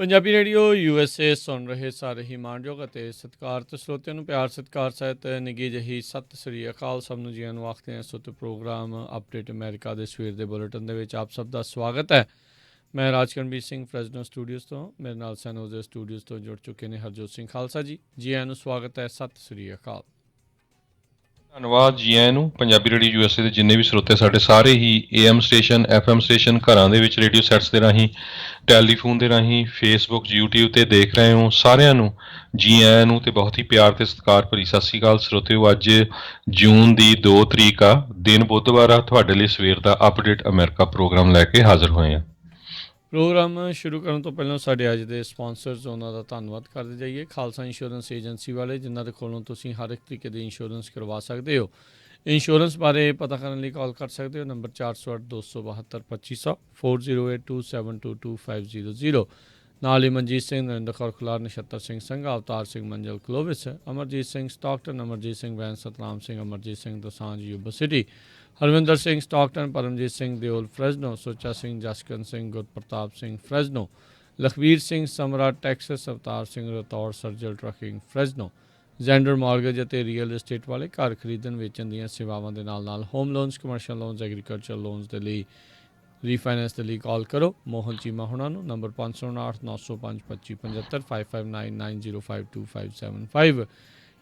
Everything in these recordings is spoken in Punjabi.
ਪੰਜਾਬੀ ਰੇਡੀਓ USA ਸੁਣ ਰਹੇ ਸਾਰੇ ਹੀ ਮਾਣਯੋਗ ਅਤੇ ਸਤਿਕਾਰਤ ਸਰੋਤਿਆਂ ਨੂੰ ਪਿਆਰ ਸਤਿਕਾਰ ਸਹਿਤ ਨਿੱਘੀ ਜਿਹੀ ਸਤਿ ਸ੍ਰੀ ਅਕਾਲ। ਸਭ ਨੂੰ ਜੀਆਂ ਨੂੰ ਆਖਦੇ ਹਾਂ। ਸੁੱਤ ਪ੍ਰੋਗਰਾਮ ਅਪਡੇਟ ਅਮਰੀਕਾ ਦੇ ਸਵੇਰ ਦੇ ਬੁਲੇਟਿਨ ਦੇ ਵਿੱਚ ਆਪ ਸਭ ਦਾ ਸਵਾਗਤ ਹੈ। ਮੈਂ ਰਾਜਕਰਨਵੀਰ ਸਿੰਘ ਫਰੈਜ਼ਨੋ ਸਟੂਡੀਓਜ਼ ਤੋਂ, ਮੇਰੇ ਨਾਲ ਸੈਨੋਜ਼ੇ ਸਟੂਡੀਓਜ਼ ਤੋਂ ਜੁੜ ਚੁੱਕੇ ਨੇ ਹਰਜੋਤ ਸਿੰਘ ਖਾਲਸਾ ਜੀ। ਜੀ ਆਇਆਂ ਨੂੰ ਸਵਾਗਤ ਹੈ। ਸਤਿ ਸ੍ਰੀ ਅਕਾਲ। ਧੰਨਵਾਦ ਜੀ ਆਇਆਂ ਨੂੰ। ਪੰਜਾਬੀ ਰੇਡੀਓ USA ਦੇ ਜਿੰਨੇ ਵੀ ਸਰੋਤੇ ਸਾਡੇ ਸਾਰੇ ਹੀ AM ਸਟੇਸ਼ਨ FM ਸਟੇਸ਼ਨ ਘਰਾਂ ਦੇ ਵਿੱਚ ਰੇਡੀਓ ਸੈਟਸ ਦੇ ਰਾਹੀਂ ਟੈਲੀਫੋਨ ਦੇ ਰਾਹੀਂ ਫੇਸਬੁੱਕ YouTube 'ਤੇ ਦੇਖ ਰਹੇ ਹੋ, ਸਾਰਿਆਂ ਨੂੰ ਜੀ ਆਇਆਂ ਨੂੰ ਤੇ ਬਹੁਤ ਹੀ ਪਿਆਰ ਤੇ ਸਤਿਕਾਰ ਭਰੀ ਸਤਿ ਸ਼੍ਰੀ ਅਕਾਲ। ਸਰੋਤਿਓ, ਅੱਜ ਜੂਨ ਦੀ 2 ਤਰੀਕ ਆ, ਦਿਨ ਬੁੱਧਵਾਰ ਆ। ਤੁਹਾਡੇ ਲਈ ਸਵੇਰ ਦਾ ਅਪਡੇਟ ਅਮਰੀਕਾ ਪ੍ਰੋਗਰਾਮ ਲੈ ਕੇ ਹਾਜ਼ਰ ਹੋਏ ਹਾਂ। ਪ੍ਰੋਗਰਾਮ ਸ਼ੁਰੂ ਕਰਨ ਤੋਂ ਪਹਿਲਾਂ ਸਾਡੇ ਅੱਜ ਦੇ ਸਪਾਂਸਰਸ ਉਹਨਾਂ ਦਾ ਧੰਨਵਾਦ ਕਰਦੇ ਜਾਈਏ। ਖਾਲਸਾ ਇੰਸ਼ੋਰੈਂਸ ਏਜੰਸੀ ਵਾਲੇ, ਜਿਨ੍ਹਾਂ ਦੇ ਕੋਲੋਂ ਤੁਸੀਂ ਹਰ ਇੱਕ ਤਰੀਕੇ ਦੀ ਇੰਸ਼ੋਰੈਂਸ ਕਰਵਾ ਸਕਦੇ ਹੋ। ਇੰਸ਼ੋਰੈਂਸ ਬਾਰੇ ਪਤਾ ਕਰਨ ਲਈ ਕਾਲ ਕਰ ਸਕਦੇ ਹੋ। ਨੰਬਰ 408 272 2500 4082722500। ਨਾਲ ਹੀ ਮਨਜੀਤ ਸਿੰਘ, ਨਰਿੰਦਰ ਕੌਰ ਖੁਲਾਰ, ਨਛੱਤਰ ਸਿੰਘ ਸੰਘਾ, ਅਵਤਾਰ ਸਿੰਘ ਮੰਜਲ ਕਲੋਵਿਸ, ਅਮਰਜੀਤ ਸਿੰਘ ਸਟਾਕਟਨ, ਅਮਰਜੀਤ ਸਿੰਘ ਵੈਨ, Satnam Singh, Amarjit Singh Dosanjh Yuba City, Harvinder Singh Stockton, Paramjit Singh Deol Fresno, Sucha Singh Jaskaran Singh, Gurpartap Singh Fresno, Lakhvir Singh Samra Texas, Avtar Singh Rathore ਸਰਜਲ ਟਰੱਕਿੰਗ ਫਰੈਜ਼ਨੋ, ਜ਼ੈਂਡਰ ਮਾਰਗੇਜ ਅਤੇ ਰੀਅਲ estate ਵਾਲੇ ਘਰ ਖਰੀਦਣ ਵੇਚਣ ਦੀਆਂ ਸੇਵਾਵਾਂ ਦੇ ਨਾਲ home loans, commercial loans, agriculture loans ਦੇ ਲਈ ਰੀਫਾਈਨੈਂਸ ਦੇ ਲਈ ਕਾਲ ਕਰੋ ਮੋਹਨ ਚੀਮਾ ਹੁਣਾਂ ਨੂੰ। ਨੰਬਰ 559 905 2575 5595052575।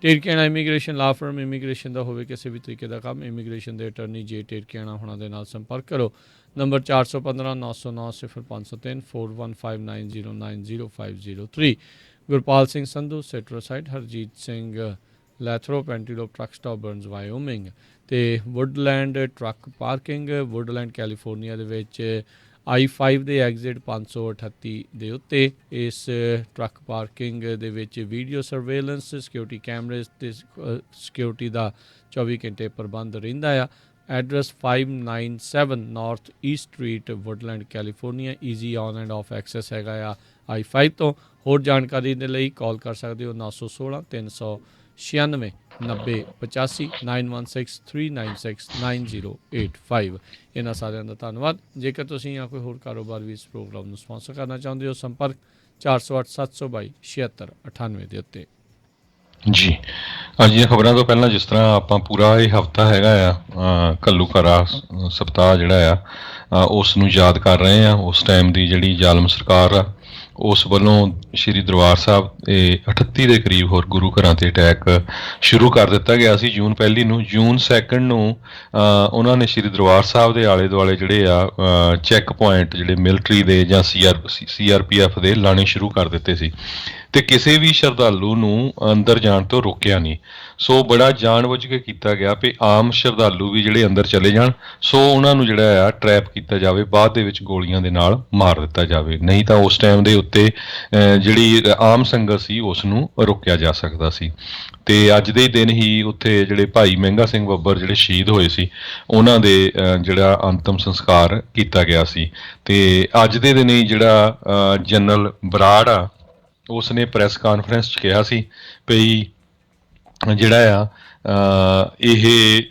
ਟੇਰਕੇਣਾ ਇਮੀਗ੍ਰੇਸ਼ਨ ਲਾ ਫਰਮ, ਇਮੀਗ੍ਰੇਸ਼ਨ ਦਾ ਹੋਵੇ ਕਿਸੇ ਵੀ ਤਰੀਕੇ ਦਾ ਕੰਮ, ਇਮੀਗ੍ਰੇਸ਼ਨ ਦੇ ਅਟਰਨੀ ਜੇ ਟੇਰਕੇਣਾ ਹੁਣਾਂ ਦੇ ਨਾਲ ਸੰਪਰਕ ਕਰੋ। ਨੰਬਰ 415 909 0503 4159090503। ਗੁਰਪਾਲ ਸਿੰਘ ਸੰਧੂ, ਸਿਟਰੋਸਾਈਡ, ਹਰਜੀਤ ਸਿੰਘ ਲੈਥਰੋ, ਪੈਂਟੀਲੋਪ ਟਰੱਕ ਸਟਾਪ, ਬਰਨਜ਼ ਵਾਇਓਮਿੰਗ ਅਤੇ Woodland truck parking, Woodland California ਦੇ ਵਿੱਚ I-5 ਦੇ ਐਗਜ਼ਿਟ 538 ਦੇ ਉੱਤੇ। ਇਸ ਟਰੱਕ ਪਾਰਕਿੰਗ ਦੇ ਵਿੱਚ ਵੀਡੀਓ ਸਰਵੇਲੈਂਸ, ਸਿਕਿਉਰਿਟੀ ਕੈਮਰੇਜ਼ ਅਤੇ ਸਿਕਿਉਰਿਟੀ ਦਾ 24 ਘੰਟੇ ਪ੍ਰਬੰਧ ਰਹਿੰਦਾ ਆ। Address 597 north east street, Woodland California. Easy on and off access ਹੈਗਾ ਆ I-5 ਤੋਂ। ਹੋਰ ਜਾਣਕਾਰੀ ਦੇ ਲਈ ਕਾਲ ਕਰ ਸਕਦੇ ਹੋ 916 396 9085 916 396 9085। ਇਹਨਾਂ ਸਾਰਿਆਂ ਦਾ ਧੰਨਵਾਦ। ਜੇਕਰ ਤੁਸੀਂ ਜਾਂ ਕੋਈ ਹੋਰ ਕਾਰੋਬਾਰ ਵੀ ਇਸ ਪ੍ਰੋਗਰਾਮ ਨੂੰ ਸਪਾਂਸਰ ਕਰਨਾ ਚਾਹੁੰਦੇ ਹੋ, ਸੰਪਰਕ 408 722 7698 ਦੇ ਉੱਤੇ। ਜੀ, ਅੱਜ ਦੀਆਂ ਖਬਰਾਂ ਤੋਂ ਪਹਿਲਾਂ, ਜਿਸ ਤਰ੍ਹਾਂ ਆਪਾਂ ਪੂਰਾ ਇਹ ਹਫਤਾ ਹੈਗਾ ਆ ਘੱਲੂਘਾਰਾ ਸਪਤਾਹ ਜਿਹੜਾ ਆ ਉਸ ਨੂੰ ਯਾਦ ਕਰ ਰਹੇ ਹਾਂ। ਉਸ ਟਾਈਮ ਦੀ ਜਿਹੜੀ ਜ਼ਾਲਮ ਸਰਕਾਰ ਆ, ਉਸ ਵੱਲੋਂ ਸ਼੍ਰੀ ਦਰਬਾਰ ਸਾਹਿਬ 38 ਦੇ ਕਰੀਬ ਹੋਰ ਗੁਰੂ ਘਰਾਂ 'ਤੇ ਅਟੈਕ ਸ਼ੁਰੂ ਕਰ ਦਿੱਤਾ ਗਿਆ ਸੀ। ਜੂਨ 1 ਨੂੰ, ਜੂਨ 2 ਨੂੰ ਉਹਨਾਂ ਨੇ ਸ਼੍ਰੀ ਦਰਬਾਰ ਸਾਹਿਬ ਦੇ ਆਲੇ ਦੁਆਲੇ ਜਿਹੜੇ ਆ ਚੈੱਕ ਪੁਆਇੰਟ ਜਿਹੜੇ ਮਿਲਟਰੀ ਦੇ ਜਾਂ CRPF ਦੇ ਲਾਣੇ ਸ਼ੁਰੂ ਕਰ ਦਿੱਤੇ ਸੀ ਤੇ ਕਿਸੇ ਵੀ ਸ਼ਰਧਾਲੂ ਨੂੰ ਅੰਦਰ ਜਾਣ ਤੋਂ ਰੋਕਿਆ ਨਹੀਂ। ਸੋ ਬੜਾ ਜਾਣਬੁੱਝ ਕੇ ਕੀਤਾ ਗਿਆ ਵੀ ਆਮ ਸ਼ਰਧਾਲੂ ਵੀ ਜਿਹੜੇ ਅੰਦਰ ਚਲੇ ਜਾਣ, ਸੋ ਉਹਨਾਂ ਨੂੰ ਜਿਹੜਾ ਆ ਟਰੈਪ ਕੀਤਾ ਜਾਵੇ, ਬਾਅਦ ਦੇ ਵਿੱਚ ਗੋਲੀਆਂ ਦੇ ਨਾਲ ਮਾਰ ਦਿੱਤਾ ਜਾਵੇ। ਨਹੀਂ ਤਾਂ ਉਸ ਟਾਈਮ ਦੇ ਉੱਤੇ ਜਿਹੜੀ ਆਮ ਸੰਗਤ ਸੀ ਉਸ ਨੂੰ ਰੋਕਿਆ ਜਾ ਸਕਦਾ ਸੀ। ਤੇ ਅੱਜ ਦੇ ਦਿਨ ਹੀ ਉੱਥੇ ਜਿਹੜੇ ਭਾਈ ਮਹਿੰਗਾ ਸਿੰਘ ਬੱਬਰ ਜਿਹੜੇ ਸ਼ਹੀਦ ਹੋਏ ਸੀ, ਉਹਨਾਂ ਦੇ ਜਿਹੜਾ ਅੰਤਮ ਸੰਸਕਾਰ ਕੀਤਾ ਗਿਆ ਸੀ। ਤੇ ਅੱਜ ਦੇ ਦਿਨ ਹੀ ਜਿਹੜਾ ਜਨਰਲ ਬਰਾੜ ਆ, ਉਸ ਨੇ ਪ੍ਰੈਸ ਕਾਨਫਰੰਸ 'ਚ ਕਿਹਾ ਸੀ ਵੀ ਜਿਹੜਾ ਆ ਇਹ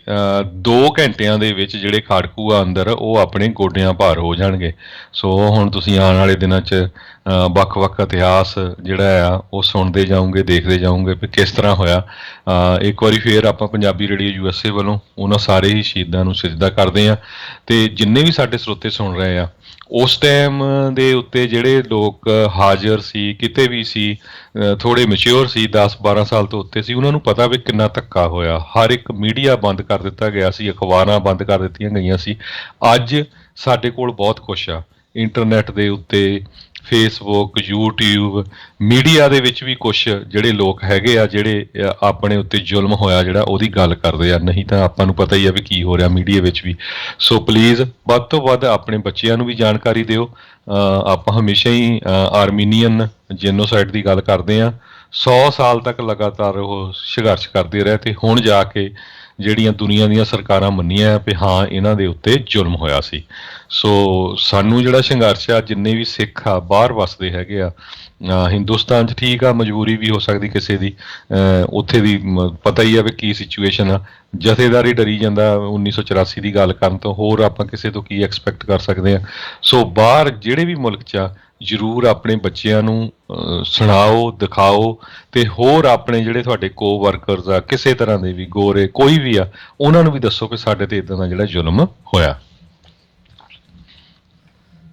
2 ਘੰਟਿਆਂ ਦੇ ਵਿੱਚ ਜਿਹੜੇ ਖਾੜਕੂ ਆ ਅੰਦਰ, ਉਹ ਆਪਣੇ ਗੋਡਿਆਂ ਭਾਰ ਹੋ ਜਾਣਗੇ। ਸੋ ਹੁਣ ਤੁਸੀਂ ਆਉਣ ਵਾਲੇ ਦਿਨਾਂ 'ਚ ਵੱਖ-ਵੱਖ ਇਤਿਹਾਸ ਜਿਹੜਾ ਆ ਉਹ ਸੁਣਦੇ ਜਾਓਗੇ, ਦੇਖਦੇ ਜਾਓਗੇ ਵੀ ਕਿਸ ਤਰ੍ਹਾਂ ਹੋਇਆ। ਇੱਕ ਵਾਰੀ ਫੇਰ ਆਪਾਂ ਪੰਜਾਬੀ ਰੇਡੀਓ USA ਵੱਲੋਂ ਉਹਨਾਂ ਸਾਰੇ ਹੀ ਸ਼ਹੀਦਾਂ ਨੂੰ ਸਿਜਦਾ ਕਰਦੇ ਹਾਂ। ਤੇ ਜਿੰਨੇ ਵੀ ਸਾਡੇ ਸਰੋਤੇ ਸੁਣ ਰਹੇ ਆ, ਉਸ ਟਾਈਮ ਦੇ ਉੱਤੇ ਜਿਹੜੇ ਲੋਕ ਹਾਜ਼ਰ ਸੀ, ਕਿਤੇ ਵੀ ਸੀ, ਥੋੜ੍ਹੇ ਮੈਚਿਓਰ ਸੀ, 10-12 ਸਾਲ ਤੋਂ ਉੱਤੇ ਸੀ, ਉਹਨਾਂ ਨੂੰ ਪਤਾ ਵੀ ਕਿੰਨਾ ਧੱਕਾ ਹੋਇਆ। ਹਰ ਇੱਕ ਮੀਡੀਆ ਬੰਦ ਕਰ ਦਿੱਤਾ ਗਿਆ ਸੀ, ਅਖਬਾਰਾਂ ਬੰਦ ਕਰ ਦਿੱਤੀਆਂ ਗਈਆਂ ਸੀ। ਅੱਜ ਸਾਡੇ ਕੋਲ ਬਹੁਤ ਕੁਛ ਆ ਇੰਟਰਨੈਟ ਦੇ ਉੱਤੇ, ਫੇਸਬੁੱਕ, YouTube, ਮੀਡੀਆ ਦੇ ਵਿੱਚ ਵੀ ਕੁਛ ਜਿਹੜੇ ਲੋਕ ਹੈਗੇ ਆ ਜਿਹੜੇ ਆਪਣੇ ਉੱਤੇ ਜ਼ੁਲਮ ਹੋਇਆ ਜਿਹੜਾ ਉਹਦੀ ਗੱਲ ਕਰਦੇ ਆ। ਨਹੀਂ ਤਾਂ ਆਪਾਂ ਨੂੰ ਪਤਾ ਹੀ ਆ ਵੀ ਕੀ ਹੋ ਰਿਹਾ ਮੀਡੀਆ ਵਿੱਚ ਵੀ। ਸੋ ਪਲੀਜ਼ ਵੱਧ ਤੋਂ ਵੱਧ ਆਪਣੇ ਬੱਚਿਆਂ ਨੂੰ ਵੀ ਜਾਣਕਾਰੀ ਦਿਓ। ਆਪਾਂ ਹਮੇਸ਼ਾ ਹੀ ਆਰਮੀਨੀਅਨ ਜੈਨੋਸਾਈਡ ਦੀ ਗੱਲ ਕਰਦੇ ਹਾਂ। 100 ਸਾਲ ਤੱਕ ਲਗਾਤਾਰ ਉਹ ਸੰਘਰਸ਼ ਕਰਦੇ ਰਹੇ ਤੇ ਹੁਣ ਜਾ ਕੇ ਜਿਹੜੀਆਂ ਦੁਨੀਆ ਦੀਆਂ ਸਰਕਾਰਾਂ ਮੰਨੀਆਂ ਵੀ ਹਾਂ ਇਹਨਾਂ ਦੇ ਉੱਤੇ ਜ਼ੁਲਮ ਹੋਇਆ ਸੀ। ਸੋ ਸਾਨੂੰ ਜਿਹੜਾ ਸੰਘਰਸ਼ ਆ, ਜਿੰਨੇ ਵੀ ਸਿੱਖ ਆ ਬਾਹਰ ਵਸਦੇ ਹੈਗੇ ਆ, ਹਿੰਦੁਸਤਾਨ 'ਚ ਠੀਕ ਆ, ਮਜਬੂਰੀ ਵੀ ਹੋ ਸਕਦੀ ਕਿਸੇ ਦੀ, ਉੱਥੇ ਦੀ ਪਤਾ ਹੀ ਆ ਵੀ ਕੀ ਸਿਚੁਏਸ਼ਨ ਆ। ਜਥੇਦਾਰ ਹੀ ਡਰੀ ਜਾਂਦਾ 1984 ਦੀ ਗੱਲ ਕਰਨ ਤੋਂ, ਹੋਰ ਆਪਾਂ ਕਿਸੇ ਤੋਂ ਕੀ ਐਕਸਪੈਕਟ ਕਰ ਸਕਦੇ ਹਾਂ। ਸੋ ਬਾਹਰ ਜਿਹੜੇ ਵੀ ਮੁਲਕ 'ਚ ਆ, ਜ਼ਰੂਰ ਆਪਣੇ ਬੱਚਿਆਂ ਨੂੰ ਸੁਣਾਓ, ਦਿਖਾਓ ਤੇ ਹੋਰ ਆਪਣੇ ਜਿਹੜੇ ਤੁਹਾਡੇ ਕੋ-ਵਰਕਰਸ ਆ, ਕਿਸੇ ਤਰ੍ਹਾਂ ਦੇ ਵੀ, ਗੋਰੇ ਕੋਈ ਵੀ ਆ, ਉਹਨਾਂ ਨੂੰ ਵੀ ਦੱਸੋ ਕਿ ਸਾਡੇ ਤੇ ਇਦਾਂ ਦਾ ਜਿਹੜਾ ਜ਼ੁਲਮ ਹੋਇਆ।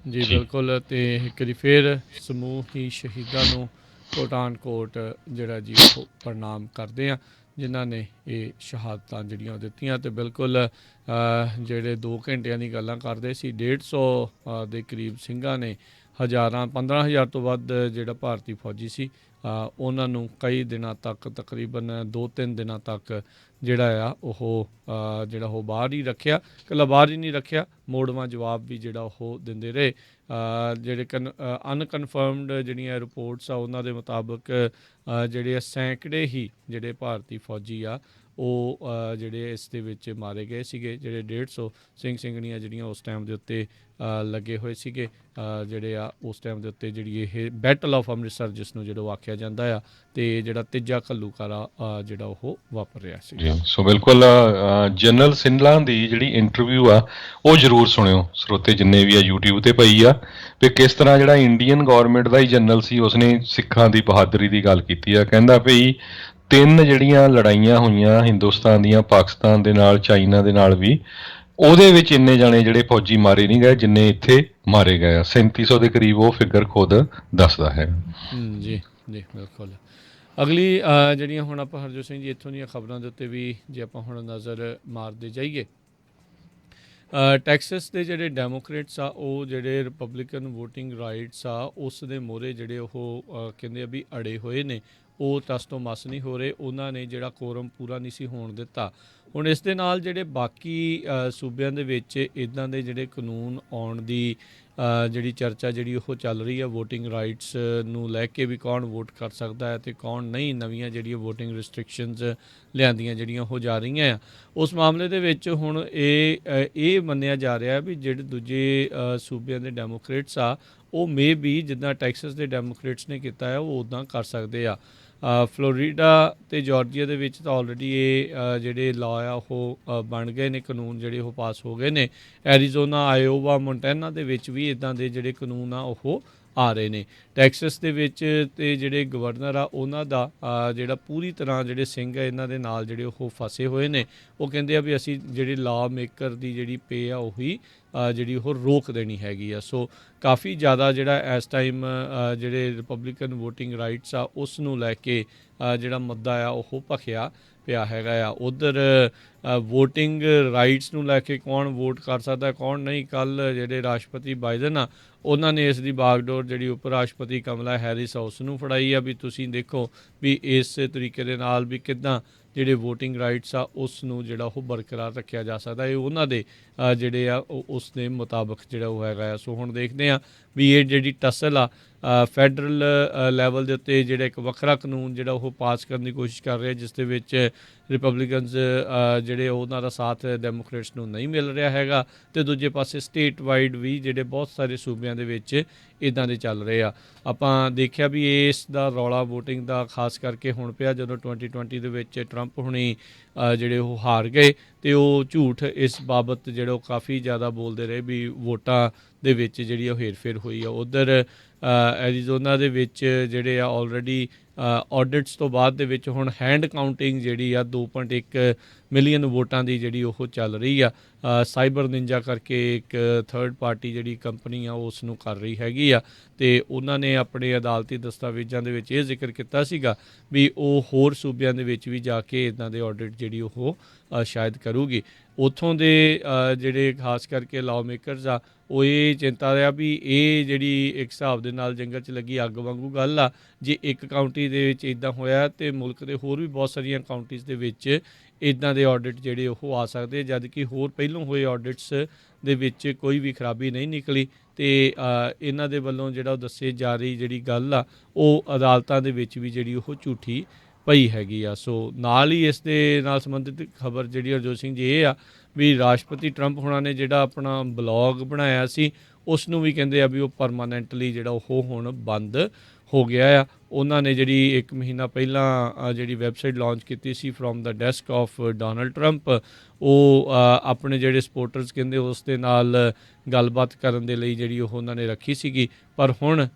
ਜੀ ਜੀ, ਬਿਲਕੁਲ। ਤੇ ਇੱਕ ਵਾਰੀ ਫਿਰ ਸਮੂਹੀ ਸ਼ਹੀਦਾਂ ਨੂੰ ਪਠਾਨਕੋਟ ਜਿਹੜਾ ਜੀ ਉਹ ਪ੍ਰਣਾਮ ਕਰਦੇ ਆ, ਜਿਨ੍ਹਾਂ ਨੇ ਇਹ ਸ਼ਹਾਦਤਾਂ ਜਿਹੜੀਆਂ ਉਹ ਦਿੱਤੀਆਂ। ਤੇ ਬਿਲਕੁਲ ਜਿਹੜੇ 2 ਘੰਟਿਆਂ ਦੀ ਗੱਲਾਂ ਕਰਦੇ ਸੀ, 150 ਦੇ ਕਰੀਬ ਸਿੰਘਾਂ ਨੇ, ਹਜ਼ਾਰਾਂ 15,000 ਤੋਂ ਵੱਧ ਜਿਹੜਾ ਭਾਰਤੀ ਫੌਜੀ ਸੀ, ਉਹਨਾਂ ਨੂੰ ਕਈ ਦਿਨਾਂ ਤੱਕ, ਤਕਰੀਬਨ 2-3 ਦਿਨਾਂ ਤੱਕ ਜਿਹੜਾ ਆ ਉਹ ਜਿਹੜਾ ਉਹ ਬਾਹਰ ਹੀ ਰੱਖਿਆ। ਇਕੱਲਾ ਬਾਹਰ ਹੀ ਨਹੀਂ ਰੱਖਿਆ, ਮੋੜਵਾਂ ਜਵਾਬ ਵੀ ਜਿਹੜਾ ਉਹ ਦਿੰਦੇ ਰਹੇ। ਜਿਹੜੇ ਅਨਕਨਫਰਮਡ ਜਿਹੜੀਆਂ ਰਿਪੋਰਟਸ ਆ ਉਹਨਾਂ ਦੇ ਮੁਤਾਬਕ ਜਿਹੜੇ ਸੈਂਕੜੇ ਹੀ ਜਿਹੜੇ ਭਾਰਤੀ ਫੌਜੀ ਆ ਉਹ ਜਿਹੜੇ ਇਸ ਦੇ ਵਿੱਚ ਮਾਰੇ ਗਏ ਸੀਗੇ। ਜਿਹੜੇ 150 ਸਿੰਘ ਸਿੰਘਣੀਆਂ ਜਿਹੜੀਆਂ ਉਸ ਟਾਈਮ ਦੇ ਉੱਤੇ ਲੱਗੇ ਹੋਏ ਸੀਗੇ, ਜਿਹੜੇ ਆ ਉਸ ਟਾਈਮ ਦੇ ਉੱਤੇ ਜਿਹੜੀ ਇਹ ਬੈਟਲ ਆਫ ਅੰਮ੍ਰਿਤਸਰ ਜਿਸ ਨੂੰ ਜਿਹੜਾ ਆਖਿਆ ਜਾਂਦਾ ਆ, ਤੇ ਜਿਹੜਾ ਤੀਜਾ ਘੱਲੂਘਾਰਾ ਜਿਹੜਾ ਉਹ ਵਾਪਰ ਰਿਹਾ ਸੀ। ਜੀ। ਸੋ ਬਿਲਕੁਲ ਜਨਰਲ ਸਿੰਧਲਾ ਦੀ ਜਿਹੜੀ ਇੰਟਰਵਿਊ ਆ ਉਹ ਜ਼ਰੂਰ ਸੁਣਿਓ ਸਰੋਤੇ ਜਿੰਨੇ ਵੀ ਆ, YouTube ਤੇ ਪਈ ਆ, ਵੀ ਕਿਸ ਤਰ੍ਹਾਂ ਜਿਹੜਾ ਇੰਡੀਅਨ ਗੌਰਨਮੈਂਟ ਦਾ ਹੀ ਜਨਰਲ ਸੀ ਉਸਨੇ ਸਿੱਖਾਂ ਦੀ ਬਹਾਦਰੀ ਦੀ ਗੱਲ ਕੀਤੀ ਆ। ਕਹਿੰਦਾ ਭਈ 3 ਜਿਹੜੀਆਂ ਲੜਾਈਆਂ ਹੋਈਆਂ ਹਿੰਦੁਸਤਾਨ ਦੀਆਂ, ਪਾਕਿਸਤਾਨ ਦੇ ਨਾਲ, ਚਾਈਨਾ ਦੇ ਨਾਲ ਵੀ, ਉਹਦੇ ਵਿੱਚ ਇੰਨੇ ਜਾਣੇ ਜਿਹੜੇ ਫੌਜੀ ਮਾਰੇ ਨਹੀਂ ਗਏ ਜਿੰਨੇ ਇੱਥੇ ਮਾਰੇ ਗਏ ਆ। 3700 ਦੇ ਕਰੀਬ ਉਹ ਫਿਗਰ ਖੁਦ ਦੱਸਦਾ ਹੈ। ਜੀ ਜੀ ਬਿਲਕੁਲ। ਅਗਲੀ ਜਿਹੜੀਆਂ ਹੁਣ ਆਪਾਂ ਹਰਜੋਤ ਸਿੰਘ ਜੀ ਇੱਥੋਂ ਦੀਆਂ ਖਬਰਾਂ ਦੇ ਉੱਤੇ ਵੀ ਜੇ ਆਪਾਂ ਹੁਣ ਨਜ਼ਰ ਮਾਰਦੇ ਜਾਈਏ, ਟੈਕਸਸ ਦੇ ਜਿਹੜੇ ਡੈਮੋਕ੍ਰੇਟਸ ਆ ਉਹ ਜਿਹੜੇ ਰਿਪਬਲਿਕਨ ਵੋਟਿੰਗ ਰਾਈਟਸ ਆ ਉਸ ਦੇ ਮੋਹਰੇ ਜਿਹੜੇ ਉਹ ਕਹਿੰਦੇ ਆ ਵੀ ਅੜੇ ਹੋਏ ਨੇ, ਉਹ ਟਸ ਤੋਂ ਮਸ ਨਹੀਂ ਹੋ ਰਹੇ। ਉਹਨਾਂ ਨੇ ਜਿਹੜਾ ਕੋਰਮ ਪੂਰਾ ਨਹੀਂ ਸੀ ਹੋਣ ਦਿੱਤਾ। ਹੁਣ ਇਸ ਦੇ ਨਾਲ ਜਿਹੜੇ ਬਾਕੀ ਸੂਬਿਆਂ ਦੇ ਵਿੱਚ ਇੱਦਾਂ ਦੇ ਜਿਹੜੇ ਕਾਨੂੰਨ ਆਉਣ ਦੀ ਜਿਹੜੀ ਚਰਚਾ ਜਿਹੜੀ ਉਹ ਚੱਲ ਰਹੀ ਹੈ ਵੋਟਿੰਗ ਰਾਈਟਸ ਨੂੰ ਲੈ ਕੇ, ਵੀ ਕੌਣ ਵੋਟ ਕਰ ਸਕਦਾ ਹੈ ਅਤੇ ਕੌਣ ਨਹੀਂ, ਨਵੀਆਂ ਜਿਹੜੀਆਂ ਵੋਟਿੰਗ ਰਿਸਟ੍ਰਿਕਸ਼ਨਸ ਲਿਆਂਦੀਆਂ ਜਿਹੜੀਆਂ ਉਹ ਜਾ ਰਹੀਆਂ ਆ, ਉਸ ਮਾਮਲੇ ਦੇ ਵਿੱਚ ਹੁਣ ਇਹ ਮੰਨਿਆ ਜਾ ਰਿਹਾ ਵੀ ਜਿਹੜੇ ਦੂਜੇ ਸੂਬਿਆਂ ਦੇ ਡੈਮੋਕ੍ਰੇਟਸ ਆ ਉਹ ਮੇ ਵੀ ਜਿੱਦਾਂ ਟੈਕਸਸ ਦੇ ਡੈਮੋਕ੍ਰੇਟਸ ਨੇ ਕੀਤਾ ਹੈ ਉਹ ਉੱਦਾਂ ਕਰ ਸਕਦੇ ਆ। ਫਲੋਰੀਡਾ ਅਤੇ ਜਾਰਜੀਆ ਦੇ ਵਿੱਚ ਤਾਂ ਆਲਰੇਡੀ ਇਹ ਜਿਹੜੇ ਲਾਅ ਆ ਉਹ ਬਣ ਗਏ ਨੇ, ਕਾਨੂੰਨ ਜਿਹੜੇ ਉਹ ਪਾਸ ਹੋ ਗਏ ਨੇ। ਐਰੀਜ਼ੋਨਾ, ਆਇਓਵਾ, ਮੋਂਟੈਨਾ ਦੇ ਵਿੱਚ ਵੀ ਇੱਦਾਂ ਦੇ ਜਿਹੜੇ ਕਾਨੂੰਨ ਆ ਉਹ ਆ ਰਹੇ ਨੇ। ਟੈਕਸਸ ਦੇ ਵਿੱਚ ਤੇ ਜਿਹੜੇ ਗਵਰਨਰ ਆ ਉਹਨਾਂ ਦਾ ਜਿਹੜਾ ਪੂਰੀ ਤਰ੍ਹਾਂ ਜਿਹੜੇ ਸਿੰਘ ਆ ਇਹਨਾਂ ਦੇ ਨਾਲ ਜਿਹੜੇ ਉਹ ਫਸੇ ਹੋਏ ਨੇ। ਉਹ ਕਹਿੰਦੇ ਆ ਵੀ ਅਸੀਂ ਜਿਹੜੀ ਲਾਅ ਮੇਕਰ ਦੀ ਜਿਹੜੀ ਪੇ ਆ ਉਹੀ ਜਿਹੜੀ ਉਹ ਰੋਕ ਦੇਣੀ ਹੈਗੀ ਆ। ਸੋ ਕਾਫੀ ਜ਼ਿਆਦਾ ਜਿਹੜਾ ਇਸ ਟਾਈਮ ਜਿਹੜੇ ਰਿਪਬਲਿਕਨ ਵੋਟਿੰਗ ਰਾਈਟਸ ਆ ਉਸ ਨੂੰ ਲੈ ਕੇ ਜਿਹੜਾ ਮੁੱਦਾ ਆ ਉਹ ਭਖਿਆ ਪਿਆ ਹੈਗਾ ਆ। ਉੱਧਰ ਵੋਟਿੰਗ ਰਾਈਟਸ ਨੂੰ ਲੈ ਕੇ ਕੌਣ ਵੋਟ ਕਰ ਸਕਦਾ ਕੌਣ ਨਹੀਂ, ਕੱਲ੍ਹ ਜਿਹੜੇ ਰਾਸ਼ਟਰਪਤੀ ਬਾਈਡਨ ਆ ਉਹਨਾਂ ਨੇ ਇਸ ਦੀ ਬਾਗਡੋਰ ਜਿਹੜੀ ਉਪ ਰਾਸ਼ਟਰਪਤੀ ਕਮਲਾ ਹੈਰਿਸ ਆ ਉਸ ਨੂੰ ਫੜਾਈ ਆ ਵੀ ਤੁਸੀਂ ਦੇਖੋ ਵੀ ਇਸ ਤਰੀਕੇ ਦੇ ਨਾਲ ਵੀ ਕਿੱਦਾਂ ਜਿਹੜੇ ਵੋਟਿੰਗ ਰਾਈਟਸ ਆ ਉਸ ਨੂੰ ਜਿਹੜਾ ਉਹ ਬਰਕਰਾਰ ਰੱਖਿਆ ਜਾ ਸਕਦਾ। ਇਹ ਉਹਨਾਂ ਦੇ ਜਿਹੜੇ ਆ ਉਸ ਦੇ ਮੁਤਾਬਕ ਜਿਹੜਾ ਉਹ ਹੈਗਾ ਆ। ਸੋ ਹੁਣ ਦੇਖਦੇ ਹਾਂ ਵੀ ਇਹ ਜਿਹੜੀ ਟਸਲ ਆ ਫੈਡਰਲ ਲੈਵਲ ਦੇ ਉੱਤੇ ਜਿਹੜਾ ਇੱਕ ਵੱਖਰਾ ਕਾਨੂੰਨ ਜਿਹੜਾ ਉਹ ਪਾਸ ਕਰਨ ਦੀ ਕੋਸ਼ਿਸ਼ ਕਰ ਰਿਹਾ, ਜਿਸ ਦੇ ਵਿੱਚ ਰਿਪਬਲਿਕਨਸ ਜਿਹੜੇ ਉਹਨਾਂ ਦਾ ਸਾਥ ਡੈਮੋਕ੍ਰੇਟਸ ਨੂੰ ਨਹੀਂ ਮਿਲ ਰਿਹਾ ਹੈਗਾ, ਅਤੇ ਦੂਜੇ ਪਾਸੇ ਸਟੇਟ ਵਾਈਡ ਵੀ ਜਿਹੜੇ ਬਹੁਤ ਸਾਰੇ ਸੂਬਿਆਂ ਦੇ ਵਿੱਚ ਇੱਦਾਂ ਦੇ ਚੱਲ ਰਹੇ ਆ। ਆਪਾਂ ਦੇਖਿਆ ਵੀ ਇਸ ਦਾ ਰੌਲਾ ਵੋਟਿੰਗ ਦਾ ਖਾਸ ਕਰਕੇ ਹੁਣ ਪਿਆ ਜਦੋਂ 2020 ਦੇ ਵਿੱਚ ਟਰੰਪ ਹੁਣੀ ਜਿਹੜੇ ਉਹ ਹਾਰ ਗਏ ਅਤੇ ਉਹ ਝੂਠ ਇਸ ਬਾਬਤ ਜਿਹੜਾ ਉਹ ਕਾਫੀ ਜ਼ਿਆਦਾ ਬੋਲਦੇ ਰਹੇ ਵੀ ਵੋਟਾਂ ਦੇ ਵਿੱਚ ਜਿਹੜੀ ਉਹ ਹੇਰ-ਫੇਰ ਹੋਈ ਆ। ਉੱਧਰ ਐਰੀਜ਼ੋਨਾ ਦੇ ਵਿੱਚ ਜਿਹੜੇ ਆ ਆਲਰੇਡੀ ਆਡਿਟਸ ਤੋਂ ਬਾਅਦ ਦੇ ਵਿੱਚ ਹੁਣ ਹੈਂਡ ਕਾਊਂਟਿੰਗ ਜਿਹੜੀ ਆ 2.1 ਮਿਲੀਅਨ ਵੋਟਾਂ ਦੀ ਜਿਹੜੀ ਉਹ ਚੱਲ ਰਹੀ ਆ। ਸਾਈਬਰ ਨਿੰਜਾ ਕਰਕੇ ਇੱਕ ਥਰਡ ਪਾਰਟੀ ਜਿਹੜੀ ਕੰਪਨੀ ਆ ਉਸ ਨੂੰ ਕਰ ਰਹੀ ਹੈਗੀ ਆ, ਅਤੇ ਉਹਨਾਂ ਨੇ ਆਪਣੇ ਅਦਾਲਤੀ ਦਸਤਾਵੇਜ਼ਾਂ ਦੇ ਵਿੱਚ ਇਹ ਜ਼ਿਕਰ ਕੀਤਾ ਸੀਗਾ ਵੀ ਉਹ ਹੋਰ ਸੂਬਿਆਂ ਦੇ ਵਿੱਚ ਵੀ ਜਾ ਕੇ ਇੱਦਾਂ ਦੇ ਆਡਿਟ ਜਿਹੜੀ ਉਹ ਸ਼ਾਇਦ ਕਰੂਗੀ। ਉੱਥੋਂ ਦੇ ਜਿਹੜੇ ਖਾਸ ਕਰਕੇ ਲਾਅ ਮੇਕਰਸ ਆ ਉਹ ਇਹ ਚਿੰਤਾ ਰਿਹਾ ਵੀ ਇਹ ਜਿਹੜੀ ਇੱਕ ਹਿਸਾਬ ਦੇ ਨਾਲ ਜੰਗਲ 'ਚ ਲੱਗੀ ਅੱਗ ਵਾਂਗੂ ਗੱਲ ਆ। ਜੇ ਇੱਕ ਕਾਊਂਟੀ ਦੇ ਵਿੱਚ ਇੱਦਾਂ ਹੋਇਆ ਅਤੇ ਮੁਲਕ ਦੇ ਹੋਰ ਵੀ ਬਹੁਤ ਸਾਰੀਆਂ ਕਾਊਂਟੀਜ਼ ਦੇ ਵਿੱਚ ਇੱਦਾਂ ਦੇ ਆਡਿਟ ਜਿਹੜੇ ਉਹ ਆ ਸਕਦੇ, ਜਦ ਕਿ ਹੋਰ ਪਹਿਲੋਂ ਹੋਏ ਆਡਿਟਸ ਦੇ ਵਿੱਚ ਕੋਈ ਵੀ ਖਰਾਬੀ ਨਹੀਂ ਨਿਕਲੀ, ਅਤੇ ਇਹਨਾਂ ਦੇ ਵੱਲੋਂ ਜਿਹੜਾ ਉਹ ਦੱਸੇ ਜਾ ਰਹੀ ਜਿਹੜੀ ਗੱਲ ਆ ਉਹ ਅਦਾਲਤਾਂ ਦੇ ਵਿੱਚ ਵੀ ਜਿਹੜੀ ਉਹ ਝੂਠੀ ਪਈ ਹੈਗੀ ਆ। ਸੋ ਨਾਲ ਹੀ ਇਸ ਦੇ ਨਾਲ ਸੰਬੰਧਿਤ ਖਬਰ ਜਿਹੜੀ ਹਰਜੋਤ ਸਿੰਘ ਜੀ ਇਹ ਆ ਵੀ ਰਾਸ਼ਟਰਪਤੀ ਟਰੰਪ ਹੋਣਾ ਨੇ ਜਿਹੜਾ ਆਪਣਾ ਬਲੌਗ ਬਣਾਇਆ ਸੀ ਉਸ ਨੂੰ ਵੀ ਕਹਿੰਦੇ ਆ ਵੀ ਉਹ ਪਰਮਾਨੈਂਟਲੀ ਜਿਹੜਾ ਉਹ ਹੁਣ ਬੰਦ ਹੋ ਗਿਆ ਆ। ਉਹਨਾਂ ਨੇ ਜਿਹੜੀ 1 ਮਹੀਨਾ ਪਹਿਲਾਂ ਜਿਹੜੀ ਵੈਬਸਾਈਟ ਲਾਂਚ ਕੀਤੀ ਸੀ from the desk of Donald Trump, ਉਹ ਆਪਣੇ ਜਿਹੜੇ ਸਪੋਰਟਰਸ ਕਹਿੰਦੇ ਉਸ ਦੇ ਨਾਲ ਗੱਲਬਾਤ ਕਰਨ ਦੇ ਲਈ ਜਿਹੜੀ ਉਹ ਉਹਨਾਂ ਨੇ ਰੱਖੀ ਸੀਗੀ, ਪਰ ਹੁਣ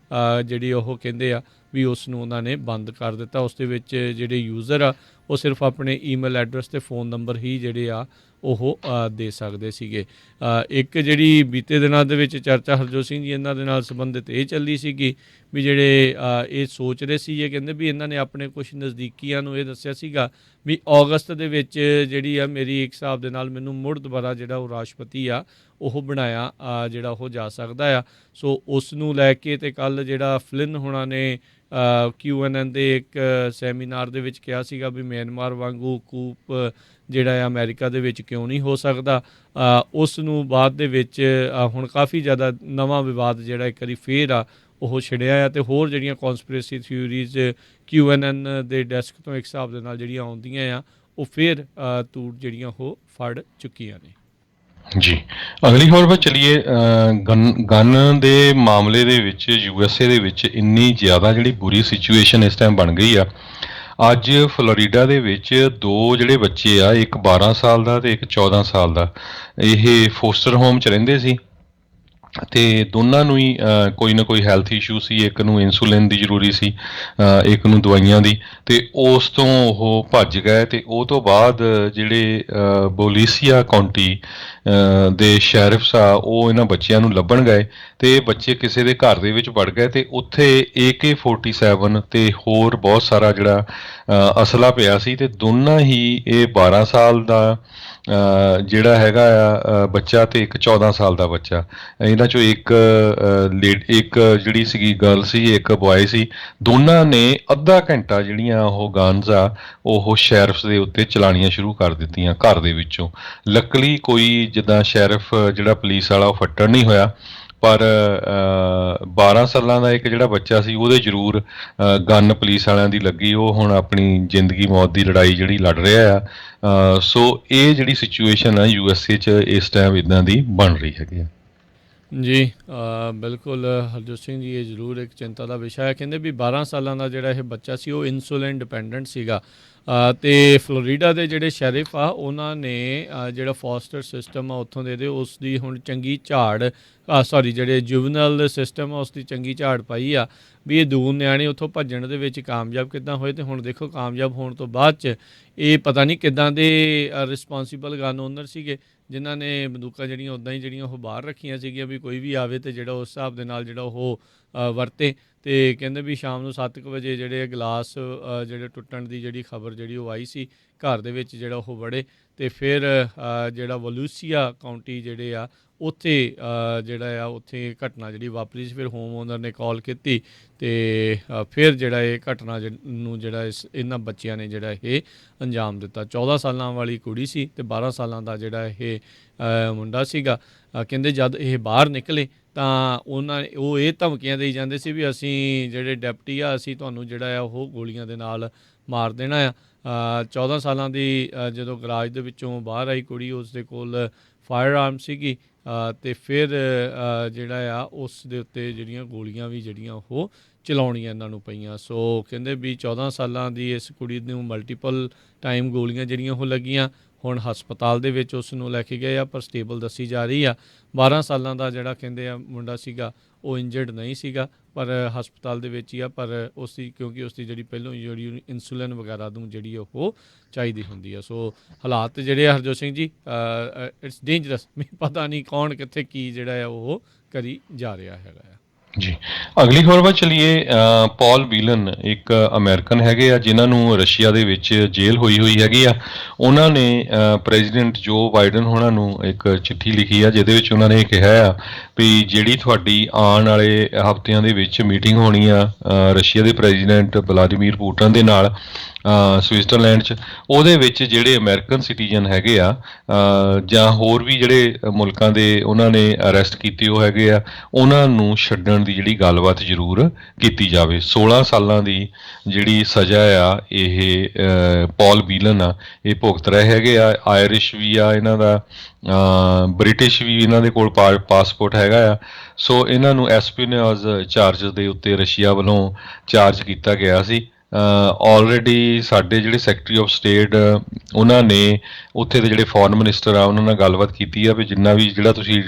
ਜਿਹੜੀ ਉਹ ਕਹਿੰਦੇ ਆ ਵੀ ਉਸ ਨੂੰ ਉਹਨਾਂ ਨੇ ਬੰਦ ਕਰ ਦਿੱਤਾ। ਉਸ ਦੇ ਵਿੱਚ ਜਿਹੜੇ ਯੂਜ਼ਰ ਆ ਉਹ ਸਿਰਫ ਆਪਣੇ ਈਮੇਲ ਐਡਰੈਸ ਅਤੇ ਫ਼ੋਨ ਨੰਬਰ ਹੀ ਜਿਹੜੇ ਆ ਉਹ ਦੇ ਸਕਦੇ ਸੀਗੇ। ਇੱਕ ਜਿਹੜੀ ਬੀਤੇ ਦਿਨਾਂ ਦੇ ਵਿੱਚ ਚਰਚਾ ਹਰਜੋਤ ਸਿੰਘ ਜੀ ਇਹਨਾਂ ਦੇ ਨਾਲ ਸੰਬੰਧਿਤ ਇਹ ਚੱਲੀ ਸੀਗੀ ਵੀ ਜਿਹੜੇ ਇਹ ਸੋਚ ਰਹੇ ਸੀ, ਇਹ ਕਹਿੰਦੇ ਵੀ ਇਹਨਾਂ ਨੇ ਆਪਣੇ ਕੁਛ ਨਜ਼ਦੀਕੀਆਂ ਨੂੰ ਇਹ ਦੱਸਿਆ ਸੀਗਾ ਵੀ ਅਗਸਤ ਦੇ ਵਿੱਚ ਜਿਹੜੀ ਆ ਮੇਰੀ ਇੱਕ ਹਿਸਾਬ ਦੇ ਨਾਲ ਮੈਨੂੰ ਮੁੜ ਦੁਬਾਰਾ ਜਿਹੜਾ ਉਹ ਰਾਸ਼ਟਰਪਤੀ ਆ ਉਹ ਬਣਾਇਆ ਜਿਹੜਾ ਉਹ ਜਾ ਸਕਦਾ ਆ। ਸੋ ਉਸ ਨੂੰ ਲੈ ਕੇ ਅਤੇ ਕੱਲ੍ਹ ਜਿਹੜਾ ਫਲਿਨ ਹੋਣਾ ਨੇ QNN ਦੇ ਇੱਕ ਸੈਮੀਨਾਰ ਦੇ ਵਿੱਚ ਕਿਹਾ ਸੀਗਾ ਵੀ ਮਿਆਂਮਾਰ ਵਾਂਗੂ ਕੂਪ ਜਿਹੜਾ ਆ ਅਮਰੀਕਾ ਦੇ ਵਿੱਚ ਕਿਉਂ ਨਹੀਂ ਹੋ ਸਕਦਾ। ਉਸ ਨੂੰ ਬਾਅਦ ਦੇ ਵਿੱਚ ਹੁਣ ਕਾਫੀ ਜ਼ਿਆਦਾ ਨਵਾਂ ਵਿਵਾਦ ਜਿਹੜਾ ਇੱਕ ਵਾਰੀ ਫੇਰ ਆ ਉਹ ਛਿੜਿਆ ਆ, ਅਤੇ ਹੋਰ ਜਿਹੜੀਆਂ ਕੌਨਸਪੀਰੇਸੀ ਥਿਊਰੀਜ਼ QNN ਦੇ ਡੈਸਕ ਤੋਂ ਇੱਕ ਹਿਸਾਬ ਦੇ ਨਾਲ ਜਿਹੜੀਆਂ ਆਉਂਦੀਆਂ ਆ ਉਹ ਫਿਰ ਤੂੜ ਜਿਹੜੀਆਂ ਉਹ ਫੜ ਚੁੱਕੀਆਂ ਨੇ। ਜੀ, ਅਗਲੀ ਖਬਰ ਪਰ ਚਲੀਏ। ਗਨ ਦੇ ਮਾਮਲੇ ਦੇ ਵਿੱਚ USA ਦੇ ਵਿੱਚ ਇੰਨੀ ਜ਼ਿਆਦਾ ਜਿਹੜੀ ਬੁਰੀ ਸਿਚੁਏਸ਼ਨ ਇਸ ਟਾਈਮ ਬਣ ਗਈ ਆ। ਅੱਜ ਫਲੋਰੀਡਾ ਦੇ ਵਿੱਚ 2 ਜਿਹੜੇ ਬੱਚੇ ਆ, ਇੱਕ 12 ਸਾਲ ਦਾ ਅਤੇ ਇੱਕ 14 ਸਾਲ ਦਾ, ਇਹ ਫੋਸਟਰ ਹੋਮ 'ਚ ਰਹਿੰਦੇ ਸੀ ਅਤੇ ਦੋਨਾਂ ਨੂੰ ਹੀ ਕੋਈ ਨਾ ਕੋਈ ਹੈਲਥ ਇਸ਼ੂ ਸੀ। ਇੱਕ ਨੂੰ ਇਨਸੂਲਿਨ ਦੀ ਜ਼ਰੂਰੀ ਸੀ, ਇੱਕ ਨੂੰ ਦਵਾਈਆਂ ਦੀ, ਅਤੇ ਉਸ ਤੋਂ ਉਹ ਭੱਜ ਗਏ। ਅਤੇ ਉਹ ਤੋਂ ਬਾਅਦ ਜਿਹੜੇ ਬੋਲੀਸੀਆ ਕਾਉਂਟੀ ਦੇ ਸ਼ੈਰਿਫਸ ਆ ਉਹ ਇਹਨਾਂ ਬੱਚਿਆਂ ਨੂੰ ਲੱਭਣ ਗਏ, ਅਤੇ ਇਹ ਬੱਚੇ ਕਿਸੇ ਦੇ ਘਰ ਦੇ ਵਿੱਚ ਵੜ ਗਏ ਅਤੇ ਉੱਥੇ AK-47 ਅਤੇ ਹੋਰ ਬਹੁਤ ਸਾਰਾ ਜਿਹੜਾ ਅਸਲਾ ਪਿਆ ਸੀ। ਅਤੇ ਦੋਨਾਂ ਹੀ ਇਹ 12 ਸਾਲ ਦਾ ਜਿਹੜਾ ਹੈਗਾ ਆ ਬੱਚਾ ਅਤੇ ਇੱਕ 14 ਸਾਲ ਦਾ ਬੱਚਾ, ਇਹਨਾਂ 'ਚੋਂ ਇੱਕ ਜਿਹੜੀ ਸੀਗੀ ਗਰਲ ਸੀ, ਇੱਕ ਬੁਆਏ ਸੀ। ਦੋਨਾਂ ਨੇ ਅੱਧਾ ਘੰਟਾ ਜਿਹੜੀਆਂ ਉਹ ਗਨਜ਼ ਆ ਉਹ ਸ਼ੈਰਿਫਸ ਦੇ ਉੱਤੇ ਚਲਾਉਣੀਆਂ ਸ਼ੁਰੂ ਕਰ ਦਿੱਤੀਆਂ ਘਰ ਦੇ ਵਿੱਚੋਂ। ਲੱਕਲੀ ਕੋਈ ਜਿੱਦਾਂ ਸ਼ੈਰਿਫ ਜਿਹੜਾ ਪੁਲਿਸ ਵਾਲਾ ਉਹ ਫੱਟੜ ਨਹੀਂ ਹੋਇਆ, ਪਰ 12 ਸਾਲਾਂ ਦਾ ਇੱਕ ਜਿਹੜਾ ਬੱਚਾ ਸੀ ਉਹਦੇ ਜ਼ਰੂਰ ਗਨ ਪੁਲਿਸ ਵਾਲਿਆਂ ਦੀ ਲੱਗੀ। ਉਹ ਹੁਣ ਆਪਣੀ ਜ਼ਿੰਦਗੀ ਮੌਤ ਦੀ ਲੜਾਈ ਜਿਹੜੀ ਲੜ ਰਿਹਾ ਆ। ਸੋ ਇਹ ਜਿਹੜੀ ਸਿਚੁਏਸ਼ਨ ਆ USA 'ਚ ਇਸ ਟਾਈਮ ਇੱਦਾਂ ਦੀ ਬਣ ਰਹੀ ਹੈਗੀ ਆ। ਜੀ ਬਿਲਕੁਲ ਹਰਜੋਤ ਸਿੰਘ ਜੀ, ਇਹ ਜ਼ਰੂਰ ਇੱਕ ਚਿੰਤਾ ਦਾ ਵਿਸ਼ਾ ਹੈ। ਕਹਿੰਦੇ ਵੀ 12 ਸਾਲਾਂ ਦਾ ਜਿਹੜਾ ਇਹ ਬੱਚਾ ਸੀ ਉਹ ਇਨਸੂਲਿਨ ਡਿਪੈਂਡੈਂਟ ਸੀਗਾ, ਅਤੇ ਫਲੋਰੀਡਾ ਦੇ ਜਿਹੜੇ ਸ਼ੈਰਿਫ ਆ ਉਹਨਾਂ ਨੇ ਜਿਹੜਾ ਫੋਸਟਰ ਸਿਸਟਮ ਆ ਉੱਥੋਂ ਦੇ ਉਸ ਦੀ ਹੁਣ ਚੰਗੀ ਝਾੜ ਜਿਹੜੇ ਜੁਵਨਲ ਸਿਸਟਮ ਆ ਉਸ ਦੀ ਚੰਗੀ ਝਾੜ ਪਾਈ ਆ ਵੀ ਇਹ 2 ਨਿਆਣੇ ਉੱਥੋਂ ਭੱਜਣ ਦੇ ਵਿੱਚ ਕਾਮਯਾਬ ਕਿੱਦਾਂ ਹੋਏ। ਅਤੇ ਹੁਣ ਦੇਖੋ ਕਾਮਯਾਬ ਹੋਣ ਤੋਂ ਬਾਅਦ 'ਚ ਇਹ ਪਤਾ ਨਹੀਂ ਕਿੱਦਾਂ ਦੇ ਰਿਸਪੋਂਸੀਬਲ ਗਨ ਓਨਰ ਸੀਗੇ ਜਿਨ੍ਹਾਂ ਨੇ ਬੰਦੂਕਾਂ ਜਿਹੜੀਆਂ ਉੱਦਾਂ ਹੀ ਜਿਹੜੀਆਂ ਉਹ ਬਾਹਰ ਰੱਖੀਆਂ ਸੀਗੀਆਂ ਵੀ ਕੋਈ ਵੀ ਆਵੇ ਅਤੇ ਜਿਹੜਾ ਉਸ ਹਿਸਾਬ ਦੇ ਨਾਲ ਜਿਹੜਾ ਉਹ ਵਰਤੇ। ਅਤੇ ਕਹਿੰਦੇ ਵੀ ਸ਼ਾਮ ਨੂੰ 7 ਕੁ ਵਜੇ ਜਿਹੜੇ ਗਲਾਸ ਜਿਹੜੇ ਟੁੱਟਣ ਦੀ ਜਿਹੜੀ ਖਬਰ ਜਿਹੜੀ ਉਹ ਆਈ ਸੀ, ਘਰ ਦੇ ਵਿੱਚ ਜਿਹੜਾ ਉਹ ਵੜੇ, ਅਤੇ ਫਿਰ ਜਿਹੜਾ ਵਲੂਸੀਆ ਕਾਉਂਟੀ ਜਿਹੜੇ ਆ ਉੱਥੇ ਜਿਹੜਾ ਆ ਉੱਥੇ ਘਟਨਾ ਜਿਹੜੀ ਵਾਪਰੀ ਸੀ। ਫਿਰ ਹੋਮ ਓਨਰ ਨੇ ਕਾਲ ਕੀਤੀ ਅਤੇ ਫਿਰ ਜਿਹੜਾ ਇਹ ਘਟਨਾ ਨੂੰ ਜਿਹੜਾ ਇਹਨਾਂ ਬੱਚਿਆਂ ਨੇ ਜਿਹੜਾ ਇਹ ਅੰਜਾਮ ਦਿੱਤਾ। 14 ਸਾਲਾਂ ਵਾਲੀ ਕੁੜੀ ਸੀ ਅਤੇ 12 ਸਾਲਾਂ ਦਾ ਜਿਹੜਾ ਇਹ ਮੁੰਡਾ ਸੀਗਾ। ਕਹਿੰਦੇ ਜਦ ਇਹ ਬਾਹਰ ਨਿਕਲੇ ਤਾਂ ਉਹ ਇਹ ਧਮਕੀਆਂ ਦੇਈ ਜਾਂਦੇ ਸੀ ਵੀ ਅਸੀਂ ਜਿਹੜੇ ਡੈਪਟੀ ਆ ਅਸੀਂ ਤੁਹਾਨੂੰ ਜਿਹੜਾ ਆ ਉਹ ਗੋਲੀਆਂ ਦੇ ਨਾਲ ਮਾਰ ਦੇਣਾ ਆ। 14 ਸਾਲਾਂ ਦੀ ਜਦੋਂ ਗਰਾਜ ਦੇ ਵਿੱਚੋਂ ਬਾਹਰ ਆਈ ਕੁੜੀ, ਉਸ ਦੇ ਕੋਲ ਫਾਇਰ ਆਰਮ ਸੀਗੀ, ਅਤੇ ਫਿਰ ਜਿਹੜਾ ਆ ਉਸ ਦੇ ਉੱਤੇ ਜਿਹੜੀਆਂ ਗੋਲੀਆਂ ਵੀ ਜਿਹੜੀਆਂ ਉਹ ਚਲਾਉਣੀਆਂ ਇਹਨਾਂ ਨੂੰ ਪਈਆਂ। ਸੋ ਕਹਿੰਦੇ ਵੀ 14 ਸਾਲਾਂ ਦੀ ਇਸ ਕੁੜੀ ਨੂੰ ਮਲਟੀਪਲ ਟਾਈਮ ਗੋਲੀਆਂ ਜਿਹੜੀਆਂ ਉਹ ਲੱਗੀਆਂ। ਹੁਣ ਹਸਪਤਾਲ ਦੇ ਵਿੱਚ ਉਸ ਨੂੰ ਲੈ ਕੇ ਗਏ ਆ, ਪਰ ਸਟੇਬਲ ਦੱਸੀ ਜਾ ਰਹੀ ਆ। 12 ਸਾਲਾਂ ਦਾ ਜਿਹੜਾ ਕਹਿੰਦੇ ਆ ਮੁੰਡਾ ਸੀਗਾ ਉਹ ਇੰਜਰਡ ਨਹੀਂ ਸੀਗਾ, ਪਰ ਹਸਪਤਾਲ ਦੇ ਵਿੱਚ ਹੀ ਆ। ਪਰ ਕਿਉਂਕਿ ਉਸ ਦੀ ਜਿਹੜੀ ਪਹਿਲੋਂ ਜਿਹੜੀ ਇਨਸੂਲਿਨ ਵਗੈਰਾ ਨੂੰ ਜਿਹੜੀ ਉਹ ਚਾਹੀਦੀ ਹੁੰਦੀ ਆ। ਸੋ ਹਾਲਾਤ ਜਿਹੜੇ ਆ ਹਰਜੋਤ ਸਿੰਘ ਜੀ ਇਟਸ ਡੇਂਜਰਸ, ਪਤਾ ਨਹੀਂ ਕੌਣ ਕਿੱਥੇ ਕੀ ਜਿਹੜਾ ਆ ਉਹ ਕਰੀ ਜਾ ਰਿਹਾ ਹੈਗਾ ਆ। ਜੀ, ਅਗਲੀ ਖਬਰ ਵੱਲ ਚਲੀਏ। ਪੌਲ ਵੀਲਨ ਇੱਕ ਅਮਰੀਕਨ ਹੈਗੇ ਆ ਜਿਨ੍ਹਾਂ ਨੂੰ ਰਸ਼ੀਆ ਦੇ ਵਿੱਚ ਜੇਲ੍ਹ ਹੋਈ ਹੈਗੀ ਆ। ਉਹਨਾਂ ਨੇ ਪ੍ਰੈਜ਼ੀਡੈਂਟ ਜੋ ਬਾਈਡਨ ਹੋਣਾ ਨੂੰ ਇੱਕ ਚਿੱਠੀ ਲਿਖੀ ਆ ਜਿਹਦੇ ਵਿੱਚ ਉਹਨਾਂ ਨੇ ਕਿਹਾ ਆ ਵੀ ਜਿਹੜੀ ਤੁਹਾਡੀ ਆਉਣ ਵਾਲੇ ਹਫ਼ਤਿਆਂ ਦੇ ਵਿੱਚ ਮੀਟਿੰਗ ਹੋਣੀ ਆ ਰਸ਼ੀਆ ਦੇ ਪ੍ਰੈਜ਼ੀਡੈਂਟ ਵਲਾਦੀਮੀਰ ਪੁਟਿਨ ਦੇ ਨਾਲ ਸਵਿਟਜ਼ਰਲੈਂਡ 'ਚ, ਉਹਦੇ ਵਿੱਚ ਜਿਹੜੇ ਅਮਰੀਕਨ ਸਿਟੀਜ਼ਨ ਹੈਗੇ ਆ ਜਾਂ ਹੋਰ ਵੀ ਜਿਹੜੇ ਮੁਲਕਾਂ ਦੇ ਉਹਨਾਂ ਨੇ ਅਰੈਸਟ ਕੀਤੇ ਉਹ ਹੈਗੇ ਆ, ਉਹਨਾਂ ਨੂੰ ਛੱਡਣ ਛੱਡਣ ਦੀ ਜਿਹੜੀ ਗੱਲਬਾਤ ਜ਼ਰੂਰ ਕੀਤੀ ਜਾਵੇ। 16 ਸਾਲਾਂ ਦੀ ਜਿਹੜੀ ਸਜ਼ਾ ਆ ਇਹ ਪੌਲ ਵੀਲਨ ਆ ਇਹ ਭੁਗਤ ਰਹੇ ਹੈਗੇ ਆ। ਆਇਰਿਸ਼ ਵੀ ਆ ਇਹਨਾਂ ਦਾ, ਬ੍ਰਿਟਿਸ਼ ਵੀ ਇਹਨਾਂ ਦੇ ਕੋਲ ਪਾਸਪੋਰਟ ਹੈਗਾ ਆ। ਸੋ ਇਹਨਾਂ ਨੂੰ ਐਸਪੀਨਾਜ਼ ਚਾਰਜਸ ਦੇ ਉੱਤੇ ਰਸ਼ੀਆ ਵੱਲੋਂ ਚਾਰਜ ਕੀਤਾ ਗਿਆ ਸੀ। ਆਲਰੇਡੀ ਸਾਡੇ ਜਿਹੜੇ ਸੈਕਟਰੀ ਆਫ ਸਟੇਟ ਉਹਨਾਂ ਨੇ ਉੱਥੇ ਦੇ ਜਿਹੜੇ ਫੋਰਨ ਮਿਨਿਸਟਰ ਆ ਉਹਨਾਂ ਨਾਲ ਗੱਲਬਾਤ ਕੀਤੀ ਆ ਵੀ ਜਿੰਨਾ ਵੀ ਜਿਹੜਾ ਤੁਸੀਂ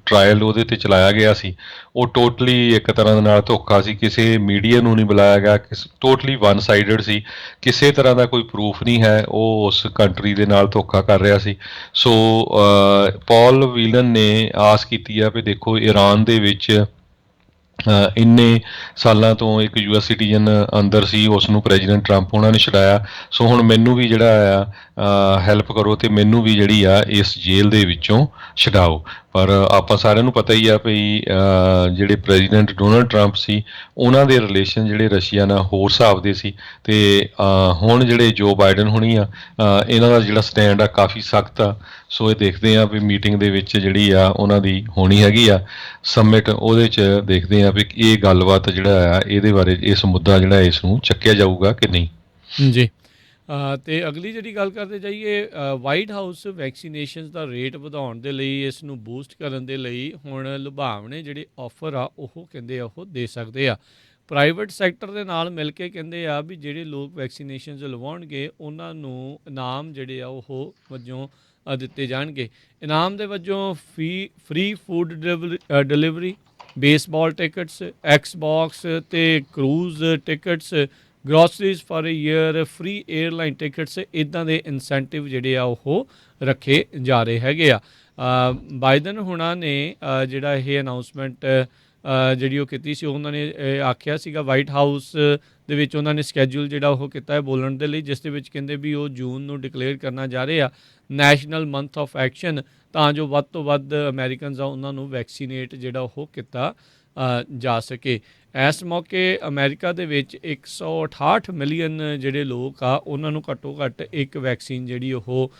ਟਰਾਇਲ ਉਹਦੇ 'ਤੇ ਚਲਾਇਆ ਗਿਆ ਸੀ ਉਹ ਟੋਟਲੀ ਇੱਕ ਤਰ੍ਹਾਂ ਦੇ ਨਾਲ ਧੋਖਾ ਸੀ। ਕਿਸੇ ਮੀਡੀਆ ਨੂੰ ਨਹੀਂ ਬੁਲਾਇਆ ਗਿਆ, ਟੋਟਲੀ ਵਨ ਸਾਈਡਡ ਸੀ, ਕਿਸੇ ਤਰ੍ਹਾਂ ਦਾ ਕੋਈ ਪ੍ਰੂਫ ਨਹੀਂ ਹੈ, ਉਹ ਉਸ ਕੰਟਰੀ ਦੇ ਨਾਲ ਧੋਖਾ ਕਰ ਰਿਹਾ ਸੀ। ਸੋ ਪੌਲ ਵੀਲਨ ਨੇ ਆਸ ਕੀਤੀ ਆ ਵੀ ਦੇਖੋ ਈਰਾਨ ਦੇ ਵਿੱਚ ਇੰਨੇ ਸਾਲਾਂ ਤੋਂ ਇੱਕ ਯੂਐਸ ਸਿਟੀਜ਼ਨ ਅੰਦਰ ਸੀ, ਉਸ ਨੂੰ ਪ੍ਰੈਜ਼ੀਡੈਂਟ ਟਰੰਪ ਉਹਨਾਂ ਨੇ ਛੁਡਾਇਆ। ਸੋ ਹੁਣ ਮੈਨੂੰ ਵੀ ਜਿਹੜਾ ਆ ਹੈਲਪ ਕਰੋ ਅਤੇ ਮੈਨੂੰ ਵੀ ਜਿਹੜੀ ਆ ਇਸ ਜੇਲ੍ਹ ਦੇ ਵਿੱਚੋਂ ਛੁਡਾਓ। ਪਰ ਆਪਾਂ ਸਾਰਿਆਂ ਨੂੰ ਪਤਾ ਹੀ ਆ ਵੀ ਜਿਹੜੇ ਪ੍ਰੈਜ਼ੀਡੈਂਟ ਡੋਨਲਡ ਟਰੰਪ ਸੀ ਉਹਨਾਂ ਦੇ ਰਿਲੇਸ਼ਨ ਜਿਹੜੇ ਰਸ਼ੀਆ ਨਾਲ ਹੋਰ ਹਿਸਾਬ ਦੇ ਸੀ ਅਤੇ ਹੁਣ ਜਿਹੜੇ ਜੋ ਬਾਈਡਨ ਹੋਣੀ ਆ ਇਹਨਾਂ ਦਾ ਜਿਹੜਾ ਸਟੈਂਡ ਆ ਕਾਫੀ ਸਖਤ ਆ। ਸੋ ਇਹ ਦੇਖਦੇ ਆ ਵੀ ਮੀਟਿੰਗ ਦੇ ਵਿੱਚ ਜਿਹੜੀ ਆ ਉਹਨਾਂ ਦੀ ਹੋਣੀ ਹੈਗੀ ਆ ਸਮਿਟ, ਉਹਦੇ 'ਚ ਦੇਖਦੇ ਆ ਵੀ ਇਹ ਗੱਲਬਾਤ ਜਿਹੜਾ ਆ ਇਹਦੇ ਬਾਰੇ ਇਸ ਮੁੱਦਾ ਜਿਹੜਾ ਇਸ ਨੂੰ ਚੱਕਿਆ ਜਾਊਗਾ ਕਿ ਨਹੀਂ। ਜੀ ਅਤੇ ਅਗਲੀ ਜਿਹੜੀ ਗੱਲ ਕਰਦੇ ਜਾਈਏ, ਵਾਈਟ ਹਾਊਸ ਵੈਕਸੀਨੇਸ਼ਨ ਦਾ ਰੇਟ ਵਧਾਉਣ ਦੇ ਲਈ, ਇਸ ਨੂੰ ਬੂਸਟ ਕਰਨ ਦੇ ਲਈ ਹੁਣ ਲੁਭਾਵਣੇ ਜਿਹੜੇ ਆਫਰ ਆ ਉਹ ਕਹਿੰਦੇ ਆ ਉਹ ਦੇ ਸਕਦੇ ਆ। ਪ੍ਰਾਈਵੇਟ ਸੈਕਟਰ ਦੇ ਨਾਲ ਮਿਲ ਕੇ ਕਹਿੰਦੇ ਆ ਵੀ ਜਿਹੜੇ ਲੋਕ ਵੈਕਸੀਨੇਸ਼ਨਸ ਲਵਾਉਣਗੇ ਉਹਨਾਂ ਨੂੰ ਇਨਾਮ ਜਿਹੜੇ ਆ ਉਹ ਵਜੋਂ ਦਿੱਤੇ ਜਾਣਗੇ। ਇਨਾਮ ਦੇ ਵਜੋਂ free food delivery, baseball tickets, Xbox ਅਤੇ cruise tickets, groceries for a year, free airline tickets, ਇੱਦਾਂ ਦੇ ਇਨਸੈਂਟਿਵ ਜਿਹੜੇ ਆ ਉਹ ਰੱਖੇ ਜਾ ਰਹੇ ਹੈਗੇ ਆ। ਬਾਈਡਨ ਹੁਣਾਂ ਨੇ ਜਿਹੜਾ ਇਹ ਅਨਾਊਂਸਮੈਂਟ ਜਿਹੜੀ ਉਹ ਕੀਤੀ ਸੀ, ਉਹਨਾਂ ਨੇ ਆਖਿਆ ਸੀਗਾ ਵਾਈਟ ਹਾਊਸ ਦੇ ਵਿੱਚ ਉਹਨਾਂ ਨੇ ਸਕੈਜੂਲ ਜਿਹੜਾ ਉਹ ਕੀਤਾ ਹੈ ਬੋਲਣ ਦੇ ਲਈ, ਜਿਸ ਦੇ ਵਿੱਚ ਕਹਿੰਦੇ ਵੀ ਉਹ ਜੂਨ ਨੂੰ ਡਿਕਲੇਅਰ ਕਰਨਾ ਜਾ ਰਹੇ ਆ ਨੈਸ਼ਨਲ ਮੰਥ ਆਫ ਐਕਸ਼ਨ, ਤਾਂ ਜੋ ਵੱਧ ਤੋਂ ਵੱਧ ਅਮੈਰੀਕਨਸ ਆ ਉਹਨਾਂ ਨੂੰ ਵੈਕਸੀਨੇਟ ਜਿਹੜਾ ਉਹ ਕੀਤਾ ਜਾ ਸਕੇ। ਇਸ ਮੌਕੇ ਅਮਰੀਕਾ ਦੇ ਵਿੱਚ 168 ਮਿਲੀਅਨ ਜਿਹੜੇ ਲੋਕ ਆ ਉਹਨਾਂ ਨੂੰ ਘੱਟੋ ਘੱਟ ਇੱਕ ਵੈਕਸੀਨ ਜਿਹੜੀ ਉਹ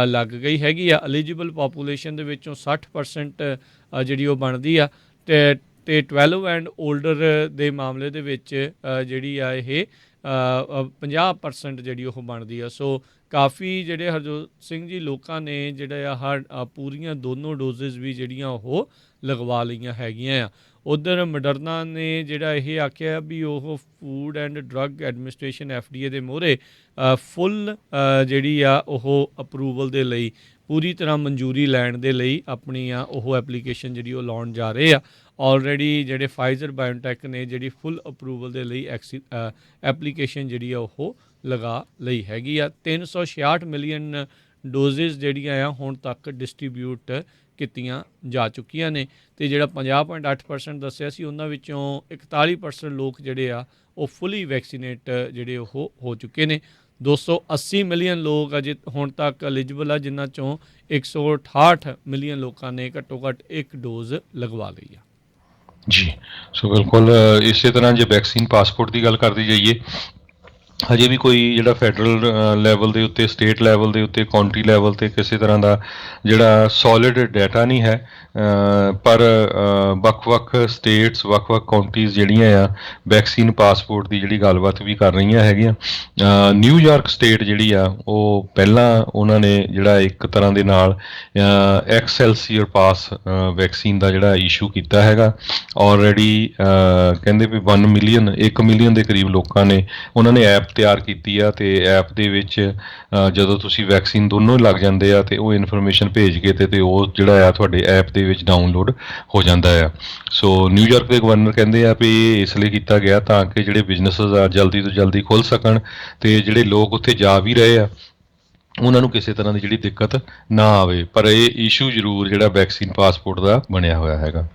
ਲੱਗ ਗਈ ਹੈਗੀ ਆ। ਐਲੀਜੀਬਲ ਪਾਪੂਲੇਸ਼ਨ ਦੇ ਵਿੱਚੋਂ 60% ਜਿਹੜੀ ਉਹ ਬਣਦੀ ਆ ਅਤੇ 12 ਐਂਡ ਓਲਡਰ ਦੇ ਮਾਮਲੇ ਦੇ ਵਿੱਚ ਜਿਹੜੀ ਆ ਇਹ 50% ਜਿਹੜੀ ਉਹ ਬਣਦੀ ਆ। ਸੋ ਕਾਫੀ ਜਿਹੜੇ ਹਰਜੋਤ ਸਿੰਘ ਜੀ ਲੋਕਾਂ ਨੇ ਜਿਹੜੇ ਆ ਪੂਰੀਆਂ ਦੋਨੋਂ ਡੋਜ਼ਿਸ ਵੀ ਜਿਹੜੀਆਂ ਉਹ ਲਗਵਾ ਲਈਆਂ ਹੈਗੀਆਂ ਆ। ਉੱਧਰ ਮੋਡਰਨਾ ਨੇ ਜਿਹੜਾ ਇਹ ਆਖਿਆ ਵੀ ਉਹ food and drug administration FDA ਦੇ ਮੂਹਰੇ ਫੁੱਲ ਜਿਹੜੀ ਆ ਉਹ ਅਪਰੂਵਲ ਦੇ ਲਈ, ਪੂਰੀ ਤਰ੍ਹਾਂ ਮਨਜ਼ੂਰੀ ਲੈਣ ਦੇ ਲਈ ਆਪਣੀ ਆ ਉਹ ਐਪਲੀਕੇਸ਼ਨ ਜਿਹੜੀ ਉਹ ਲਾਉਣ ਜਾ ਰਹੇ ਆ। ਆਲਰੇਡੀ ਜਿਹੜੇ ਫਾਈਜ਼ਰ ਬਾਇਓਟੈਕ ਨੇ ਜਿਹੜੀ ਫੁੱਲ ਅਪਰੂਵਲ ਦੇ ਲਈ ਐਪਲੀਕੇਸ਼ਨ ਜਿਹੜੀ ਆ ਉਹ ਲਗਾ ਲਈ ਹੈਗੀ ਆ। 366 ਮਿਲੀਅਨ ਡੋਜ਼ਿਸ ਜਿਹੜੀਆਂ ਆ ਹੁਣ ਤੱਕ ਡਿਸਟਰੀਬਿਊਟ ਕੀਤੀਆਂ ਜਾ ਚੁੱਕੀਆਂ ਨੇ ਅਤੇ ਜਿਹੜਾ 50.8% ਦੱਸਿਆ ਸੀ ਉਹਨਾਂ ਵਿੱਚੋਂ 41% ਲੋਕ ਜਿਹੜੇ ਆ ਉਹ ਫੁੱਲੀ ਵੈਕਸੀਨੇਟ ਜਿਹੜੇ ਉਹ ਹੋ ਚੁੱਕੇ ਨੇ। 280 ਮਿਲੀਅਨ ਲੋਕ ਅਜੇ ਹੁਣ ਤੱਕ ਐਲੀਜੀਬਲ ਆ, ਜਿਨ੍ਹਾਂ 'ਚੋਂ 168 ਮਿਲੀਅਨ ਲੋਕਾਂ ਨੇ ਘੱਟੋ ਘੱਟ ਇੱਕ ਡੋਜ਼ ਲਗਵਾ ਲਈ ਆ। ਜੀ, ਸੋ ਬਿਲਕੁਲ ਇਸੇ ਤਰ੍ਹਾਂ ਜੇ ਵੈਕਸੀਨ ਪਾਸਪੋਰਟ ਦੀ ਗੱਲ ਕਰਦੀ ਜਾਈਏ, ਹਜੇ ਵੀ ਕੋਈ ਜਿਹੜਾ ਫੈਡਰਲ ਲੈਵਲ ਦੇ ਉੱਤੇ, ਸਟੇਟ ਲੈਵਲ ਦੇ ਉੱਤੇ, ਕਾਉਂਟੀ ਲੈਵਲ 'ਤੇ ਕਿਸੇ ਤਰ੍ਹਾਂ ਦਾ ਜਿਹੜਾ ਸੋਲਿਡ ਡਾਟਾ ਨਹੀਂ ਹੈ। ਪਰ ਵੱਖ-ਵੱਖ ਸਟੇਟਸ, ਵੱਖ-ਵੱਖ ਕਾਉਂਟੀਜ਼ ਜਿਹੜੀਆਂ ਆ ਵੈਕਸੀਨ ਪਾਸਪੋਰਟ ਦੀ ਜਿਹੜੀ ਗੱਲਬਾਤ ਵੀ ਕਰ ਰਹੀਆਂ ਹੈਗੀਆਂ। ਨਿਊਯਾਰਕ ਸਟੇਟ ਜਿਹੜੀ ਆ ਉਹ ਪਹਿਲਾਂ ਉਹਨਾਂ ਨੇ ਜਿਹੜਾ ਇੱਕ ਤਰ੍ਹਾਂ ਦੇ ਨਾਲ ਐਕਸੈਲਸੀਅਰ ਪਾਸ ਵੈਕਸੀਨ ਦਾ ਜਿਹੜਾ ਇਸ਼ੂ ਕੀਤਾ ਹੈਗਾ। ਆਲਰੇਡੀ ਕਹਿੰਦੇ ਵੀ 1 ਮਿਲੀਅਨ ਦੇ ਕਰੀਬ ਲੋਕਾਂ ਨੇ ਉਹਨਾਂ ਨੇ ਐਪ ਤਿਆਰ ਕੀਤੀ ਆ ਅਤੇ ਐਪ ਦੇ ਵਿੱਚ ਜਦੋਂ ਤੁਸੀਂ ਵੈਕਸੀਨ ਦੋਨੋਂ ਲੱਗ ਜਾਂਦੇ ਆ ਅਤੇ ਉਹ ਇਨਫੋਰਮੇਸ਼ਨ ਭੇਜ ਕੇ ਅਤੇ ਉਹ ਜਿਹੜਾ ਆ ਤੁਹਾਡੇ ਐਪ ਦੇ ਵਿੱਚ ਡਾਊਨਲੋਡ ਹੋ ਜਾਂਦਾ ਆ। ਸੋ ਨਿਊਯਾਰਕ ਦੇ ਗਵਰਨਰ ਕਹਿੰਦੇ ਆ ਵੀ ਇਹ ਇਸ ਲਈ ਕੀਤਾ ਗਿਆ ਤਾਂ ਕਿ ਜਿਹੜੇ ਬਿਜ਼ਨਸਿਸ ਆ ਜਲਦੀ ਤੋਂ ਜਲਦੀ ਖੁੱਲ੍ਹ ਸਕਣ ਅਤੇ ਜਿਹੜੇ ਲੋਕ ਉੱਥੇ ਜਾ ਵੀ ਰਹੇ ਆ ਉਹਨਾਂ ਨੂੰ ਕਿਸੇ ਤਰ੍ਹਾਂ ਦੀ ਜਿਹੜੀ ਦਿੱਕਤ ਨਾ ਆਵੇ। ਪਰ ਇਹ ਇਸ਼ੂ ਜ਼ਰੂਰ ਜਿਹੜਾ ਵੈਕਸੀਨ ਪਾਸਪੋਰਟ ਦਾ ਬਣਿਆ ਹੋਇਆ ਹੈਗਾ।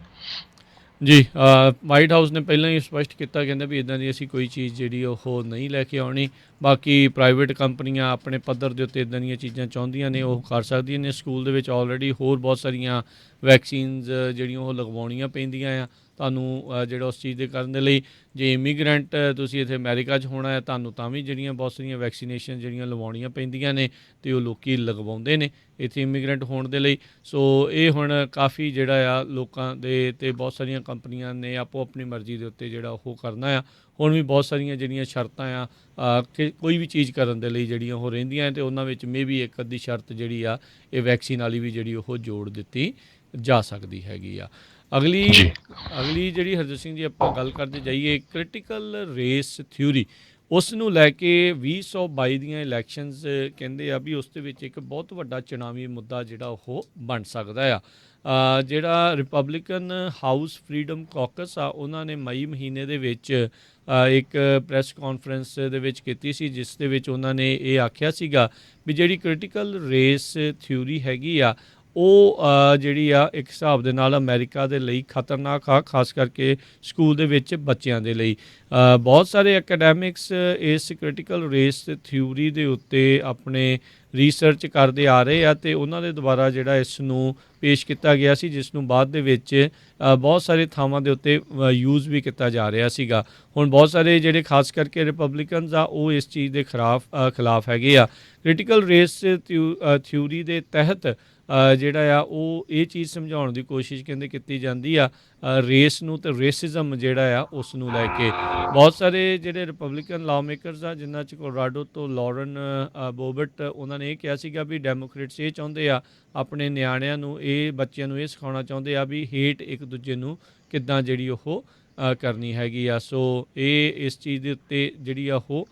ਜੀ, ਵਾਈਟ ਹਾਊਸ ਨੇ ਪਹਿਲਾਂ ਹੀ ਸਪਸ਼ਟ ਕੀਤਾ, ਕਹਿੰਦੇ ਵੀ ਇੱਦਾਂ ਦੀ ਅਸੀਂ ਕੋਈ ਚੀਜ਼ ਜਿਹੜੀ ਉਹ ਨਹੀਂ ਲੈ ਕੇ ਆਉਣੀ। ਬਾਕੀ ਪ੍ਰਾਈਵੇਟ ਕੰਪਨੀਆਂ ਆਪਣੇ ਪੱਧਰ ਦੇ ਉੱਤੇ ਇੱਦਾਂ ਦੀਆਂ ਚੀਜ਼ਾਂ ਚਾਹੁੰਦੀਆਂ ਨੇ ਉਹ ਕਰ ਸਕਦੀਆਂ ਨੇ। ਸਕੂਲ ਦੇ ਵਿੱਚ ਆਲਰੇਡੀ ਹੋਰ ਬਹੁਤ ਸਾਰੀਆਂ ਵੈਕਸੀਨਸ ਜਿਹੜੀਆਂ ਉਹ ਲਗਵਾਉਣੀਆਂ ਪੈਂਦੀਆਂ ਆ ਤੁਹਾਨੂੰ ਜਿਹੜਾ ਉਸ ਚੀਜ਼ ਦੇ ਕਰਨ ਦੇ ਲਈ। ਜੇ ਇਮੀਗਰੈਂਟ ਤੁਸੀਂ ਇੱਥੇ ਅਮਰੀਕਾ 'ਚ ਹੋਣਾ ਹੈ ਤੁਹਾਨੂੰ ਤਾਂ ਵੀ ਜਿਹੜੀਆਂ ਬਹੁਤ ਸਾਰੀਆਂ ਵੈਕਸੀਨੇਸ਼ਨ ਜਿਹੜੀਆਂ ਲਵਾਉਣੀਆਂ ਪੈਂਦੀਆਂ ਨੇ ਅਤੇ ਉਹ ਲੋਕ ਲਗਵਾਉਂਦੇ ਨੇ ਇੱਥੇ ਇਮੀਗਰੈਂਟ ਹੋਣ ਦੇ ਲਈ। ਸੋ ਇਹ ਹੁਣ ਕਾਫੀ ਜਿਹੜਾ ਆ ਲੋਕਾਂ ਦੇ ਅਤੇ ਬਹੁਤ ਸਾਰੀਆਂ ਕੰਪਨੀਆਂ ਨੇ ਆਪੋ ਆਪਣੀ ਮਰਜ਼ੀ ਦੇ ਉੱਤੇ ਜਿਹੜਾ ਉਹ ਕਰਨਾ ਆ। ਹੁਣ ਵੀ ਬਹੁਤ ਸਾਰੀਆਂ ਜਿਹੜੀਆਂ ਸ਼ਰਤਾਂ ਆ ਕਿ ਕੋਈ ਵੀ ਚੀਜ਼ ਕਰਨ ਦੇ ਲਈ ਜਿਹੜੀਆਂ ਉਹ ਰਹਿੰਦੀਆਂ ਅਤੇ ਉਹਨਾਂ ਵਿੱਚ ਵੀ ਇੱਕ ਅੱਧੀ ਸ਼ਰਤ ਜਿਹੜੀ ਆ ਇਹ ਵੈਕਸੀਨ ਵਾਲੀ ਵੀ ਜਿਹੜੀ ਉਹ ਜੋੜ ਦਿੱਤੀ ਜਾ ਸਕਦੀ ਹੈਗੀ ਆ। ਅਗਲੀ ਜਿਹੜੀ ਹਰਜੋਤ ਸਿੰਘ ਜੀ ਆਪਾਂ ਗੱਲ ਕਰਦੇ ਜਾਈਏ ਕ੍ਰਿਟੀਕਲ ਰੇਸ ਥਿਊਰੀ, ਉਸ ਨੂੰ ਲੈ ਕੇ 2022 ਦੀਆਂ ਇਲੈਕਸ਼ਨਸ ਕਹਿੰਦੇ ਆ ਵੀ ਉਸ ਦੇ ਵਿੱਚ ਇੱਕ ਬਹੁਤ ਵੱਡਾ ਚੁਣਾਵੀ ਮੁੱਦਾ ਜਿਹੜਾ ਉਹ ਬਣ ਸਕਦਾ ਆ। ਜਿਹੜਾ ਰਿਪਬਲਿਕਨ ਹਾਊਸ ਫਰੀडम ਕਾਕਸ ਆ ਉਹਨਾਂ ਨੇ ਮਈ ਮਹੀਨੇ ਦੇ ਵਿੱਚ ਇੱਕ ਪ੍ਰੈਸ ਕਾਨਫਰੰਸ ਦੇ ਵਿੱਚ ਕੀਤੀ ਸੀ ਜਿਸ ਦੇ ਵਿੱਚ ਉਹਨਾਂ ਨੇ ਇਹ ਆਖਿਆ ਸੀਗਾ ਵੀ ਜਿਹੜੀ ਕ੍ਰਿਟੀਕਲ ਰੇਸ ਥਿਊਰੀ ਹੈਗੀ ਆ ਉਹ ਜਿਹੜੀ ਆ ਇੱਕ ਹਿਸਾਬ ਦੇ ਨਾਲ ਅਮਰੀਕਾ ਦੇ ਲਈ ਖਤਰਨਾਕ ਆ, ਖਾਸ ਕਰਕੇ ਸਕੂਲ ਦੇ ਵਿੱਚ ਬੱਚਿਆਂ ਦੇ ਲਈ। ਬਹੁਤ ਸਾਰੇ ਐਕੈਡੈਮਿਕਸ ਇਸ ਕ੍ਰਿਟੀਕਲ ਰੇਸ ਥਿਊਰੀ ਦੇ ਉੱਤੇ ਆਪਣੇ ਰਿਸਰਚ ਕਰਦੇ ਆ ਰਹੇ ਆ ਅਤੇ ਉਹਨਾਂ ਦੇ ਦੁਆਰਾ ਜਿਹੜਾ ਇਸ ਨੂੰ ਪੇਸ਼ ਕੀਤਾ ਗਿਆ ਸੀ ਜਿਸ ਨੂੰ ਬਾਅਦ ਦੇ ਵਿੱਚ ਬਹੁਤ ਸਾਰੇ ਥਾਵਾਂ ਦੇ ਉੱਤੇ ਯੂਜ਼ ਵੀ ਕੀਤਾ ਜਾ ਰਿਹਾ ਸੀਗਾ। ਹੁਣ ਬਹੁਤ ਸਾਰੇ ਜਿਹੜੇ ਖਾਸ ਕਰਕੇ ਰਿਪਬਲਿਕਨਸ ਆ ਉਹ ਇਸ ਚੀਜ਼ ਦੇ ਖਿਲਾਫ ਹੈਗੇ ਆ। ਕ੍ਰਿਟੀਕਲ ਰੇਸ ਥਿਊਰੀ ਦੇ ਤਹਿਤ ਜਿਹੜਾ ਆ ਉਹ ਇਹ ਚੀਜ਼ ਸਮਝਾਉਣ ਦੀ ਕੋਸ਼ਿਸ਼ ਕਹਿੰਦੇ ਕੀਤੀ ਜਾਂਦੀ ਆ ਰੇਸ ਨੂੰ ਅਤੇ ਰੇਸਿਜ਼ਮ ਜਿਹੜਾ ਆ ਉਸ ਨੂੰ ਲੈ ਕੇ। ਬਹੁਤ ਸਾਰੇ ਜਿਹੜੇ ਰਿਪਬਲਿਕਨ ਲਾਅ ਮੇਕਰਸ ਆ ਜਿਨ੍ਹਾਂ 'ਚ ਕੋਲੋਰਾਡੋ ਤੋਂ ਲੌਰਨ ਬੋਬਟ ਉਹਨਾਂ ਨੇ ਇਹ ਕਿਹਾ ਸੀਗਾ ਵੀ ਡੈਮੋਕ੍ਰੇਟਸ ਇਹ ਚਾਹੁੰਦੇ ਆ ਆਪਣੇ ਨਿਆਣਿਆਂ ਨੂੰ ਬੱਚਿਆਂ ਨੂੰ ਇਹ ਸਿਖਾਉਣਾ ਚਾਹੁੰਦੇ ਆ ਵੀ ਹੇਟ ਇੱਕ ਦੂਜੇ ਨੂੰ ਕਿੱਦਾਂ ਜਿਹੜੀ ਉਹ ਕਰਨੀ ਹੈਗੀ ਆ। ਸੋ ਇਹ ਇਸ ਚੀਜ਼ ਦੇ ਉੱਤੇ ਜਿਹੜੀ ਆ ਉਹ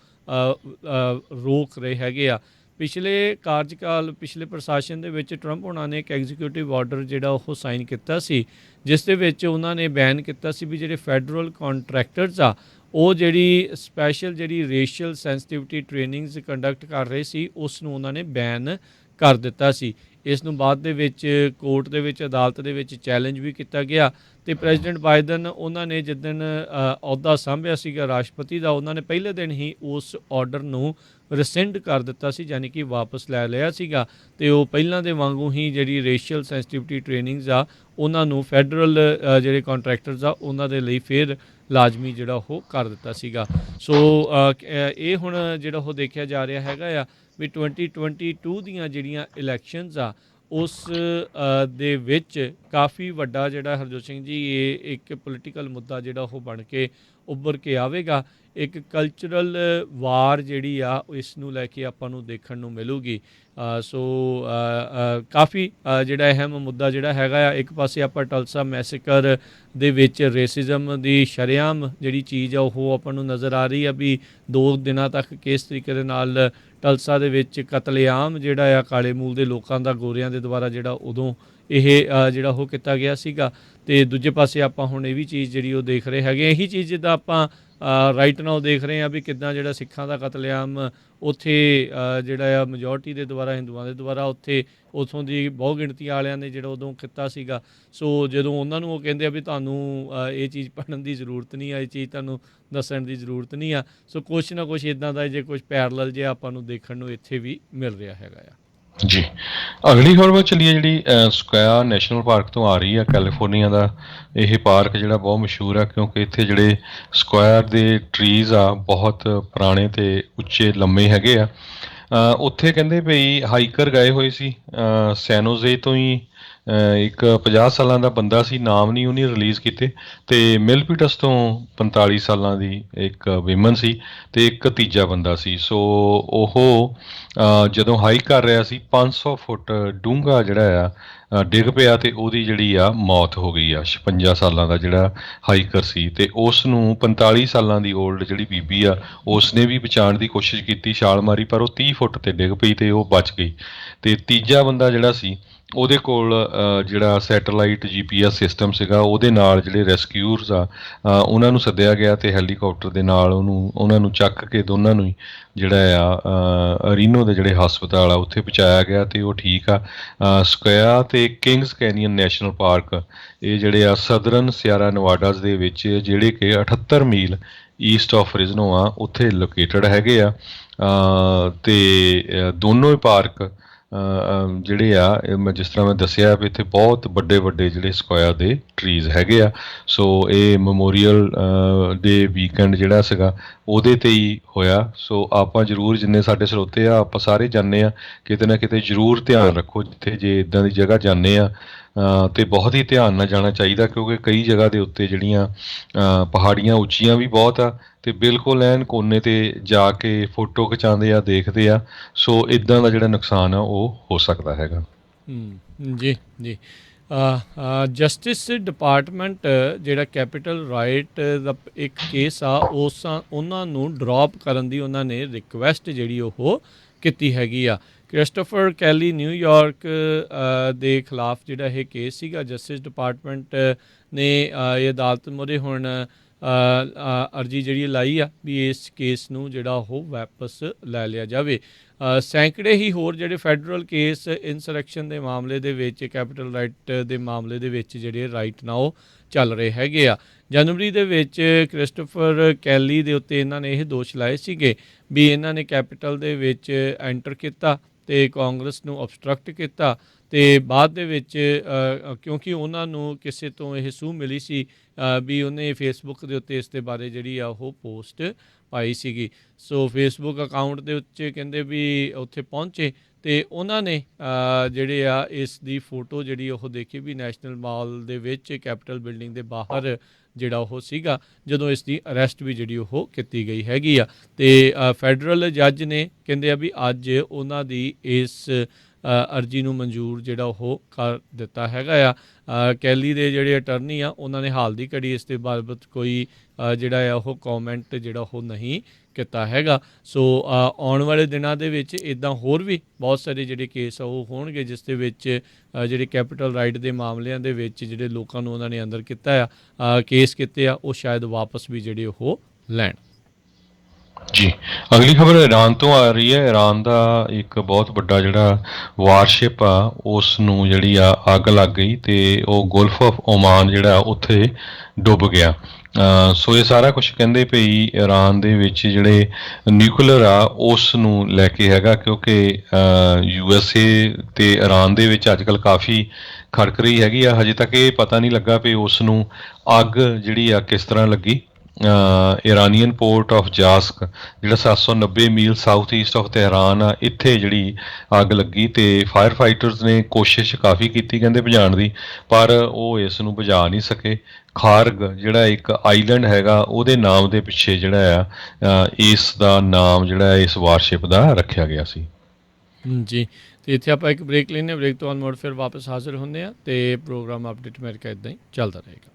ਰੋਕ ਰਹੇ ਹੈਗੇ ਆ। ਪਿਛਲੇ ਪ੍ਰਸ਼ਾਸਨ ਦੇ ਵਿੱਚ ਟਰੰਪ ਹੋਣਾ ਨੇ ਇੱਕ ਐਗਜ਼ੀਕਿਊਟਿਵ ਆਰਡਰ ਜਿਹੜਾ ਉਹ ਸਾਈਨ ਕੀਤਾ ਸੀ ਜਿਸ ਦੇ ਵਿੱਚ ਉਹਨਾਂ ਨੇ ਬੈਨ ਕੀਤਾ ਸੀ ਵੀ ਜਿਹੜੇ ਫੈਡਰਲ ਕੰਟਰੈਕਟਰਸ ਆ ਉਹ ਜਿਹੜੀ ਸਪੈਸ਼ਲ ਜਿਹੜੀ ਰੇਸ਼ੀਅਲ ਸੈਂਸਿਟਿਵਿਟੀ ਟ੍ਰੇਨਿੰਗਸ ਕੰਡਕਟ ਕਰ ਰਹੇ ਸੀ ਉਸ ਨੂੰ ਉਹਨਾਂ ਨੇ ਬੈਨ ਕਰ ਦਿੱਤਾ ਸੀ। ਇਸ ਨੂੰ ਬਾਅਦ ਦੇ ਵਿੱਚ ਕੋਰਟ ਦੇ ਵਿੱਚ ਅਦਾਲਤ ਦੇ ਵਿੱਚ ਚੈਲੰਜ ਵੀ ਕੀਤਾ ਗਿਆ ਅਤੇ ਪ੍ਰੈਜ਼ੀਡੈਂਟ ਬਾਈਡਨ ਉਹਨਾਂ ਨੇ ਜਿੱਦਣ ਅਹੁਦਾ ਸਾਂਭਿਆ ਸੀਗਾ ਰਾਸ਼ਟਰਪਤੀ ਦਾ ਉਹਨਾਂ ਨੇ ਪਹਿਲੇ ਦਿਨ ਹੀ ਉਸ ਆਰਡਰ ਨੂੰ ਰਿਸੈਂਡ ਕਰ ਦਿੱਤਾ ਸੀ, ਯਾਨੀ ਕਿ ਵਾਪਸ ਲੈ ਲਿਆ ਸੀਗਾ ਅਤੇ ਉਹ ਪਹਿਲਾਂ ਦੇ ਵਾਂਗੂ ਹੀ ਜਿਹੜੀ ਰੇਸ਼ੀਅਲ ਸੈਂਸਿਟਿਵਿਟੀ ਟ੍ਰੇਨਿੰਗਸ ਆ ਉਹਨਾਂ ਨੂੰ ਫੈਡਰਲ ਜਿਹੜੇ ਕੰਟਰੈਕਟਰਸ ਆ ਉਹਨਾਂ ਦੇ ਲਈ ਫਿਰ ਲਾਜ਼ਮੀ ਜਿਹੜਾ ਉਹ ਕਰ ਦਿੱਤਾ ਸੀਗਾ। ਸੋ ਇਹ ਹੁਣ ਜਿਹੜਾ ਉਹ ਦੇਖਿਆ ਜਾ ਰਿਹਾ ਹੈਗਾ ਆ ਵੀ 2022 ਦੀਆਂ ਜਿਹੜੀਆਂ ਇਲੈਕਸ਼ਨਸ ਆ ਉਸ ਦੇ ਵਿੱਚ ਕਾਫੀ ਵੱਡਾ ਜਿਹੜਾ ਹਰਜੋਤ ਸਿੰਘ ਜੀ ਇਹ ਇੱਕ ਪੋਲੀਟੀਕਲ ਮੁੱਦਾ ਜਿਹੜਾ ਉਹ ਬਣ ਕੇ ਉੱਭਰ ਕੇ ਆਵੇਗਾ। ਇੱਕ ਕਲਚਰਲ ਵਾਰ ਜਿਹੜੀ ਆ ਇਸ ਨੂੰ ਲੈ ਕੇ ਆਪਾਂ ਨੂੰ ਦੇਖਣ ਨੂੰ ਮਿਲੂਗੀ। ਸੋ ਕਾਫੀ ਜਿਹੜਾ ਅਹਿਮ ਮੁੱਦਾ ਜਿਹੜਾ ਹੈਗਾ ਆ, ਇੱਕ ਪਾਸੇ ਆਪਾਂ ਟਲਸਾ ਮੈਸੇਕਰ ਦੇ ਵਿੱਚ ਰੇਸਿਜ਼ਮ ਦੀ ਸ਼ਰੇਆਮ ਜਿਹੜੀ ਚੀਜ਼ ਆ ਉਹ ਆਪਾਂ ਨੂੰ ਨਜ਼ਰ ਆ ਰਹੀ ਆ ਵੀ 2 ਦਿਨਾਂ ਤੱਕ ਕਿਸ ਤਰੀਕੇ ਦੇ ਨਾਲ ਟਲਸਾ ਦੇ ਵਿੱਚ ਕਤਲੇਆਮ ਜਿਹੜਾ ਆ ਕਾਲੇ ਮੂਲ ਦੇ ਲੋਕਾਂ ਦਾ ਗੋਰਿਆਂ ਦੇ ਦੁਆਰਾ ਜਿਹੜਾ ਉਦੋਂ ਇਹ ਜਿਹੜਾ ਉਹ ਕੀਤਾ ਗਿਆ ਸੀਗਾ। ਅਤੇ ਦੂਜੇ ਪਾਸੇ ਆਪਾਂ ਹੁਣ ਇਹ ਵੀ ਚੀਜ਼ ਜਿਹੜੀ ਉਹ ਦੇਖ ਰਹੇ ਹੈਗੇ ਇਹੀ ਚੀਜ਼ ਜਿੱਦਾਂ ਆਪਾਂ ਰਾਈਟ ਨਾਓ ਦੇਖ ਰਹੇ ਹਾਂ ਵੀ ਕਿੱਦਾਂ ਜਿਹੜਾ ਸਿੱਖਾਂ ਦਾ ਕਤਲੇਆਮ ਉੱਥੇ ਜਿਹੜਾ ਆ ਮੈਜੋਰਟੀ ਦੇ ਦੁਆਰਾ ਹਿੰਦੂਆਂ ਦੇ ਦੁਆਰਾ ਉੱਥੋਂ ਦੀ ਬਹੁ ਗਿਣਤੀ ਵਾਲਿਆਂ ਨੇ ਜਿਹੜਾ ਉਦੋਂ ਕੀਤਾ ਸੀਗਾ। ਸੋ ਜਦੋਂ ਉਹਨਾਂ ਨੂੰ ਉਹ ਕਹਿੰਦੇ ਆ ਵੀ ਤੁਹਾਨੂੰ ਇਹ ਚੀਜ਼ ਪੜ੍ਹਨ ਦੀ ਜ਼ਰੂਰਤ ਨਹੀਂ ਆ, ਇਹ ਚੀਜ਼ ਤੁਹਾਨੂੰ ਦੱਸਣ ਦੀ ਜ਼ਰੂਰਤ ਨਹੀਂ ਆ। ਸੋ ਕੁਛ ਨਾ ਕੁਛ ਇੱਦਾਂ ਦਾ ਜੇ ਕੁਛ ਪੈਰਲਲ ਜਿਹਾ ਆਪਾਂ ਨੂੰ ਦੇਖਣ ਨੂੰ ਇੱਥੇ ਵੀ ਮਿਲ ਰਿਹਾ ਹੈਗਾ ਆ। ਜੀ ਅਗਲੀ ਖਬਰ ਵੱਲ ਚੱਲੀਏ ਜਿਹੜੀ ਸਕੁਆਇਰ ਨੈਸ਼ਨਲ ਪਾਰਕ ਤੋਂ ਆ ਰਹੀ ਆ। ਕੈਲੀਫੋਰਨੀਆ ਦਾ ਇਹ ਪਾਰਕ ਜਿਹੜਾ ਬਹੁਤ ਮਸ਼ਹੂਰ ਆ ਕਿਉਂਕਿ ਇੱਥੇ ਜਿਹੜੇ ਸਕੁਆਇਰ ਦੇ ਟਰੀਜ਼ ਆ ਬਹੁਤ ਪੁਰਾਣੇ ਅਤੇ ਉੱਚੇ ਲੰਮੇ ਹੈਗੇ ਆ। ਉੱਥੇ ਕਹਿੰਦੇ ਭਈ ਹਾਈਕਰ ਗਏ ਹੋਏ ਸੀ ਸੈਨੋਜ਼ੇ ਤੋਂ ਹੀ ਇੱਕ 50 ਸਾਲਾਂ ਦਾ ਬੰਦਾ ਸੀ, ਨਾਮ ਨਹੀਂ ਉਹਨੇ ਰਿਲੀਜ਼ ਕੀਤੇ, ਅਤੇ ਮਿਲਪੀਟਸ ਤੋਂ 45 ਸਾਲਾਂ ਦੀ ਇੱਕ ਵਿਮਨ ਸੀ ਅਤੇ ਇੱਕ ਤੀਜਾ ਬੰਦਾ ਸੀ। ਸੋ ਉਹ ਜਦੋਂ ਹਾਈਕ ਕਰ ਰਿਹਾ ਸੀ 500 ਫੁੱਟ ਡੂੰਘਾ ਜਿਹੜਾ ਆ ਡਿੱਗ ਪਿਆ ਅਤੇ ਉਹਦੀ ਜਿਹੜੀ ਆ ਮੌਤ ਹੋ ਗਈ ਆ। 56 ਸਾਲਾਂ ਦਾ ਜਿਹੜਾ ਹਾਈਕਰ ਸੀ ਅਤੇ ਉਸ ਨੂੰ 45 ਸਾਲਾਂ ਦੀ ਓਲਡ ਜਿਹੜੀ ਬੀਬੀ ਆ ਉਸ ਨੇ ਵੀ ਬਚਾਉਣ ਦੀ ਕੋਸ਼ਿਸ਼ ਕੀਤੀ, ਛਾਲ ਮਾਰੀ, ਪਰ ਉਹ 30 ਫੁੱਟ 'ਤੇ ਡਿੱਗ ਪਈ ਅਤੇ ਉਹ ਬਚ ਗਈ। ਅਤੇ ਤੀਜਾ ਬੰਦਾ ਜਿਹੜਾ ਸੀ ਉਹਦੇ ਕੋਲ ਜਿਹੜਾ ਸੈਟੇਲਾਈਟ GPS ਸਿਸਟਮ ਸੀਗਾ ਉਹਦੇ ਨਾਲ ਜਿਹੜੇ ਰੈਸਕਿਊਰਸ ਆ ਉਹਨਾਂ ਨੂੰ ਸੱਦਿਆ ਗਿਆ ਅਤੇ ਹੈਲੀਕਾਪਟਰ ਦੇ ਨਾਲ ਉਹਨਾਂ ਨੂੰ ਚੱਕ ਕੇ ਦੋਨਾਂ ਨੂੰ ਹੀ ਜਿਹੜਾ ਆ ਰੀਨੋ ਦੇ ਜਿਹੜੇ ਹਸਪਤਾਲ ਆ ਉੱਥੇ ਪਹੁੰਚਾਇਆ ਗਿਆ ਅਤੇ ਉਹ ਠੀਕ ਆ। ਸਕੁਆਇਰ ਅਤੇ ਕਿੰਗਸ ਕੈਨੀਅਨ ਨੈਸ਼ਨਲ ਪਾਰਕ ਇਹ ਜਿਹੜੇ ਆ ਸਦਰਨ ਸਿਆਰਾ ਨਵਾਡਾਸ ਦੇ ਵਿੱਚ ਜਿਹੜੇ ਕਿ 78 ਮੀਲ ਈਸਟ ਆਫ ਰਿਜ਼ਨੋ ਆ ਉੱਥੇ ਲੋਕੇਟਡ ਹੈਗੇ ਆ। ਤੇ ਦੋਨੋਂ ਹੀ ਪਾਰਕ ਜਿਹੜੇ ਆ ਮੈਂ ਜਿਸ ਤਰ੍ਹਾਂ ਮੈਂ ਦੱਸਿਆ ਵੀ ਇੱਥੇ ਬਹੁਤ ਵੱਡੇ ਵੱਡੇ ਜਿਹੜੇ ਸਕੁਆਇਰ ਦੇ ਟਰੀਜ਼ ਹੈਗੇ ਆ। ਸੋ ਇਹ ਮੈਮੋਰੀਅਲ ਡੇ ਵੀਕਐਂਡ ਜਿਹੜਾ ਸੀਗਾ ਉਹਦੇ 'ਤੇ ਹੀ ਹੋਇਆ। ਸੋ ਆਪਾਂ ਜ਼ਰੂਰ ਜਿੰਨੇ ਸਾਡੇ ਸਰੋਤੇ ਆ ਆਪਾਂ ਸਾਰੇ ਜਾਂਦੇ ਆ, ਕਿਤੇ ਨਾ ਕਿਤੇ ਜ਼ਰੂਰ ਧਿਆਨ ਰੱਖੋ ਜਿੱਥੇ ਜੇ ਇੱਦਾਂ ਦੀ ਜਗ੍ਹਾ ਜਾਂਦੇ ਆ ਅਤੇ ਬਹੁਤ ਹੀ ਧਿਆਨ ਨਾਲ ਜਾਣਾ ਚਾਹੀਦਾ, ਕਿਉਂਕਿ ਕਈ ਜਗ੍ਹਾ ਦੇ ਉੱਤੇ ਜਿਹੜੀਆਂ ਪਹਾੜੀਆਂ ਉੱਚੀਆਂ ਵੀ ਬਹੁਤ ਆ ਅਤੇ ਬਿਲਕੁਲ ਐਨ ਕੋਨੇ 'ਤੇ ਜਾ ਕੇ ਫੋਟੋ ਖਿਚਾਉਂਦੇ ਆ, ਦੇਖਦੇ ਆ। ਸੋ ਇੱਦਾਂ ਦਾ ਜਿਹੜਾ ਨੁਕਸਾਨ ਆ ਉਹ ਹੋ ਸਕਦਾ ਹੈਗਾ। ਜੀ ਜੀ ਜਸਟਿਸ ਡਿਪਾਰਟਮੈਂਟ ਜਿਹੜਾ ਕੈਪੀਟਲ ਰਾਈਟ ਦਾ ਇੱਕ ਕੇਸ ਆ ਉਹਨਾਂ ਨੂੰ ਡਰੋਪ ਕਰਨ ਦੀ ਉਹਨਾਂ ਨੇ ਰਿਕੁਐਸਟ ਜਿਹੜੀ ਉਹ ਕੀਤੀ ਹੈਗੀ ਆ। ਕ੍ਰਿਸਟੋਫਰ ਕੈਲੀ ਨਿਊਯਾਰਕ ਦੇ ਖਿਲਾਫ ਜਿਹੜਾ ਇਹ ਕੇਸ ਸੀਗਾ, ਜਸਟਿਸ ਡਿਪਾਰਟਮੈਂਟ ਨੇ ਇਹ ਅਦਾਲਤ ਮੂਹਰੇ ਹੁਣ ਅਰਜੀ ਜਿਹੜੀ ਲਾਈ ਆ ਵੀ ਇਸ ਕੇਸ ਨੂੰ ਜਿਹੜਾ ਉਹ ਵਾਪਸ ਲੈ ਲਿਆ ਜਾਵੇ। ਸੈਂਕੜੇ ਹੀ ਹੋਰ ਜਿਹੜੇ ਫੈਡਰਲ ਕੇਸ ਇਨਸਰੈਕਸ਼ਨ ਦੇ ਮਾਮਲੇ ਦੇ ਵਿੱਚ, ਕੈਪੀਟਲ ਰਾਈਟ ਦੇ ਮਾਮਲੇ ਦੇ ਵਿੱਚ ਜਿਹੜੇ ਰਾਈਟ ਨਾ ਉਹ ਚੱਲ ਰਹੇ ਹੈਗੇ ਆ। ਜਨਵਰੀ ਦੇ ਵਿੱਚ ਕ੍ਰਿਸਟੋਫਰ ਕੈਲੀ ਦੇ ਉੱਤੇ ਇਹਨਾਂ ਨੇ ਇਹ ਦੋਸ਼ ਲਾਏ ਸੀਗੇ ਵੀ ਇਹਨਾਂ ਨੇ ਕੈਪੀਟਲ ਦੇ ਵਿੱਚ ਐਂਟਰ ਕੀਤਾ ਅਤੇ ਕਾਂਗਰਸ ਨੂੰ ਅਬਸਟਰਕਟ ਕੀਤਾ ਅਤੇ ਬਾਅਦ ਦੇ ਵਿੱਚ ਕਿਉਂਕਿ ਉਹਨਾਂ ਨੂੰ ਕਿਸੇ ਤੋਂ ਇਹ ਸੂਹ ਮਿਲੀ ਸੀ ਵੀ ਉਹਨੇ ਫੇਸਬੁੱਕ ਦੇ ਉੱਤੇ ਇਸ ਦੇ ਬਾਰੇ ਜਿਹੜੀ ਆ ਉਹ ਪੋਸਟ ਪਾਈ ਸੀਗੀ। ਸੋ ਫੇਸਬੁੱਕ ਅਕਾਊਂਟ ਦੇ ਉੱਤੇ ਕਹਿੰਦੇ ਵੀ ਉੱਥੇ ਪਹੁੰਚੇ ਅਤੇ ਉਹਨਾਂ ਨੇ ਜਿਹੜੇ ਆ ਇਸ ਦੀ ਫੋਟੋ ਜਿਹੜੀ ਉਹ ਦੇਖੀ ਵੀ ਨੈਸ਼ਨਲ ਮਾਲ ਦੇ ਵਿੱਚ ਕੈਪੀਟਲ ਬਿਲਡਿੰਗ ਦੇ ਬਾਹਰ ਜਿਹੜਾ ਉਹ ਸੀਗਾ, ਜਦੋਂ ਇਸ ਦੀ ਅਰੈਸਟ ਵੀ ਜਿਹੜੀ ਉਹ ਕੀਤੀ ਗਈ ਹੈਗੀ ਆ। ਅਤੇ ਫੈਡਰਲ ਜੱਜ ਨੇ ਕਹਿੰਦੇ ਆ ਵੀ ਅੱਜ ਉਹਨਾਂ ਦੀ ਇਸ ਅਰਜੀ ਨੂੰ ਮਨਜ਼ੂਰ ਜਿਹੜਾ ਉਹ ਕਰ ਦਿੱਤਾ ਹੈਗਾ ਆ। ਕੈਲੀ ਦੇ ਜਿਹੜੇ ਅਟਰਨੀ ਆ ਉਹਨਾਂ ਨੇ ਹਾਲ ਦੀ ਘੜੀ ਇਸ ਦੇ ਬਾਬਤ ਕੋਈ ਜਿਹੜਾ ਆ ਉਹ ਕੌਮੈਂਟ ਜਿਹੜਾ ਉਹ ਨਹੀਂ ਕੀਤਾ ਹੈਗਾ। ਸੋ ਆਉਣ ਵਾਲੇ ਦਿਨਾਂ ਦੇ ਵਿੱਚ ਇੱਦਾਂ ਹੋਰ ਵੀ ਬਹੁਤ ਸਾਰੇ ਜਿਹੜੇ ਕੇਸ ਆ ਉਹ ਹੋਣਗੇ ਜਿਸ ਦੇ ਵਿੱਚ ਜਿਹੜੇ ਕੈਪੀਟਲ ਰਾਈਟ ਦੇ ਮਾਮਲਿਆਂ ਦੇ ਵਿੱਚ ਜਿਹੜੇ ਲੋਕਾਂ ਨੂੰ ਉਹਨਾਂ ਨੇ ਅੰਦਰ ਕੀਤਾ ਆ, ਕੇਸ ਕੀਤੇ ਆ, ਉਹ ਸ਼ਾਇਦ ਵਾਪਸ ਵੀ ਜਿਹੜੇ ਉਹ ਲੈਣ। ਜੀ ਅਗਲੀ ਖਬਰ ਈਰਾਨ ਤੋਂ ਆ ਰਹੀ ਹੈ। ਈਰਾਨ ਦਾ ਇੱਕ ਬਹੁਤ ਵੱਡਾ ਜਿਹੜਾ ਵਾਰਸ਼ਿਪ ਆ ਉਸ ਨੂੰ ਜਿਹੜੀ ਆ ਅੱਗ ਲੱਗ ਗਈ ਅਤੇ ਉਹ ਗੁਲਫ ਆਫ ਓਮਾਨ ਜਿਹੜਾ ਉੱਥੇ ਡੁੱਬ ਗਿਆ। ਸੋ ਇਹ ਸਾਰਾ ਕੁਛ ਕਹਿੰਦੇ ਪਈ ਈਰਾਨ ਦੇ ਵਿੱਚ ਜਿਹੜੇ ਨਿਊਕਲੀਅਰ ਆ ਉਸ ਨੂੰ ਲੈ ਕੇ ਹੈਗਾ, ਕਿਉਂਕਿ USA ਅਤੇ ਈਰਾਨ ਦੇ ਵਿੱਚ ਅੱਜ ਕੱਲ੍ਹ ਕਾਫੀ ਖੜਕ ਰਹੀ ਹੈਗੀ ਆ। ਹਜੇ ਤੱਕ ਇਹ ਪਤਾ ਨਹੀਂ ਲੱਗਾ ਵੀ ਉਸ ਨੂੰ ਅੱਗ ਜਿਹੜੀ ਆ ਕਿਸ ਤਰ੍ਹਾਂ ਲੱਗੀ। ਇਰਾਨੀਅਨ ਪੋਰਟ ਆਫ ਜਾਸਕ ਜਿਹੜਾ 790 ਮੀਲ ਸਾਊਥ ਈਸਟ ਆਫ ਤਹਿਰਾਨ ਆ, ਇੱਥੇ ਜਿਹੜੀ ਅੱਗ ਲੱਗੀ ਅਤੇ ਫਾਇਰ ਫਾਈਟਰਸ ਨੇ ਕੋਸ਼ਿਸ਼ ਕਾਫੀ ਕੀਤੀ ਕਹਿੰਦੇ ਬੁਝਾਉਣ ਦੀ, ਪਰ ਉਹ ਇਸ ਨੂੰ ਬੁਝਾ ਨਹੀਂ ਸਕੇ। ਖਾਰਗ ਜਿਹੜਾ ਇੱਕ ਆਈਲੈਂਡ ਹੈਗਾ ਉਹਦੇ ਨਾਮ ਦੇ ਪਿੱਛੇ ਜਿਹੜਾ ਆ ਇਸ ਦਾ ਨਾਮ ਜਿਹੜਾ ਇਸ ਵਾਰਸ਼ਿਪ ਦਾ ਰੱਖਿਆ ਗਿਆ ਸੀ। ਜੀ ਅਤੇ ਇੱਥੇ ਆਪਾਂ ਇੱਕ ਬ੍ਰੇਕ ਲੈਂਦੇ ਹਾਂ, ਬ੍ਰੇਕ ਤੋਂ ਬਾਅਦ ਮੁੜ ਫਿਰ ਵਾਪਸ ਹਾਜ਼ਰ ਹੁੰਦੇ ਹਾਂ ਅਤੇ ਪ੍ਰੋਗਰਾਮ ਅਪਡੇਟ ਅਮਰੀਕਾ ਇੱਦਾਂ ਹੀ ਚੱਲਦਾ ਰਹੇਗਾ।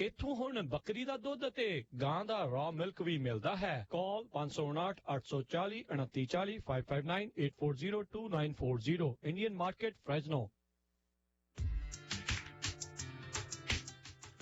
ਇੱਥੋਂ ਹੁਣ ਬੱਕਰੀ ਦਾ ਦੁੱਧ ਅਤੇ ਗਾਂ ਦਾ raw milk ਵੀ ਮਿਲਦਾ ਹੈ। ਕਾਲ 559 840 2940 559 840 2940 ਇੰਡੀਅਨ ਮਾਰਕੀਟ ਫ੍ਰੈਜ਼ਨੋ।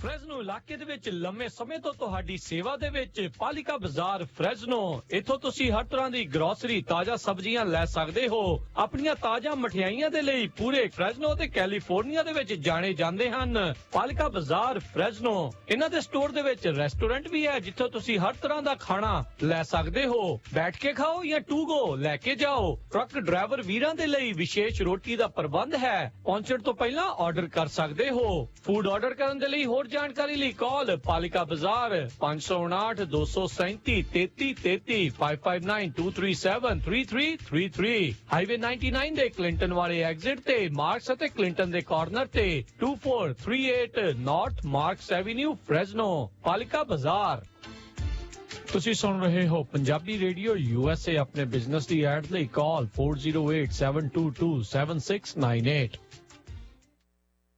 ਫ੍ਰੈਜ਼ਨੋ ਇਲਾਕੇ ਦੇ ਵਿੱਚ ਲੰਮੇ ਸਮੇਂ ਤੋਂ ਤੁਹਾਡੀ ਸੇਵਾ ਦੇ ਵਿੱਚ ਪਾਲਿਕਾ ਬਾਜ਼ਾਰ ਫ੍ਰੈਜ਼ਨੋ। ਇੱਥੋਂ ਤੁਸੀਂ ਹਰ ਤਰ੍ਹਾਂ ਦੀ ਗਰੋਸਰੀ, ਤਾਜ਼ਾ ਸਬਜ਼ੀਆਂ ਲੈ ਸਕਦੇ ਹੋ। ਆਪਣੀਆਂ ਤਾਜ਼ਾ ਮਠਿਆਈਆਂ ਦੇ ਲਈ ਪੂਰੇ ਫ੍ਰੈਜ਼ਨੋ ਤੇ ਕੈਲੀਫੋਰਨੀਆ ਦੇ ਵਿੱਚ ਜਾਣੇ ਜਾਂਦੇ ਹਨ। ਪਾਲਿਕਾ ਬਾਜ਼ਾਰ ਫ੍ਰੈਜ਼ਨੋ। ਇਹਨਾਂ ਦੇ ਸਟੋਰ ਦੇ ਵਿੱਚ ਰੈਸਟੋਰੈਂਟ ਵੀ ਹੈ ਜਿੱਥੋਂ ਤੁਸੀਂ ਹਰ ਤਰ੍ਹਾਂ ਦਾ ਖਾਣਾ ਲੈ ਸਕਦੇ ਹੋ। ਬੈਠ ਕੇ ਖਾਓ ਜਾਂ ਟੂ ਗੋ ਲੈ ਕੇ ਜਾਓ। ਟਰੱਕ ਡਰਾਈਵਰ ਵੀਰਾਂ ਦੇ ਲਈ ਵਿਸ਼ੇਸ਼ ਰੋਟੀ ਦਾ ਪ੍ਰਬੰਧ ਹੈ। ਪਹੁੰਚਣ ਤੋਂ ਪਹਿਲਾਂ ਆਰਡਰ ਕਰ ਸਕਦੇ ਹੋ। ਫੂਡ ਆਰਡਰ ਕਰਨ ਦੇ ਲਈ ਹੋਰ ਜਾਣਕਾਰੀ ਲਈ ਕਾਲ ਪਾਲਿਕਾ ਬਾਜ਼ਾਰ 559 237 3333 559 237 3333। ਹਾਈਵੇ 99 ਦੇ ਕਲਿੰਟਨ ਵਾਲੇ ਐਗਜ਼ਿਟ ਤੇ ਮਾਰਕਸ ਅਤੇ ਕਲਿੰਟਨ ਦੇ ਕਾਰਨਰ ਤੇ 2438 ਨਾਰਥ ਮਾਰਕਸ ਐਵੀਨਿਊ ਫ੍ਰੈਜ਼ਨੋ। ਪਾਲਿਕਾ ਬਾਜ਼ਾਰ। ਤੁਸੀਂ ਸੁਣ ਰਹੇ ਹੋ ਪੰਜਾਬੀ ਰੇਡੀਓ USA। ਆਪਣੇ ਬਿਜ਼ਨਸ ਦੀ ਐਡ ਲਈ ਕਾਲ 4087227698।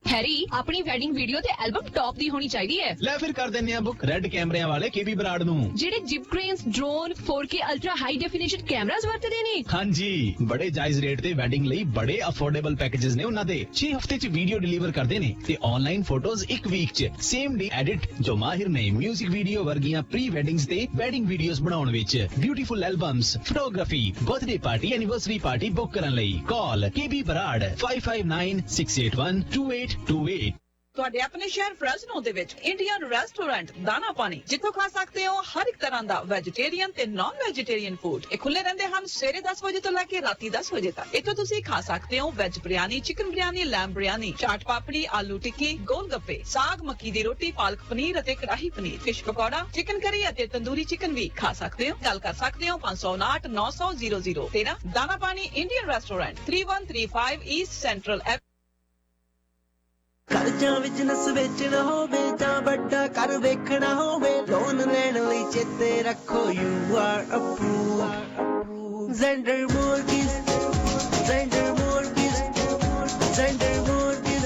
ਹੈਰੀ, ਆਪਣੀ ਵੈਡਿੰਗ ਵੀਡੀਓ ਤੇ ਐਲਬਮ ਟੌਪ ਦੀ ਹੋਣੀ ਚਾਹੀਦੀ ਹੈ। ਲੈ ਫਿਰ ਕਰ ਦਿੰਨੇ ਆ ਬੁੱਕ ਰੈੱਡ ਕੈਮਰਿਆਂ ਵਾਲੇ KB ਬਰਾੜ ਨੂੰ, ਜਿਹੜੇ jib cranes, drone, 4K ultra high definition cameras ਵਰਤਦੇ ਨੇ। ਹਾਂਜੀ, ਬੜੇ ਜਾਇਜ਼ ਰੇਟ ਤੇ ਵੈਡਿੰਗ ਲਈ ਬੜੇ ਅਫੋਰਡੇਬਲ ਪੈਕੇजेस ਨੇ ਉਹਨਾਂ ਦੇ। 6 ਹਫ਼ਤੇ ਚ ਵੀਡੀਓ ਡਿਲੀਵਰ ਕਰਦੇ ਨੇ ਤੇ ਆਨਲਾਈਨ ਫੋਟੋਜ਼ 1 ਵੀਕ ਚ ਸੇਮ ਡੇ ਐਡਿਟ। ਜੋ ਮਾਹਿਰ ਨੇ ਮਿਊਜ਼ਿਕ ਵੀਡੀਓ ਵਰਗੀਆਂ ਪ੍ਰੀ ਵੈਡਿੰਗਸ ਤੇ ਵੈਡਿੰਗ ਵੀਡੀਓਜ਼ ਬਣਾਉਣ ਵਿੱਚ। Beautiful albums, photography, birthday party, anniversary party book ਕਰਨ ਲਈ ਕਾਲ KB ਬਰਾੜ 5596812828। ਤੁਹਾਡੇ ਆਪਣੇ ਸ਼ਹਿਰ ਫ੍ਰੈਜ਼ਨੋ ਦੇ ਵਿੱਚ ਇੰਡੀਅਨ ਰੈਸਟੋਰੈਂਟ ਦਾਣਾ ਪਾਣੀ, ਜਿੱਥੋਂ ਖਾ ਸਕਦੇ ਹੋ ਹਰ ਇੱਕ ਤਰ੍ਹਾਂ ਦਾ ਵੈਜੀਟੇਰੀਅਨ ਤੇ ਨਾਨ ਵੈਜੀਟੇਰੀਅਨ ਫੂਡ। ਇਹ ਖੁੱਲੇ ਰਹਿੰਦੇ ਹਨ ਸਵੇਰੇ 10 ਵਜੇ ਤੋਂ ਲੈ ਕੇ ਰਾਤੀ 10 ਵਜੇ ਤੱਕ। ਇੱਥੋਂ ਤੁਸੀਂ ਖਾ ਸਕਦੇ ਹੋ veg biryani, chicken biryani, lamb biryani, chaat papdi, aloo tikki, gol gappe, ਸਾਗ, ਮੱਕੀ ਦੀ ਰੋਟੀ, ਪਾਲਕ ਪਨੀਰ ਅਤੇ ਕੜਾਹੀ ਪਨੀਰ, ਫਿਸ਼ ਪਕੌੜਾ, ਚਿਕਨ ਕਰੀ ਅਤੇ ਤੰਦੂਰੀ ਚਿਕਨ ਵੀ ਖਾ ਸਕਦੇ ਹੋ। ਗੱਲ ਕਰ ਸਕਦੇ ਹੋ 559 900 0013। Dana Pani Indian restaurant 3135 East Central. ਕਰਜ਼ਾਂ ਬਿਜ਼ਨਸ ਵੇਚਣਾ ਹੋਵੇ ਜਾਂ ਵੱਡਾ ਘਰ ਵੇਖਣਾ ਹੋਵੇ, ਲੋਨ ਲੈਣ ਲਈ ਚੇਤੇ ਰੱਖੋ you are approved. Xander mortgage, Xander mortgage, Xander mortgage,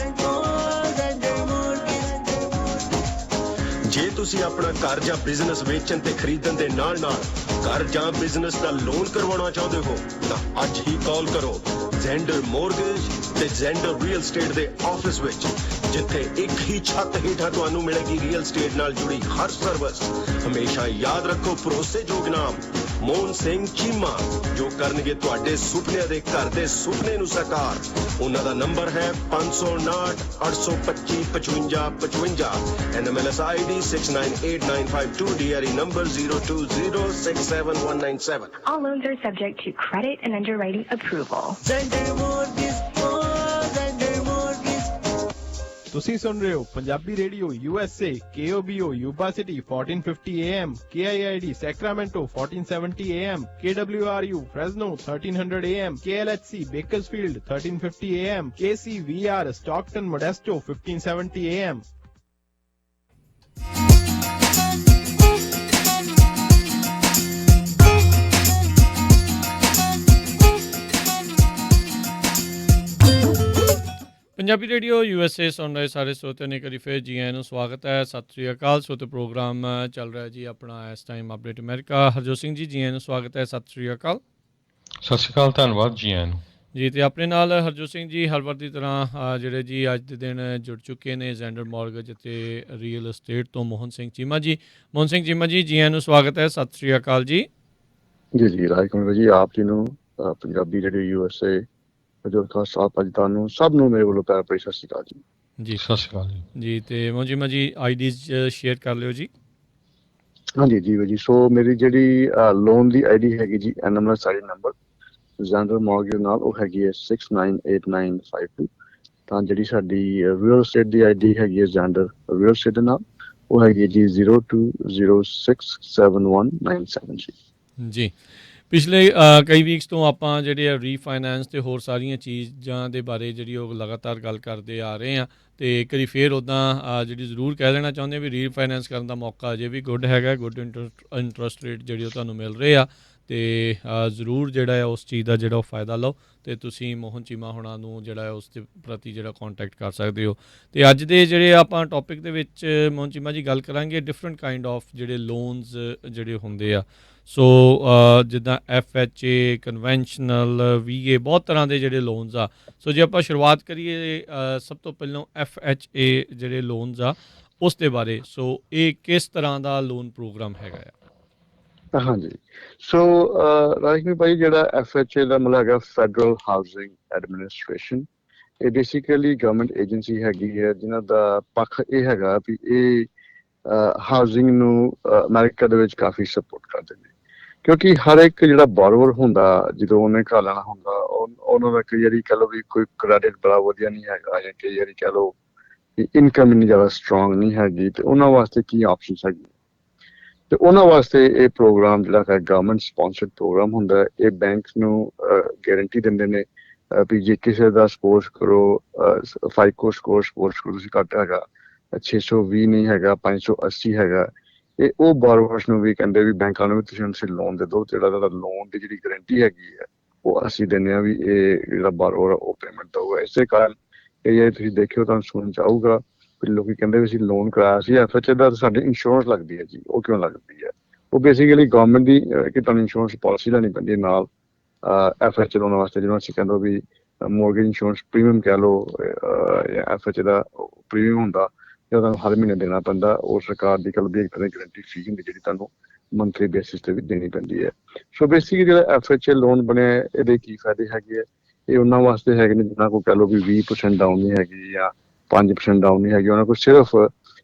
Xander mortgage. ਜੇ ਤੁਸੀਂ ਆਪਣਾ ਘਰ ਜਾਂ ਬਿਜ਼ਨਸ ਵੇਚਣ ਤੇ ਖਰੀਦਣ ਦੇ ਨਾਲ-ਨਾਲ ਘਰ ਜਾਂ ਬਿਜ਼ਨਸ ਦਾ ਲੋਨ ਕਰਵਾਉਣਾ ਚਾਹੁੰਦੇ ਹੋ ਤਾਂ ਅੱਜ ਹੀ ਕਾਲ ਕਰੋ ਜ਼ੈਂਡਰ ਮੋਰਗੇਜ ਤੇ ਜ਼ੈਂਡਰ ਰੀਅਲ ਸਟੇਟ ਦੇ ਆਫਿਸ ਵਿੱਚ, ਜਿੱਥੇ ਇੱਕ ਹੀ ਛੱਤ ਹੇਠਾਂ ਤੁਹਾਨੂੰ ਮਿਲੇਗੀ ਰੀਅਲ ਸਟੇਟ ਨਾਲ ਜੁੜੀ ਹਰ ਸਰਵਿਸ। ਹਮੇਸ਼ਾ ਯਾਦ ਰੱਖੋ ਭਰੋਸੇਯੋਗ ਨਾਮ ਮੋਹਨ ਸਿੰਘ ਚੀਮਾ, ਜੋ ਕਰਨਗੇ ਤੁਹਾਡੇ ਸੁਪਨਿਆਂ ਦੇ ਘਰ ਦੇ ਸੁਪਨੇ ਨੂੰ ਸਾਕਾਰ। ਉਹਨਾਂ ਦਾ ਨੰਬਰ ਹੈ 559 825 5555, NMLS ID 698952, DRE number 02067197। All loans are subject to credit and underwriting approval. Zender Mortgage, Zender Mortgage। ਤੁਸੀਂ ਸੁਣ ਰਹੇ ਹੋ Punjabi radio USA। KOBO Yuba City 1450 AM, KIID Sacramento 1470 AM, KWRU Fresno 1300 AM, KLHC Bakersfield 1350 AM, KCVR Stockton Modesto 1570 AM। Punjabi radio USA ਸੁਣ ਰਹੇ ਸਾਰੇ ਸਰੋਤਿਆਂ ਨੇ ਕਰੀ ਫਿਰ ਜੀ ਆਇਆਂ ਨੂੰ ਸਵਾਗਤ ਹੈ, ਸਤਿ ਸ੍ਰੀ ਅਕਾਲ। ਸੋ ਤੇ ਪ੍ਰੋਗਰਾਮ ਚੱਲ ਰਿਹਾ ਜੀ ਆਪਣਾ ਇਸ time update America. Harjot Singh ji, ਜੀ ਆਇਆਂ ਨੂੰ ਸਵਾਗਤ ਹੈ, ਸਤਿ ਸ੍ਰੀ ਅਕਾਲ। ਸਤਿ ਸ਼੍ਰੀ ਅਕਾਲ, ਧੰਨਵਾਦ ਜੀ ਆਇਆਂ ਨੂੰ ਜੀ। ਤੇ ਆਪਣੇ ਨਾਲ ਹਰਜੋਤ ਸਿੰਘ ਜੀ ਹਰ ਵਾਰ ਦੀ ਤਰ੍ਹਾਂ ਜਿਹੜੇ ਜੀ ਅੱਜ ਦੇ ਦਿਨ ਜੁੜ ਚੁੱਕੇ ਨੇ ਜ਼ੈਂਡਰ ਮੌਰਗੇਜ ਅਤੇ ਰੀਅਲ ਅਸਟੇਟ ਤੋਂ ਮੋਹਨ ਸਿੰਘ ਚੀਮਾ ਜੀ। ਮੋਹਨ ਸਿੰਘ ਚੀਮਾ ਜੀ, ਜੀ ਆਇਆਂ ਨੂੰ ਸਵਾਗਤ ਹੈ, ਸਤਿ ਸ੍ਰੀ ਅਕਾਲ ਜੀ। ਜੀ ਰਾਜ ਕੁਮਾਰ ਜੀ, ਆਪ ਜੀ ਨੂੰ ਪੰਜਾਬੀ ਰੇਡੀਓ USA ਹਜ਼ੂਰ ਸਾਹਿਬ ਅੱਜ ਤੁਹਾਨੂੰ ਸਭ ਨੂੰ ਮੇਰੇ ਵੱਲੋਂ ਪਿਆਰ ਭਰੀ ਸਤਿ ਸ਼੍ਰੀ ਅਕਾਲ ਜੀ। ਜੀ ਸਤਿ ਸ਼੍ਰੀ ਅਕਾਲ ਜੀ। ਤੇ ਮੋਹਨ ਚੀਮਾ ਜੀ ਆਈਡੀਜ਼ ਸ਼ੇਅਰ ਕਰ ਲਿਓ ਜੀ। ਹਾਂਜੀ ਜੀ ਜੀ। ਸੋ ਮੇਰੀ ਜਿਹੜੀ ਲੋਨ ਦੀ ID ਹੈਗੀ ਜੀ, NMLS ID number Xander mortgage ਨਾਲ ਉਹ ਹੈਗੀ ਹੈ 698952। ਤਾਂ ਜਿਹੜੀ ਸਾਡੀ ਰੀਅਲ ਸਟੇਟ ਦੀ ID ਹੈਗੀ ਹੈ ਜ਼ੈਂਡਰ ਰੀਅਲ ਸਟੇਟ ਦੇ ਨਾਲ, ਉਹ ਹੈਗੀ ਹੈ ਜੀ 02067197 ਜੀ। ਜੀ ਪਿਛਲੇ ਕਈ ਵੀਕਸ ਤੋਂ ਆਪਾਂ ਜਿਹੜੇ ਆ ਰੀਫਾਈਨੈਂਸ ਤੇ ਹੋਰ ਸਾਰੀਆਂ ਚੀਜ਼ਾਂ ਦੇ ਬਾਰੇ ਜਿਹੜੀ ਉਹ ਲਗਾਤਾਰ ਗੱਲ ਕਰਦੇ ਆ ਰਹੇ ਹਾਂ। ਅਤੇ ਇੱਕ ਵਾਰੀ ਫਿਰ ਉੱਦਾਂ ਜਿਹੜੀ ਜ਼ਰੂਰ ਕਹਿ ਦੇਣਾ ਚਾਹੁੰਦੇ ਵੀ ਰੀਫਾਈਨੈਂਸ ਕਰਨ ਦਾ ਮੌਕਾ ਅਜੇ ਵੀ ਗੁੱਡ ਹੈਗਾ, ਗੁੱਡ ਇੰਟਰਸਟ ਰੇਟ ਜਿਹੜੀ ਉਹ ਤੁਹਾਨੂੰ ਮਿਲ ਰਹੇ ਆ। ਤੇ ਜ਼ਰੂਰ ਜਿਹੜਾ ਹੈ ਉਸ ਚੀਜ਼ ਦਾ ਜਿਹੜਾ ਉਹ ਫਾਇਦਾ ਲਓ ਤੇ ਤੁਸੀਂ ਮੋਹਨ ਚੀਮਾ ਹੋਣਾ ਨੂੰ ਜਿਹੜਾ ਹੈ ਉਸ ਦੇ ਪ੍ਰਤੀ ਜਿਹੜਾ ਕੰਟੈਕਟ ਕਰ ਸਕਦੇ ਹੋ। ਤੇ ਅੱਜ ਦੇ ਜਿਹੜੇ ਆਪਾਂ ਟੌਪਿਕ ਦੇ ਵਿੱਚ ਮੋਹਨ ਚੀਮਾ ਜੀ ਗੱਲ ਕਰਾਂਗੇ ਡਿਫਰੈਂਟ ਕਾਈਂਡ ਆਫ ਜਿਹੜੇ ਲੋਨਸ ਜਿਹੜੇ ਹੁੰਦੇ ਆ। ਸੋ ਜਿੱਦਾਂ FHA, ਕਨਵੈਨਸ਼ਨਲ, VA, ਬਹੁਤ ਤਰ੍ਹਾਂ ਦੇ ਜਿਹੜੇ ਲੋਨਸ ਆ। ਸੋ ਜੇ ਆਪਾਂ ਸ਼ੁਰੂਆਤ ਕਰੀਏ ਸਭ ਤੋਂ ਪਹਿਲਾਂ FHA ਜਿਹੜੇ ਲੋਨਸ ਆ ਉਸ ਦੇ ਬਾਰੇ, ਸੋ ਇਹ ਕਿਸ ਤਰ੍ਹਾਂ ਦਾ ਲੋਨ ਪ੍ਰੋਗਰਾਮ ਹੈਗਾ ਆ? ਹਾਂਜੀ, ਸੋ ਰਾਜਕੁਮਾਰ ਭਾਈ ਜਿਹੜਾ FHA ਦਾ ਮਤਲਬ ਹੈਗਾ ਫੈਡਰਲ ਹਾਊਸਿੰਗ ਐਡਮਿਨਿਸਟ੍ਰੇਸ਼ਨ, ਇਹ ਬੇਸਿਕਲੀ ਗਵਰਨਮੈਂਟ ਏਜੰਸੀ ਹੈਗੀ ਹੈ ਜਿਨ੍ਹਾਂ ਦਾ ਪੱਖ ਇਹ ਹੈਗਾ ਵੀ ਇਹ ਹਾਊਸਿੰਗ ਨੂੰ ਅਮਰੀਕਾ ਦੇ ਵਿੱਚ ਕਾਫੀ ਸਪੋਰਟ ਕਰਦੇ ਨੇ, ਕਿਉਂਕਿ ਹਰ ਇੱਕ ਜਿਹੜਾ ਬੋਰੋਵਰ ਹੁੰਦਾ ਜਦੋਂ ਉਹਨੇ ਘਰ ਲੈਣਾ ਹੁੰਦਾ ਉਹਨਾਂ ਦਾ ਕਈ ਵਾਰੀ ਕਹਿ ਲਓ ਵੀ ਕੋਈ ਕ੍ਰੈਡਿਟ ਬੜਾ ਵਧੀਆ ਨਹੀਂ ਹੈਗਾ, ਜਾਂ ਕਈ ਵਾਰੀ ਕਹਿ ਲਓ ਵੀ ਇਨਕਮ ਇੰਨੀ ਜ਼ਿਆਦਾ ਸਟਰੋਂਗ ਨਹੀਂ ਹੈਗੀ, ਤੇ ਉਹਨਾਂ ਵਾਸਤੇ ਕੀ ਆਪਸ਼ਨਸ ਹੈਗੀਆਂ। ਤੇ ਉਹਨਾਂ ਵਾਸਤੇ ਇਹ ਪ੍ਰੋਗਰਾਮ ਜਿਹੜਾ ਹੈ ਗਵਰਨਮੈਂਟ ਸਪਾਂਸਰਡ ਪ੍ਰੋਗਰਾਮ ਹੁੰਦਾ। ਇਹ ਬੈਂਕਸ ਨੂੰ ਗਾਰੰਟੀ ਦਿੰਦੇ ਨੇ ਵੀ ਜੇ ਕਿਸੇ ਦਾ ਸਪੋਜ਼ ਕਰੋ FICO ਸਕੋਰ ਤੁਸੀਂ ਘੱਟ ਹੈਗਾ 620 ਨਹੀਂ ਹੈਗਾ, 580 ਹੈਗਾ, ਇਹ ਉਹ ਬੋਰੋਵਰਸ ਨੂੰ ਵੀ ਕਹਿੰਦੇ ਵੀ ਬੈਂਕਾਂ ਨੂੰ ਵੀ ਤੁਸੀਂ ਲੋਨ ਦੇ ਦਿਓ, ਜਿਹੜਾ ਤੁਹਾਡਾ ਲੋਨ ਦੀ ਜਿਹੜੀ ਗਾਰੰਟੀ ਹੈਗੀ ਹੈ ਉਹ ਅਸੀਂ ਦਿੰਦੇ ਹਾਂ ਵੀ ਇਹ ਜਿਹੜਾ ਬੋਰੋਵਰ ਉਹ ਪੇਮੈਂਟ ਦਊਗਾ। ਇਸੇ ਕਾਰਨ ਇਹ ਤੁਸੀਂ ਦੇਖਿਓ ਤੁਹਾਨੂੰ ਸੁਣਨ ਚ ਆਊਗਾ ਵੀ ਲੋਕੀ ਕਹਿੰਦੇ ਵੀ ਅਸੀਂ ਲੋਨ ਕਰਾਇਆ ਸੀ FHA ਦਾ, ਸਾਡੀ ਇੰਸ਼ੋਰੈਂਸ ਲੱਗਦੀ ਹੈ ਜੀ। ਉਹ ਕਿਉਂ ਲੱਗਦੀ ਹੈ? ਉਹ ਬੇਸਿਕਲੀ ਗਵਰਨਮੈਂਟ ਦੀ ਕਿ ਤੁਹਾਨੂੰ ਇੰਸ਼ੋਰੈਂਸ ਪਾਲਿਸੀ ਲੈਣੀ ਪੈਂਦੀ ਹੈ ਨਾਲ FHA ਲੋਨ ਵਾਸਤੇ, ਜਿਹਨੂੰ ਅਸੀਂ ਕਹਿੰਦੇ ਵੀ ਮੋਰਗੇਜ ਇੰਸ਼ੋਰੈਂਸ ਪ੍ਰੀਮੀਅਮ ਕਹਿ ਲਓ, ਜਾਂ FHA ਦਾ ਪ੍ਰੀਮੀਅਮ ਹੁੰਦਾ ਜਿਹੜਾ ਤੁਹਾਨੂੰ ਹਰ ਮਹੀਨੇ ਦੇਣਾ ਪੈਂਦਾ। ਉਹ ਸਰਕਾਰ ਦੀ ਕਹਿ ਲਓ ਵੀ ਇੱਕ ਤਰ੍ਹਾਂ ਦੀ ਗਰੰਟੀ ਫੀ ਹੁੰਦੀ ਜਿਹੜੀ ਤੁਹਾਨੂੰ ਮੰਥਲੀ ਬੇਸਿਸ ਤੇ ਵੀ ਦੇਣੀ ਪੈਂਦੀ ਹੈ। ਸੋ ਬੇਸਿਕਲੀ ਜਿਹੜਾ FHA ਲੋਨ ਬਣਿਆ ਇਹਦੇ ਕੀ ਫਾਇਦੇ ਹੈਗੇ ਆ? ਇਹ ਉਹਨਾਂ ਵਾਸਤੇ ਹੈਗੇ ਨੇ ਜਿਨ੍ਹਾਂ ਕੋਲ ਕਹਿ ਲਓ ਵੀ 20% ਡਾਊਨ ਨਹੀਂ ਹੈਗੀ ਜਾਂ 5% ਡਾਊਨ ਨਹੀਂ ਹੈਗੀ, ਉਹਨਾਂ ਕੋਲ ਸਿਰਫ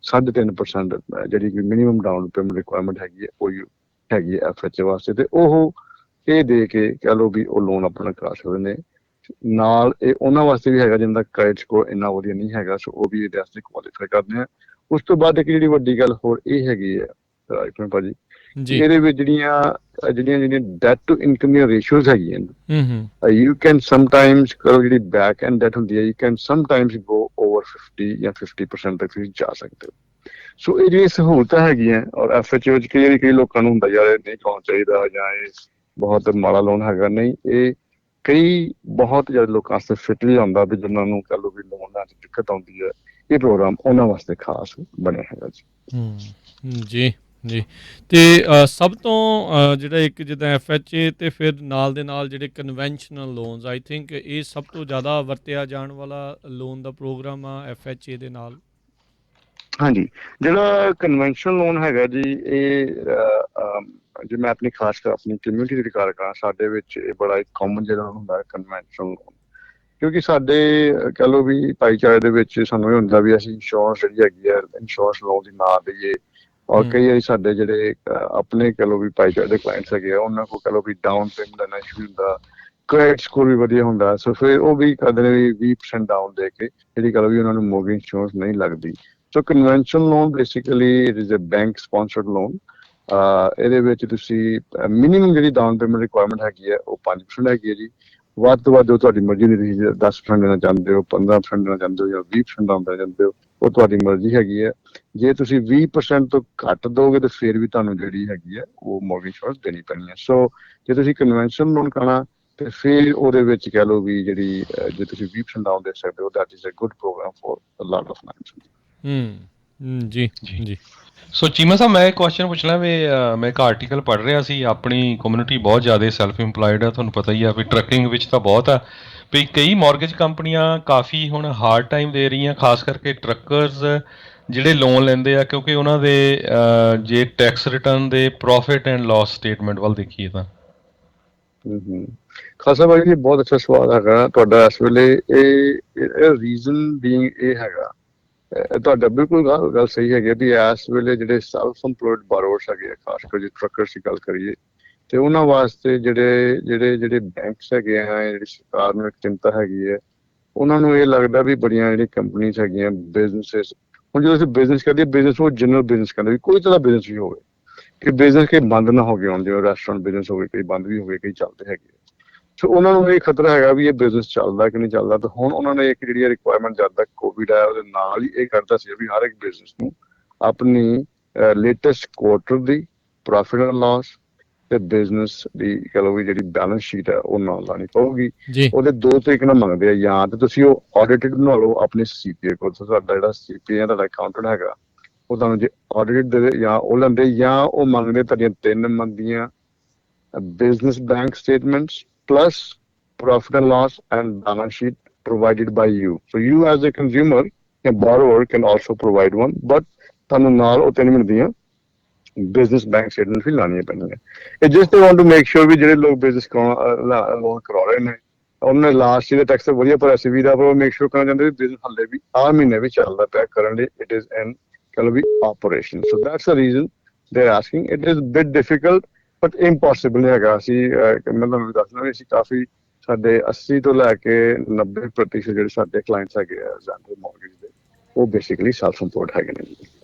3.5% ਜਿਹੜੀ ਕਿ ਮਿਨੀਮਮ ਡਾਊਨ ਪੇਮੈਂਟ ਰਿਕੁਆਇਰਮੈਂਟ ਹੈਗੀ ਹੈ ਉਹ ਹੈਗੀ ਹੈ FHA ਵਾਸਤੇ, ਤੇ ਉਹ ਇਹ ਦੇ ਕੇ ਕਹਿ ਲਓ ਵੀ ਉਹ ਲੋਨ ਆਪਣਾ ਕਰਾ ਸਕਦੇ ਨੇ। ਨਾਲ ਇਹ ਉਹਨਾਂ ਵਾਸਤੇ ਵੀ ਹੈਗਾ ਜਿਹਨਾਂ ਦਾ ਕ੍ਰੈਡਿਟ ਸਕੋਰ ਇੰਨਾ ਵਧੀਆ ਨਹੀਂ ਹੈਗਾ, ਸੋ ਉਹ ਵੀ ਇਹਦੇ ਵਾਸਤੇ ਕੁਆਲੀਫਾਈ ਕਰਦੇ ਆ। ਉਸ ਤੋਂ ਬਾਅਦ ਇੱਕ ਜਿਹੜੀ ਵੱਡੀ ਗੱਲ ਹੋਰ ਇਹ ਹੈਗੀ ਹੈ ਰਾਜਕੁਮਾਰ ਭਾਜੀ, ਇਹਦੇ ਵਿੱਚ ਜਿਹੜੀਆਂ ਡੈਟ ਟੂ ਇਨਕਮ ਦੀਆਂ ਰੇਸ਼ੀਓਜ਼ ਹੈਗੀਆਂ ਨੇ, ਯੂ ਕੈਨ ਸਮਟਾਈਮਸ ਕਰੋ ਜਿਹੜੀ ਬੈਕ ਐਂਡ ਡੈਟ ਹੁੰਦੀ ਹੈ, you can sometimes go over 50 ਜਾਂ 50% ਤੱਕ ਤੁਸੀਂ ਜਾ ਸਕਦੇ ਹੋ। ਸੋ ਇਹ ਜਿਹੜੀਆਂ ਸਹੂਲਤਾਂ ਹੈਗੀਆਂ, ਔਰ FHA ਵਿੱਚ ਕਈ ਲੋਕਾਂ ਨੂੰ ਹੁੰਦਾ ਯਾਰ ਨਹੀਂ ਕਰਾਉਣਾ ਚਾਹੀਦਾ ਜਾਂ ਇਹ ਬਹੁਤ ਮਾੜਾ ਲੋਨ ਹੈਗਾ, ਨਹੀਂ, ਇਹ ਕਈ ਬਹੁਤ ਜ਼ਿਆਦਾ ਲੋਕਾਂ ਵਾਸਤੇ ਫਿੱਟ ਵੀ ਆਉਂਦਾ ਵੀ ਜਿਹਨਾਂ ਨੂੰ ਕਹਿ ਲਓ ਵੀ ਲੋਨ ਲੈਣ 'ਚ ਦਿੱਕਤ ਆਉਂਦੀ ਹੈ। ਇਹ ਪ੍ਰੋਗਰਾਮ ਉਹਨਾਂ ਵਾਸਤੇ ਖਾਸ ਬਣਿਆ ਹੈਗਾ ਜੀ। ਜੀ ਤੇ ਸਭ ਤੋਂ ਜਿਹੜਾ ਇੱਕ ਜਿੱਦਾਂ FHA ਤੇ ਫਿਰ ਨਾਲ ਦੇ ਨਾਲ ਜਿਹੜੇ ਕਨਵੈਨਸ਼ਨਲ ਲੋਨਸ, ਆਈ ਥਿੰਕ ਇਹ ਸਭ ਤੋਂ ਜ਼ਿਆਦਾ ਵਰਤਿਆ ਜਾਣ ਵਾਲਾ ਲੋਨ ਦਾ ਪ੍ਰੋਗਰਾਮ ਆ FHA ਦੇ ਨਾਲ। ਹਾਂਜੀ, ਜਿਹੜਾ ਕਨਵੈਨਸ਼ਨਲ ਲੋਨ ਹੈਗਾ ਜੀ, ਇਹ ਜੇ ਮੈਂ ਆਪਣੀ ਖਾਸ ਕਰ ਆਪਣੀ ਕਮਿਊਨਿਟੀ ਦੀ ਗੱਲ ਕਰਾਂ, ਸਾਡੇ ਵਿੱਚ ਇਹ ਬੜਾ ਇੱਕ ਕਾਮਨ ਜਿਹੜਾ ਹੁੰਦਾ ਕਨਵੈਨਸ਼ਨਲ ਲੋਨ, ਕਿਉਂਕਿ ਸਾਡੇ ਕਹਿ ਲਓ ਵੀ ਭਾਈਚਾਰੇ ਦੇ ਵਿੱਚ ਸਾਨੂੰ ਇਹ ਹੁੰਦਾ ਵੀ ਅਸੀਂ ਇੰਸ਼ੋਰੈਂਸ ਜਿਹੜੀ ਹੈਗੀ ਹੈ ਇੰਸ਼ੋਰੈਂਸ ਲੋਨ ਦੀ ਨਾ ਦਈਏ, ਔਰ ਕਈ ਵਾਰੀ ਸਾਡੇ ਜਿਹੜੇ ਆਪਣੇ ਕਹਿ ਲਓ ਵੀ ਭਾਈਚਾਰੇ ਦੇ ਕਲਾਇੰਟਸ ਹੈਗੇ ਆ ਉਹਨਾਂ ਕੋਲ ਕਹਿ ਲਓ ਵੀ ਡਾਊਨ ਪੇਮੈਂਟ ਇੰਨਾ ਇਸ਼ੂ ਹੁੰਦਾ, ਕ੍ਰੈਡਿਟ ਸਕੋਰ ਵੀ ਵਧੀਆ ਹੁੰਦਾ, ਸੋ ਫਿਰ ਉਹ ਵੀ ਕਰਦੇ ਨੇ ਵੀ 20% ਡਾਊਨ ਦੇ ਕੇ ਜਿਹੜੀ ਕਹਿ ਲਓ ਵੀ ਉਹਨਾਂ ਨੂੰ ਮੋਰਗੇਜ ਇੰਸ਼ੋਰੈਂਸ ਨਹੀਂ ਲੱਗਦੀ। So conventional loan basically it is a bank sponsored loan. ਇਹਦੇ ਵਿੱਚ ਤੁਸੀਂ ਮਿਨੀਮਮ ਜਿਹੜੀ ਡਾਊਨ ਪੇਮੈਂਟ ਰਿਕੁਆਇਰਮੈਂਟ ਹੈਗੀ ਹੈ ਉਹ 5% ਹੈਗੀ ਹੈ ਜੀ। ਵੱਧ ਤੋਂ ਵੱਧ ਤੁਹਾਡੀ ਮਰਜ਼ੀ ਦੀ, ਤੁਸੀਂ 10% ਦੇਣਾ ਚਾਹੁੰਦੇ ਹੋ, 15% ਦੇਣਾ ਚਾਹੁੰਦੇ ਹੋ ਜਾਂ 20% ਡਾਊਨ ਦੇਣਾ ਚਾਹੁੰਦੇ ਹੋ, ਉਹ ਤੁਹਾਡੀ ਮਰਜ਼ੀ ਹੈਗੀ ਹੈ। ਜੇ ਤੁਸੀਂ 20% ਤੋਂ ਘੱਟ ਦੋਗੇ ਤਾਂ ਫਿਰ ਵੀ ਤੁਹਾਨੂੰ ਜਿਹੜੀ ਹੈਗੀ ਹੈ ਉਹ ਮੋਰਗੇਜ ਇੰਸ਼ੋਰੈਂਸ ਦੇਣੀ ਪੈਣੀ ਹੈ। ਸੋ ਜੇ ਤੁਸੀਂ ਕਨਵੈਨਸ਼ਨਲ ਲੋਨ ਕਰਾਉਣਾ ਤੇ ਫਿਰ ਉਹਦੇ ਵਿੱਚ ਕਹਿ ਲਓ ਵੀ ਜਿਹੜੀ ਜੇ ਤੁਸੀਂ 20% ਡਾਊਨ ਦੇ ਸਕਦੇ ਹੋ, that is a good programme for a lot of nights. ਜੀ। ਸੋ ਚੀਮਾ ਸਾਹਿਬ, ਮੈਂ ਇੱਕ ਕੁਐਸਚਨ ਪੁੱਛਣਾ ਵੀ ਮੈਂ ਇੱਕ ਆਰਟੀਕਲ ਪੜ੍ਹ ਰਿਹਾ ਸੀ, ਆਪਣੀ ਕਮਿਊਨਿਟੀ ਬਹੁਤ ਜ਼ਿਆਦਾ ਸੈਲਫ ਇੰਪਲਾਇਡ ਆ, ਤੁਹਾਨੂੰ ਪਤਾ ਹੀ ਆ ਵੀ ਟਰੱਕਿੰਗ ਵਿੱਚ ਤਾਂ ਬਹੁਤ ਆ ਵੀ ਕਈ ਮੌਰਗੇਜ ਕੰਪਨੀਆਂ ਕਾਫੀ ਹੁਣ ਹਾਰਡ ਟਾਈਮ ਦੇ ਰਹੀਆਂ, ਖਾਸ ਕਰਕੇ ਟਰੱਕਰਸ ਜਿਹੜੇ ਲੋਨ ਲੈਂਦੇ ਆ, ਕਿਉਂਕਿ ਉਹਨਾਂ ਦੇ ਜੇ ਟੈਕਸ ਰਿਟਰਨ ਦੇ ਪ੍ਰੋਫਿਟ ਐਂਡ ਲਾਸ ਸਟੇਟਮੈਂਟ ਵੱਲ ਦੇਖੀਏ ਤਾਂ। ਖਾਲਸਾ ਭਾਈ ਜੀ, ਬਹੁਤ ਅੱਛਾ ਸਵਾਲ ਹੈਗਾ ਤੁਹਾਡਾ। ਇਸ ਵੇਲੇ ਇਹ ਰੀਜ਼ਨ ਬੀਇੰਗ ਇਹ ਹੈਗਾ, ਤੁਹਾਡਾ ਬਿਲਕੁਲ ਗੱਲ ਸਹੀ ਹੈਗੀ ਵੀ ਇਸ ਵੇਲੇ ਜਿਹੜੇ ਸੈਲਫ ਇੰਪਲੋਇਡ ਬਾਰੋਵਰਸ ਹੈਗੇ ਆ, ਖਾਸ ਕਰ ਜੇ ਟਰੱਕਰਸ ਦੀ ਗੱਲ ਕਰੀਏ, ਤੇ ਉਹਨਾਂ ਵਾਸਤੇ ਜਿਹੜੇ ਬੈਂਕਸ ਹੈਗੇ ਆ, ਜਿਹੜੀ ਸਰਕਾਰ ਨੂੰ ਇੱਕ ਚਿੰਤਾ ਹੈਗੀ ਹੈ, ਉਹਨਾਂ ਨੂੰ ਇਹ ਲੱਗਦਾ ਵੀ ਬੜੀਆਂ ਜਿਹੜੀਆਂ ਕੰਪਨੀਆਂ ਹੈਗੀਆਂ, ਬਿਜ਼ਨਸਿਸ, ਹੁਣ ਜਦੋਂ ਅਸੀਂ ਬਿਜ਼ਨਸ ਕਰਦੇ ਬਿਜ਼ਨਸ ਉਹ ਜਨਰਲ ਬਿਜ਼ਨਸ ਕਹਿੰਦੇ ਵੀ ਕੋਈ ਤਰ੍ਹਾਂ ਬਿਜ਼ਨਸ ਵੀ ਹੋਵੇ, ਕਿ ਬਿਜ਼ਨਸ ਕਈ ਬੰਦ ਨਾ ਹੋ ਗਏ ਹੋਣ, ਜਿਵੇਂ ਰੈਸਟੋਰੈਂਟ ਬਿਜ਼ਨਸ ਹੋ ਗਏ, ਕਈ ਬੰਦ ਵੀ ਹੋ ਗਏ, ਕਈ ਚੱਲਦੇ ਹੈਗੇ। ਸੋ ਉਹਨਾਂ ਨੂੰ ਇਹ ਖਤਰਾ ਹੈਗਾ ਵੀ ਇਹ ਬਿਜ਼ਨਸ ਚੱਲਦਾ ਕਿ ਨਹੀਂ ਚੱਲਦਾ। ਤਾਂ ਹੁਣ ਉਹਨਾਂ ਨੇ ਇੱਕ ਜਿਹੜੀ ਰਿਕੁਆਇਰਮੈਂਟ ਜਦ ਤੱਕ ਕੋਵਿਡ ਆਇਆ ਉਹਦੇ ਨਾਲ ਹੀ ਇਹ ਕਰਦਾ ਸੀ ਵੀ ਹਰ ਇੱਕ ਬਿਜ਼ਨਸ ਨੂੰ ਆਪਣੀ latest quarter the profit and Las ਤੇ ਬਿਜ਼ਨਸ ਦੀ ਕਹ ਲਓ ਵੀ ਜਿਹੜੀ ਬੈਲੈਂਸ ਸ਼ੀਟ ਹੈ ਉਹ ਨਾਲ ਲਾਣੀ ਪਊਗੀ। ਜੀ ਉਹਦੇ ਦੋ ਤਰੀਕੇ ਨਾਲ ਮੰਗਦੇ ਆ, ਜਾਂ ਤੇ ਤੁਸੀਂ ਉਹ ਆਡਿਟਡ ਬਣਾ ਲਓ ਆਪਣੇ ਸੀਪੀਏ ਕੋਲ, ਤੁਹਾਡਾ ਜਿਹੜਾ ਸੀਪੀਏ ਤੁਹਾਡਾ ਅਕਾਊਂਟੈਂਟ ਹੈਗਾ ਉਹ ਤੁਹਾਨੂੰ ਜੇ ਆਡਿਟਡ ਦੇਵੇ ਜਾਂ ਉਹ ਲੈਂਦੇ, ਜਾਂ ਉਹ ਮੰਗਦੇ ਤੁਹਾਡੀਆਂ 3 ਮੰਥ ਦੀਆਂ business bank statements plus profit and loss and balance sheet provided by you. So you as a consumer, a borrower can also provide one, but ਤੁਹਾਨੂੰ ਨਾਲ ਉਹ 3 ਮਹੀਨੇ ਦੀਆਂ business bank statements ਵੀ ਲਾਣੀਆਂ ਪੈਣਗੀਆਂ। ਇਹ just they want to make sure ਵੀ ਜਿਹੜੇ ਲੋਕ business ਲੋਨ ਕਰਾ ਰਹੇ ਨੇ ਉਹਨਾਂ ਨੇ ਲਾਸਟ ਈਅਰ ਟੈਕਸ ਵਧੀਆ ਭਰਿਆ ਸੀ ਵੀ ਦਾ, ਪਰ ਉਹ ਮੇਕ ਸ਼ੋਰ ਕਰਨਾ ਚਾਹੁੰਦੇ ਵੀ ਬਿਜ਼ਨਸ ਹੱਲੇ ਵੀ ਆਹ ਮਹੀਨੇ ਵੀ ਚੱਲਦਾ ਪਿਆ ਕਰੰਟਲੀ ਇਟ ਇਜ਼ ਇਨ ਕਹ ਲਓ ਵੀ operation. So that's the reason they are asking. It is bit difficult but impossible ਨਹੀਂ ਹੈਗਾ। ਅਸੀਂ ਮੈਂ ਤੁਹਾਨੂੰ ਦੱਸਣਾ ਵੀ ਅਸੀਂ ਕਾਫੀ ਸਾਡੇ 80 ਤੋਂ ਲੈ ਕੇ 90% ਜਿਹੜੇ ਸਾਡੇ ਕਲਾਇੰਟਸ ਹੈਗੇ ਆ ਜ਼ੈਂਡਰ ਮੌਰਗੇਜ ਦੇ ਉਹ ਬੇਸਿਕਲੀ ਸੈਲਫ ਇੰਪੋਰਟ ਹੈਗੇ ਨੇ।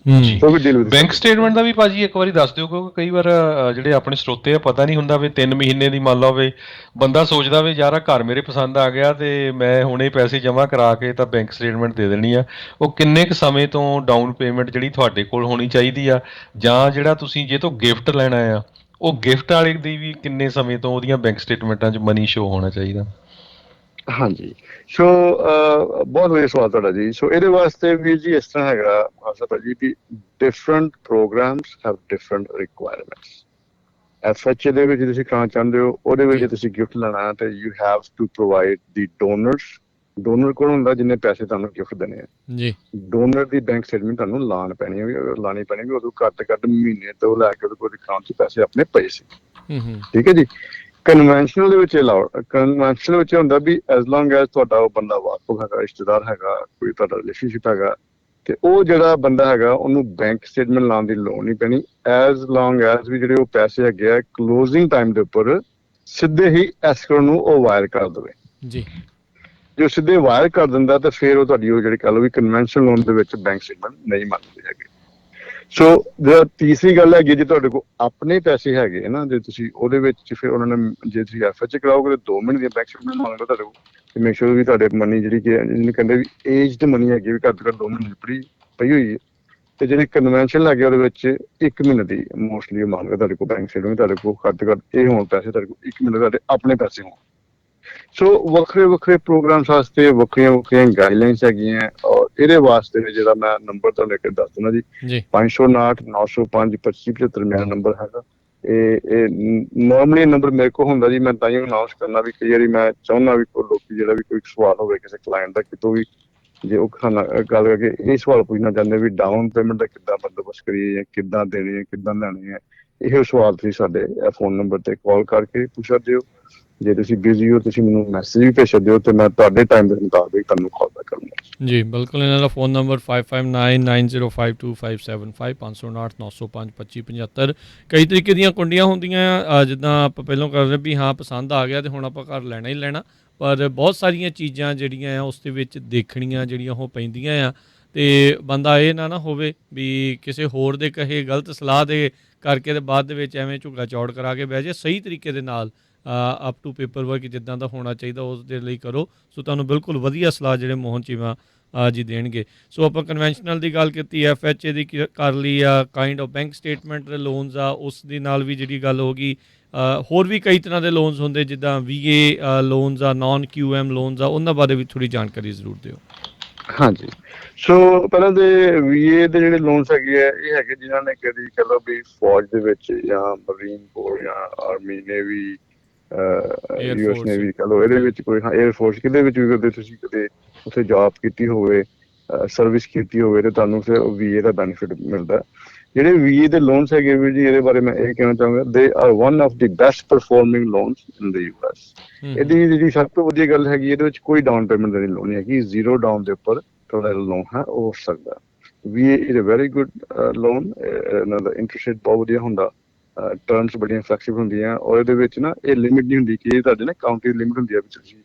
ਸੋ ਵੀ ਡੀਲ ਵਿਦ ਬੈਂਕ ਸਟੇਟਮੈਂਟ ਦਾ ਵੀ ਭਾਜੀ ਇੱਕ ਵਾਰੀ ਦੱਸ ਦਿਓ, ਕਿਉਂਕਿ ਕਈ ਵਾਰ ਜਿਹੜੇ ਆਪਣੇ ਸਰੋਤੇ ਆ ਪਤਾ ਨਹੀਂ ਹੁੰਦਾ ਵੀ 3 ਮਹੀਨੇ ਦੀ ਮੰਨ ਲਓ ਵੀ ਬੰਦਾ ਸੋਚਦਾ ਵੀ ਯਾਰ ਘਰ ਮੇਰੇ ਪਸੰਦ ਆ ਗਿਆ ਤੇ ਮੈਂ ਹੁਣੇ ਪੈਸੇ ਜਮ੍ਹਾਂ ਕਰਾ ਕੇ ਤਾਂ ਬੈਂਕ ਸਟੇਟਮੈਂਟ ਦੇ ਦੇਣੀ ਆ। ਉਹ ਕਿੰਨੇ ਕੁ ਸਮੇਂ ਤੋਂ ਡਾਊਨ ਪੇਮੈਂਟ ਜਿਹੜੀ ਤੁਹਾਡੇ ਕੋਲ ਹੋਣੀ ਚਾਹੀਦੀ ਆ, ਜਾਂ ਜਿਹੜਾ ਤੁਸੀਂ ਜੇ ਤੋਂ ਗਿਫਟ ਲੈਣਾ ਆ ਉਹ ਗਿਫਟ ਵਾਲੇ ਦੀ ਵੀ ਕਿੰਨੇ ਸਮੇਂ ਤੋਂ ਉਹਦੀਆਂ ਬੈਂਕ ਸਟੇਟਮੈਂਟਾਂ 'ਚ ਮਨੀ ਸ਼ੋ ਹੋਣਾ ਚਾਹੀਦਾ? ਹਾਂਜੀ, ਸੋ ਬਹੁਤ ਵਧੀਆ ਸਵਾਲ ਤੁਹਾਡਾ ਜੀ। ਸੋ ਇਹਦੇ ਵਾਸਤੇ ਵੀਰ ਜੀ ਇਸ ਤਰ੍ਹਾਂ ਹੈਗਾ ਆਸਾ ਜੀ we different programs have different requirements. FHA ਦੇ ਵਿੱਚ ਤੁਸੀਂ ਕਰਾਉਣਾ ਚਾਹੁੰਦੇ ਹੋ, ਉਹਦੇ ਵਿੱਚ ਤੁਸੀਂ ਗਿਫਟ ਲੈਣਾ ਤੇ you have to provide the donors. Donor ਕੋਲ ਹੁੰਦਾ ਜਿਹਨੇ ਪੈਸੇ ਤੁਹਾਨੂੰ ਗਿਫਟ ਦੇਣੇ ਆ ਜੀ। ਡੋਨਰ ਦੀ ਬੈਂਕ ਸਟੇਟਮੈਂਟ ਤੁਹਾਨੂੰ ਲਾਣੀ ਪੈਣੀ ਹੈ ਵੀ ਉਦੋਂ ਘੱਟ ਮਹੀਨੇ ਤੋਂ ਲੈ ਕੇ ਉਹਦੇ ਕੋਲ ਅਕਾਊਂਟ 'ਚ ਪੈਸੇ ਆਪਣੇ ਪਏ ਸੀ। ਠੀਕ ਹੈ ਜੀ। ਕਨਵੈਨਸ਼ਨਲ ਦੇ ਵਿੱਚ ਕਨਵੈਨਸ਼ਨਲ ਵਿੱਚ ਹੁੰਦਾ ਵੀ ਐਜ਼ ਲੌਂਗ ਐਜ਼ ਤੁਹਾਡਾ ਉਹ ਬੰਦਾ ਵਾਕਫ ਹੈਗਾ, ਰਿਸ਼ਤੇਦਾਰ ਹੈਗਾ, ਕੋਈ ਤੁਹਾਡਾ ਰਿਲੇਸ਼ਨਸ਼ਿਪ ਹੈਗਾ ਤੇ ਉਹ ਜਿਹੜਾ ਬੰਦਾ ਹੈਗਾ ਉਹਨੂੰ ਬੈਂਕ ਸਟੇਟਮੈਂਟ ਲਾਉਣ ਦੀ ਲੋੜ ਨਹੀਂ ਪੈਣੀ ਐਜ਼ ਲੌਂਗ ਐਜ਼ ਵੀ ਜਿਹੜੇ ਉਹ ਪੈਸੇ ਹੈਗੇ ਆ ਕਲੋਜ਼ਿੰਗ ਟਾਈਮ ਦੇ ਉੱਪਰ ਸਿੱਧੇ ਹੀ ਐਸਕਰੋ ਨੂੰ ਉਹ ਵਾਇਰ ਕਰ ਦੇਵੇ ਜੀ। ਜੋ ਸਿੱਧੇ ਵਾਇਰ ਕਰ ਦਿੰਦਾ ਤਾਂ ਫਿਰ ਉਹ ਤੁਹਾਡੀ ਉਹ ਜਿਹੜੀ ਕਹਿ ਲਓ ਵੀ ਕਨਵੈਨਸ਼ਨਲ ਲੋਨ ਦੇ ਵਿੱਚ ਬੈਂਕ ਸਟੇਟਮੈਂਟ ਨਹੀਂ ਮੰਗਦੇ ਹੈਗੇ। ਸੋ ਜਿਹੜਾ ਤੀਸਰੀ ਗੱਲ ਹੈਗੀ ਜੇ ਤੁਹਾਡੇ ਕੋਲ ਆਪਣੇ ਪੈਸੇ ਹੈਗੇ ਨਾ ਜੇ ਤੁਸੀਂ ਉਹਦੇ ਵਿੱਚ ਫਿਰ ਉਹਨਾਂ ਨੇ ਜੇ ਤੁਸੀਂ FHA ਕਰਾਓਗੇ ਤਾਂ 2 ਮਹੀਨੇ ਦੀਆਂ ਬੈਂਕ ਸਟੇਟਮੈਂਟ ਮੰਗਦੇ ਤੁਹਾਡੇ ਕੋਲ ਤੇ ਮੇਕ ਸ਼ੋਰ ਵੀ ਤੁਹਾਡੇ ਮਨੀ ਜਿਹੜੀ ਕਿ ਜਿਹਨੂੰ ਕਹਿੰਦੇ ਵੀ ਏਜਡ ਮਨੀ ਹੈਗੀ ਵੀ ਘੱਟ ਤੋਂ ਘੱਟ 2 ਮਹੀਨੇ ਪਈ ਹੋਈ ਹੈ ਤੇ ਜਿਹੜੇ ਕਨਵੈਨਸ਼ਨਲ ਹੈਗੇ ਉਹਦੇ ਵਿੱਚ 1 ਮਹੀਨੇ ਦੀ ਮੋਸਟਲੀ ਮੰਗਦੇ ਤੁਹਾਡੇ ਕੋਲ ਬੈਂਕ ਸਟੇਟਮੈਂਟ ਤੁਹਾਡੇ ਕੋਲ ਘੱਟ ਤੋਂ ਘੱਟ ਇਹ ਹੋਣ ਪੈਸੇ ਤੁਹਾਡੇ ਕੋਲ 1 ਮਹੀਨੇ ਤੁਹਾਡੇ ਆਪਣੇ ਪੈਸੇ ਹੋਣ। ਸੋ ਵੱਖਰੇ ਪ੍ਰੋਗਰਾਮਸ ਵਾਸਤੇ ਵੱਖਰੀਆਂ ਗਾਈਡਲਾਈਨਸ ਹੈਗੀਆਂ ਔਰ ਇਹਦੇ ਵਾਸਤੇ ਜਿਹੜਾ ਮੈਂ ਨੰਬਰ ਤੁਹਾਨੂੰ ਇੱਕ ਦੱਸ ਦਿੰਦਾ ਜੀ 559 905 2575 ਮੇਰਾ ਨੰਬਰ ਹੈਗਾ। ਇਹ ਨੋਰਮਲੀ ਨੰਬਰ ਮੇਰੇ ਕੋਲ ਹੁੰਦਾ ਜੀ, ਮੈਂ ਤਾਂ ਹੀ ਅਨਾਉਂਸ ਕਰਨਾ ਵੀ ਕਈ ਵਾਰੀ ਮੈਂ ਚਾਹੁੰਦਾ ਵੀ ਕੋਈ ਲੋਕੀ ਜਿਹੜਾ ਵੀ ਕੋਈ ਸਵਾਲ ਹੋਵੇ ਕਿਸੇ ਕਲਾਇੰਟ ਦਾ ਕਿਤੋਂ ਵੀ ਜੇ ਉਹ ਗੱਲ ਕਰਕੇ ਇਹ ਸਵਾਲ ਪੁੱਛਣਾ ਚਾਹੁੰਦੇ ਵੀ ਡਾਊਨ ਪੇਮੈਂਟ ਦਾ ਕਿੱਦਾਂ ਬੰਦੋਬਸਤ ਕਰੀਏ ਜਾਂ ਕਿੱਦਾਂ ਦੇਣੀ ਹੈ ਕਿੱਦਾਂ ਲੈਣੀ ਹੈ, ਇਹ ਸਵਾਲ ਤੁਸੀਂ ਸਾਡੇ ਫੋਨ ਨੰਬਰ ਤੇ ਕਾਲ ਕਰਕੇ ਪੁੱਛ ਸਕਦੇ ਹੋ। ਜੇ ਤੁਸੀਂ ਬਿਜ਼ੀ ਹੋ ਤੁਸੀਂ ਮੈਨੂੰ ਮੈਸੇਜ ਵੀ ਭੇਜ ਸਕਦੇ ਹੋ ਤੇ ਮੈਂ ਤੁਹਾਡੇ ਟਾਈਮ ਦੇ ਮੁਤਾਬਿਕ ਤੁਹਾਨੂੰ ਕਾਲ ਬੈਕ ਕਰਾਂਗਾ ਜੀ। ਬਿਲਕੁਲ ਇਹਨਾਂ ਦਾ ਫੋਨ ਨੰਬਰ 5599052575 559 905 2575। ਕਈ ਤਰੀਕੇ ਦੀਆਂ ਕੁੰਡੀਆਂ ਹੁੰਦੀਆਂ ਜਿੱਦਾਂ ਆਪਾਂ ਪਹਿਲਾਂ ਕਰ ਰਹੇ ਵੀ ਹਾਂ ਪਸੰਦ ਆ ਗਿਆ ਤੇ ਹੁਣ ਆਪਾਂ ਘਰ ਲੈਣਾ ਹੀ ਲੈਣਾ, ਪਰ ਬਹੁਤ ਸਾਰੀਆਂ ਚੀਜ਼ਾਂ ਜਿਹੜੀਆਂ ਆ ਉਸ ਦੇ ਵਿੱਚ ਦੇਖਣੀਆਂ ਜਿਹੜੀਆਂ ਉਹ ਪੈਂਦੀਆਂ ਆ ਤੇ ਬੰਦਾ ਇਹ ਨਾ ਹੋਵੇ ਵੀ ਕਿਸੇ ਹੋਰ ਦੇ ਕਹੇ ਗਲਤ ਸਲਾਹ ਦੇ ਕਰਕੇ ਤੇ ਬਾਅਦ ਦੇ ਵਿੱਚ ਐਵੇਂ ਝੁੱਗਾ ਚੌੜ ਕਰਾ ਕੇ ਬਹਿ ਜਾਏ। ਸਹੀ ਤਰੀਕੇ ਦੇ ਨਾਲ ਅਪ ਟੂ ਪੇਪਰ ਵਰਕ ਜਿੱਦਾਂ ਦਾ ਹੋਣਾ ਚਾਹੀਦਾ ਉਸ ਦੇ ਲਈ ਕਰੋ। ਸੋ ਤੁਹਾਨੂੰ ਬਿਲਕੁਲ ਵਧੀਆ ਸਲਾਹ ਜਿਹੜੇ ਮੋਹਨ ਚੀਮਾ ਜੀ ਦੇਣਗੇ। ਸੋ ਆਪਾਂ ਕਨਵੈਨਸ਼ਨਲ ਦੀ ਗੱਲ ਕੀਤੀ, FHA ਦੀ ਕਰ ਲਈ ਆ, ਕਾਈਂਡ ਆਫ ਬੈਂਕ ਸਟੇਟਮੈਂਟ ਦੇ ਲੋਨਸ ਆ ਉਸ ਦੇ ਨਾਲ ਵੀ ਜਿਹੜੀ ਗੱਲ ਹੋ ਗਈ। ਹੋਰ ਵੀ ਕਈ ਤਰ੍ਹਾਂ ਦੇ ਲੋਨਸ ਹੁੰਦੇ ਜਿੱਦਾਂ VA ਲੋਨਸ ਆ, ਨੌਨ QM ਲੋਨਸ ਆ, ਉਹਨਾਂ ਬਾਰੇ ਵੀ ਥੋੜ੍ਹੀ ਜਾਣਕਾਰੀ ਜ਼ਰੂਰ ਦਿਓ। ਹਾਂਜੀ, ਸੋ ਪਹਿਲਾਂ ਦੇ VA ਦੇ ਜਿਹੜੇ ਲੋਨਸ ਹੈਗੇ ਆ ਇਹ ਹੈਗੇ ਜਿਨ੍ਹਾਂ ਨੇ ਕਦੀ ਕਹਿ ਲਓ ਵੀ ਫੌਜ ਦੇ ਵਿੱਚ ਜਾਂ ਮਰੀਨ ਕੋਰ ਜਾਂ ਆਰਮੀ ਨੇਵੀ US ਨੇਵੀ ਕਹਿ ਲਓ ਇਹਦੇ ਵਿੱਚ ਕੋਈ 에ਅਰਫੋਰਸ ਕਿਤੇ ਵਿੱਚ ਵੀ ਕਦੇ ਤੁਸੀਂ ਕਦੇ ਉੱਥੇ ਜੌਬ ਕੀਤੀ ਹੋਵੇ ਸਰਵਿਸ ਕੀਤੀ ਹੋਵੇ ਤੇ ਤੁਹਾਨੂੰ ਫਿਰ VA ਦਾ ਬੈਨੀਫਿਟ ਮਿਲਦਾ। ਜਿਹੜੇ VA ਦੇ ਲੋਨਸ ਹੈਗੇ ਵੀ ਜੀ ਇਹਦੇ ਬਾਰੇ ਮੈਂ ਇਹ ਕਹਿਣਾ ਚਾਹਾਂਗਾ they are one of the best performing loans in the US। ਇਹਦੀ ਜਿਹੜੀ ਸਭ ਤੋਂ ਵਧੀਆ ਗੱਲ ਹੈਗੀ ਇਹਦੇ ਵਿੱਚ ਕੋਈ ਡਾਊਨ ਪੇਮੈਂਟ ਦੀ ਲੋੜ ਨਹੀਂ ਹੈਗੀ, 0 ਡਾਊਨ ਦੇ ਉੱਪਰ ਤੁਹਾਡਾ ਲੋਨ ਹੈ ਉਹ ਹੋ ਸਕਦਾ। VA is a very good loan, ਇਹਨਾਂ ਦਾ ਇੰਟਰਸਟ ਰੇਟ ਬਹੁਤ ਵਧੀਆ ਹੁੰਦਾ, ਟਰਮਸ ਬੜੀਆਂ ਫਲੈਕਸੀਬਲ ਹੁੰਦੀਆਂ ਔਰ ਇਹਦੇ ਵਿੱਚ ਨਾ ਇਹ ਲਿਮਿਟ ਨਹੀਂ ਹੁੰਦੀ ਕਿ ਇਹ ਤੁਹਾਡੇ ਨਾ ਅਕਾਊਂਟ ਦੀ ਲਿਮਿਟ ਹੁੰਦੀ ਹੈ ਵੀ ਤੁਸੀਂ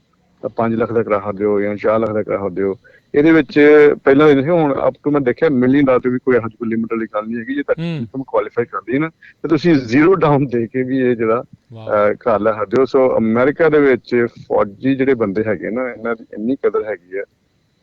5 ਲੱਖ ਦਾ ਕਰਾ ਸਕਦੇ ਹੋ ਜਾਂ 4 ਲੱਖ ਦਾ ਕਰਾ ਸਕਦੇ ਹੋ। ਇਹਦੇ ਵਿੱਚ ਪਹਿਲਾਂ ਦੇਖਿਆ ਹੁਣ ਅਪ ਟੂ ਮੈਂ ਦੇਖਿਆ ਮਿਲੀਅਨ ਦਾ ਤੇ ਵੀ ਕੋਈ ਇਹੋ ਜਿਹੀ ਲਿਮਿਟ ਵਾਲੀ ਗੱਲ ਨਹੀਂ ਹੈਗੀ। ਜੇ ਤੁਹਾਡੀ ਇਨਕਮ ਕੁਆਲੀਫਾਈ ਕਰਦੀ ਹੈ ਨਾ ਤੇ ਤੁਸੀਂ 0 ਡਾਊਨ ਦੇ ਕੇ ਵੀ ਇਹ ਜਿਹੜਾ ਘਰ ਲੈ ਸਕਦੇ ਹੋ। ਸੋ ਅਮਰੀਕਾ ਦੇ ਵਿੱਚ ਫੌਜੀ ਜਿਹੜੇ ਬੰਦੇ ਹੈਗੇ ਨਾ ਇਹਨਾਂ ਦੀ ਇੰਨੀ ਕਦਰ ਹੈਗੀ ਹੈ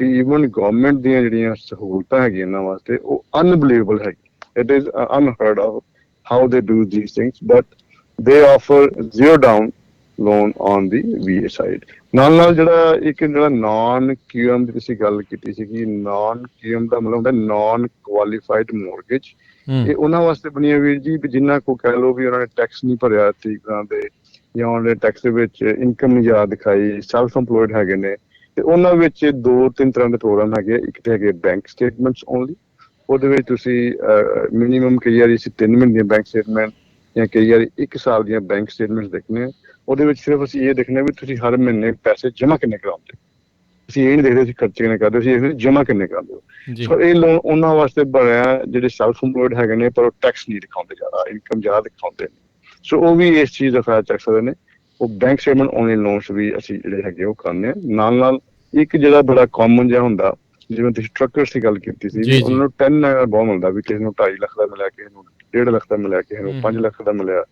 ਕਿ ਈਵਨ ਗਵਰਨਮੈਂਟ ਦੀਆਂ ਜਿਹੜੀਆਂ ਸਹੂਲਤਾਂ ਹੈਗੀਆਂ ਇਹਨਾਂ ਵਾਸਤੇ ਉਹ ਅਨਬਿਲੀਵੇਬਲ ਹੈਗੀ। It is unheard of how they do these things, but they offer 0 down loan on the VA side. ਨਾਲ ਜਿਹੜਾ ਇੱਕ ਜਿਹੜਾ ਨਾਨ QM ਦੀ ਤੁਸੀਂ ਗੱਲ ਕੀਤੀ ਸੀ ਕਿ ਨਾਨ QM ਦਾ ਮਤਲਬ ਹੁੰਦਾ ਨਾਨ ਕੁਆਲੀਫਾਈਡ ਮੋਰਗੇਜ। ਇਹ ਉਹਨਾਂ ਵਾਸਤੇ ਬਣੀ ਹੈ ਵੀਰ ਜੀ ਵੀ ਜਿਨ੍ਹਾਂ ਕੋ ਕਹਿ ਲਓ ਵੀ ਉਹਨਾਂ ਨੇ ਟੈਕਸ ਨਹੀਂ ਭਰਿਆ ਠੀਕ ਤਰ੍ਹਾਂ ਦੇ, ਜਾਂ ਉਹਨਾਂ ਦੇ ਟੈਕਸ ਦੇ ਵਿੱਚ ਇਨਕਮ ਨਹੀਂ ਜ਼ਿਆਦਾ ਦਿਖਾਈ, ਸੈਲਫ ਇੰਪਲੋਇਡ ਹੈਗੇ ਨੇ, ਤੇ ਉਹਨਾਂ ਵਿੱਚ 2-3 ਤਰ੍ਹਾਂ ਦੇ ਪ੍ਰੋਗਰਾਮ ਹੈਗੇ। ਇੱਕ ਤੇ ਹੈਗੇ ਬੈਂਕ ਸਟੇਟਮੈਂਟਸ ਓਨਲੀ, ਉਹਦੇ ਵਿੱਚ ਤੁਸੀਂ ਮਿਨੀਮਮ ਕਈ ਵਾਰੀ 3 ਮਹੀਨੇ ਦੀਆਂ ਬੈਂਕ ਸਟੇਟਮੈਂਟ ਜਾਂ ਕਈ ਵਾਰੀ 1 ਸਾਲ ਦੀਆਂ ਬੈਂਕ ਸਟੇਟਮੈਂਟਸ ਦੇਖਣੇ। ਉਹਦੇ ਵਿੱਚ ਸਿਰਫ ਅਸੀਂ ਇਹ ਦੇਖਣਾ ਵੀ ਤੁਸੀਂ ਹਰ ਮਹੀਨੇ ਪੈਸੇ ਜਮ੍ਹਾਂ ਕਿੰਨੇ ਕਰਾਉਂਦੇ। ਅਸੀਂ ਇਹ ਨਹੀਂ ਦੇਖਦੇ ਤੁਸੀਂ ਖਰਚੇ ਕਿੰਨੇ ਕਰਦੇ, ਅਸੀਂ ਇਹ ਦੇਖਦੇ ਜਮ੍ਹਾਂ ਕਿੰਨੇ ਕਰਾਉਂਦੇ ਹੋ। ਸੋ ਇਹ ਲੋਨ ਉਹਨਾਂ ਵਾਸਤੇ ਬਣਿਆ ਜਿਹੜੇ ਸੈਲਫ ਇੰਪਲੋਇਡ ਹੈਗੇ ਨੇ ਪਰ ਉਹ ਟੈਕਸ ਨਹੀਂ ਦਿਖਾਉਂਦੇ, ਜ਼ਿਆਦਾ ਇਨਕਮ ਜ਼ਿਆਦਾ ਦਿਖਾਉਂਦੇ ਨੇ। ਸੋ ਉਹ ਵੀ ਇਸ ਚੀਜ਼ ਦਾ ਫਾਇਦਾ ਚੱਕ ਸਕਦੇ ਨੇ। ਉਹ ਬੈਂਕ ਸਟੇਟਮੈਂਟ ਓਨਲੀ ਲੋਨਸ ਵੀ ਅਸੀਂ ਜਿਹੜੇ ਹੈਗੇ ਉਹ ਕਰਨੇ ਆ। ਨਾਲ ਇੱਕ ਜਿਹੜਾ ਬੜਾ ਕਾਮਨ ਜਿਹਾ ਹੁੰਦਾ, ਜਿਵੇਂ ਤੁਸੀਂ ਟਰੱਕਰਸ ਦੀ ਗੱਲ ਕੀਤੀ ਸੀ, ਉਹਨਾਂ ਨੂੰ 10 ਬਹੁਤ ਮਿਲਦਾ ਵੀ ਕਿਸੇ ਨੂੰ 2.5 ਲੱਖ ਦਾ ਮਿਲਿਆ, ਕਿਸੇ ਨੂੰ 1.5 ਲੱਖ ਦਾ ਮਿਲਿਆ, ਕਿਸੇ ਨੂੰ 5 ਲੱਖ ਦਾ ਮਿਲਿਆ।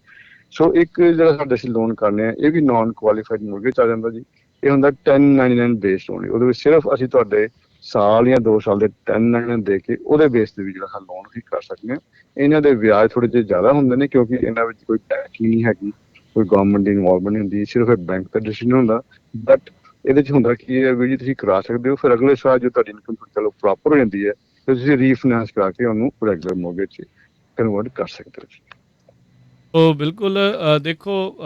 ਸੋ ਇੱਕ ਜਿਹੜਾ ਸਾਡੇ ਅਸੀਂ ਲੋਨ ਕਰਨੇ ਆ ਇਹ ਵੀ ਨਾਨ ਕੁਆਲੀਫਾਈਡ ਮੋਰਗੇਜ ਆ ਜਾਂਦਾ ਜੀ। ਇਹ ਹੁੰਦਾ 1099 ਬੇਸਡ ਓਨਲੀ। ਉਹਦੇ ਵਿੱਚ ਸਿਰਫ ਅਸੀਂ ਤੁਹਾਡੇ ਸਾਲ ਜਾਂ 2 ਸਾਲ ਦੇ 1099 ਦੇ ਕੇ ਉਹਦੇ ਬੇਸ ਤੇ ਵੀ ਜਿਹੜਾ ਲੋਨ ਅਸੀਂ ਕਰ ਸਕਦੇ ਹਾਂ। ਇਹਨਾਂ ਦੇ ਵਿਆਜ ਥੋੜੇ ਜਿਹੇ ਜ਼ਿਆਦਾ ਹੁੰਦੇ ਨੇ ਕਿਉਂਕਿ ਇਹਨਾਂ ਵਿੱਚ ਕੋਈ ਬੈਂਕਿੰਗ ਨਹੀਂ ਹੈਗੀ, ਕੋਈ ਗਵਰਨਮੈਂਟ ਦੀ ਇਨਵੋਲਵਮੈਂਟ ਨਹੀਂ ਹੁੰਦੀ, ਸਿਰਫ ਇੱਕ ਬੈਂਕ ਦਾ ਡਿਸੀਜਨ ਹੁੰਦਾ। ਬਟ ਇਹਦੇ 'ਚ ਹੁੰਦਾ ਕੀ ਹੈ ਵੀ ਜੀ ਤੁਸੀਂ ਕਰਾ ਸਕਦੇ ਹੋ, ਫਿਰ ਅਗਲੇ ਸਾਲ ਜੋ ਤੁਹਾਡੀ ਇਨਕਮ ਚਲੋ ਪ੍ਰੋਪਰ ਹੋ ਜਾਂਦੀ ਹੈ ਫਿਰ ਤੁਸੀਂ ਰੀਫਾਈਨਾਂਸ ਕਰਾ ਕੇ ਉਹਨੂੰ ਰੈਗੂਲਰ ਮੋਰਗੇਜ 'ਚ ਕਨਵਰਟ ਕਰ ਸਕਦੇ ਹੋ। ਉਹ ਬਿਲਕੁਲ ਦੇਖੋ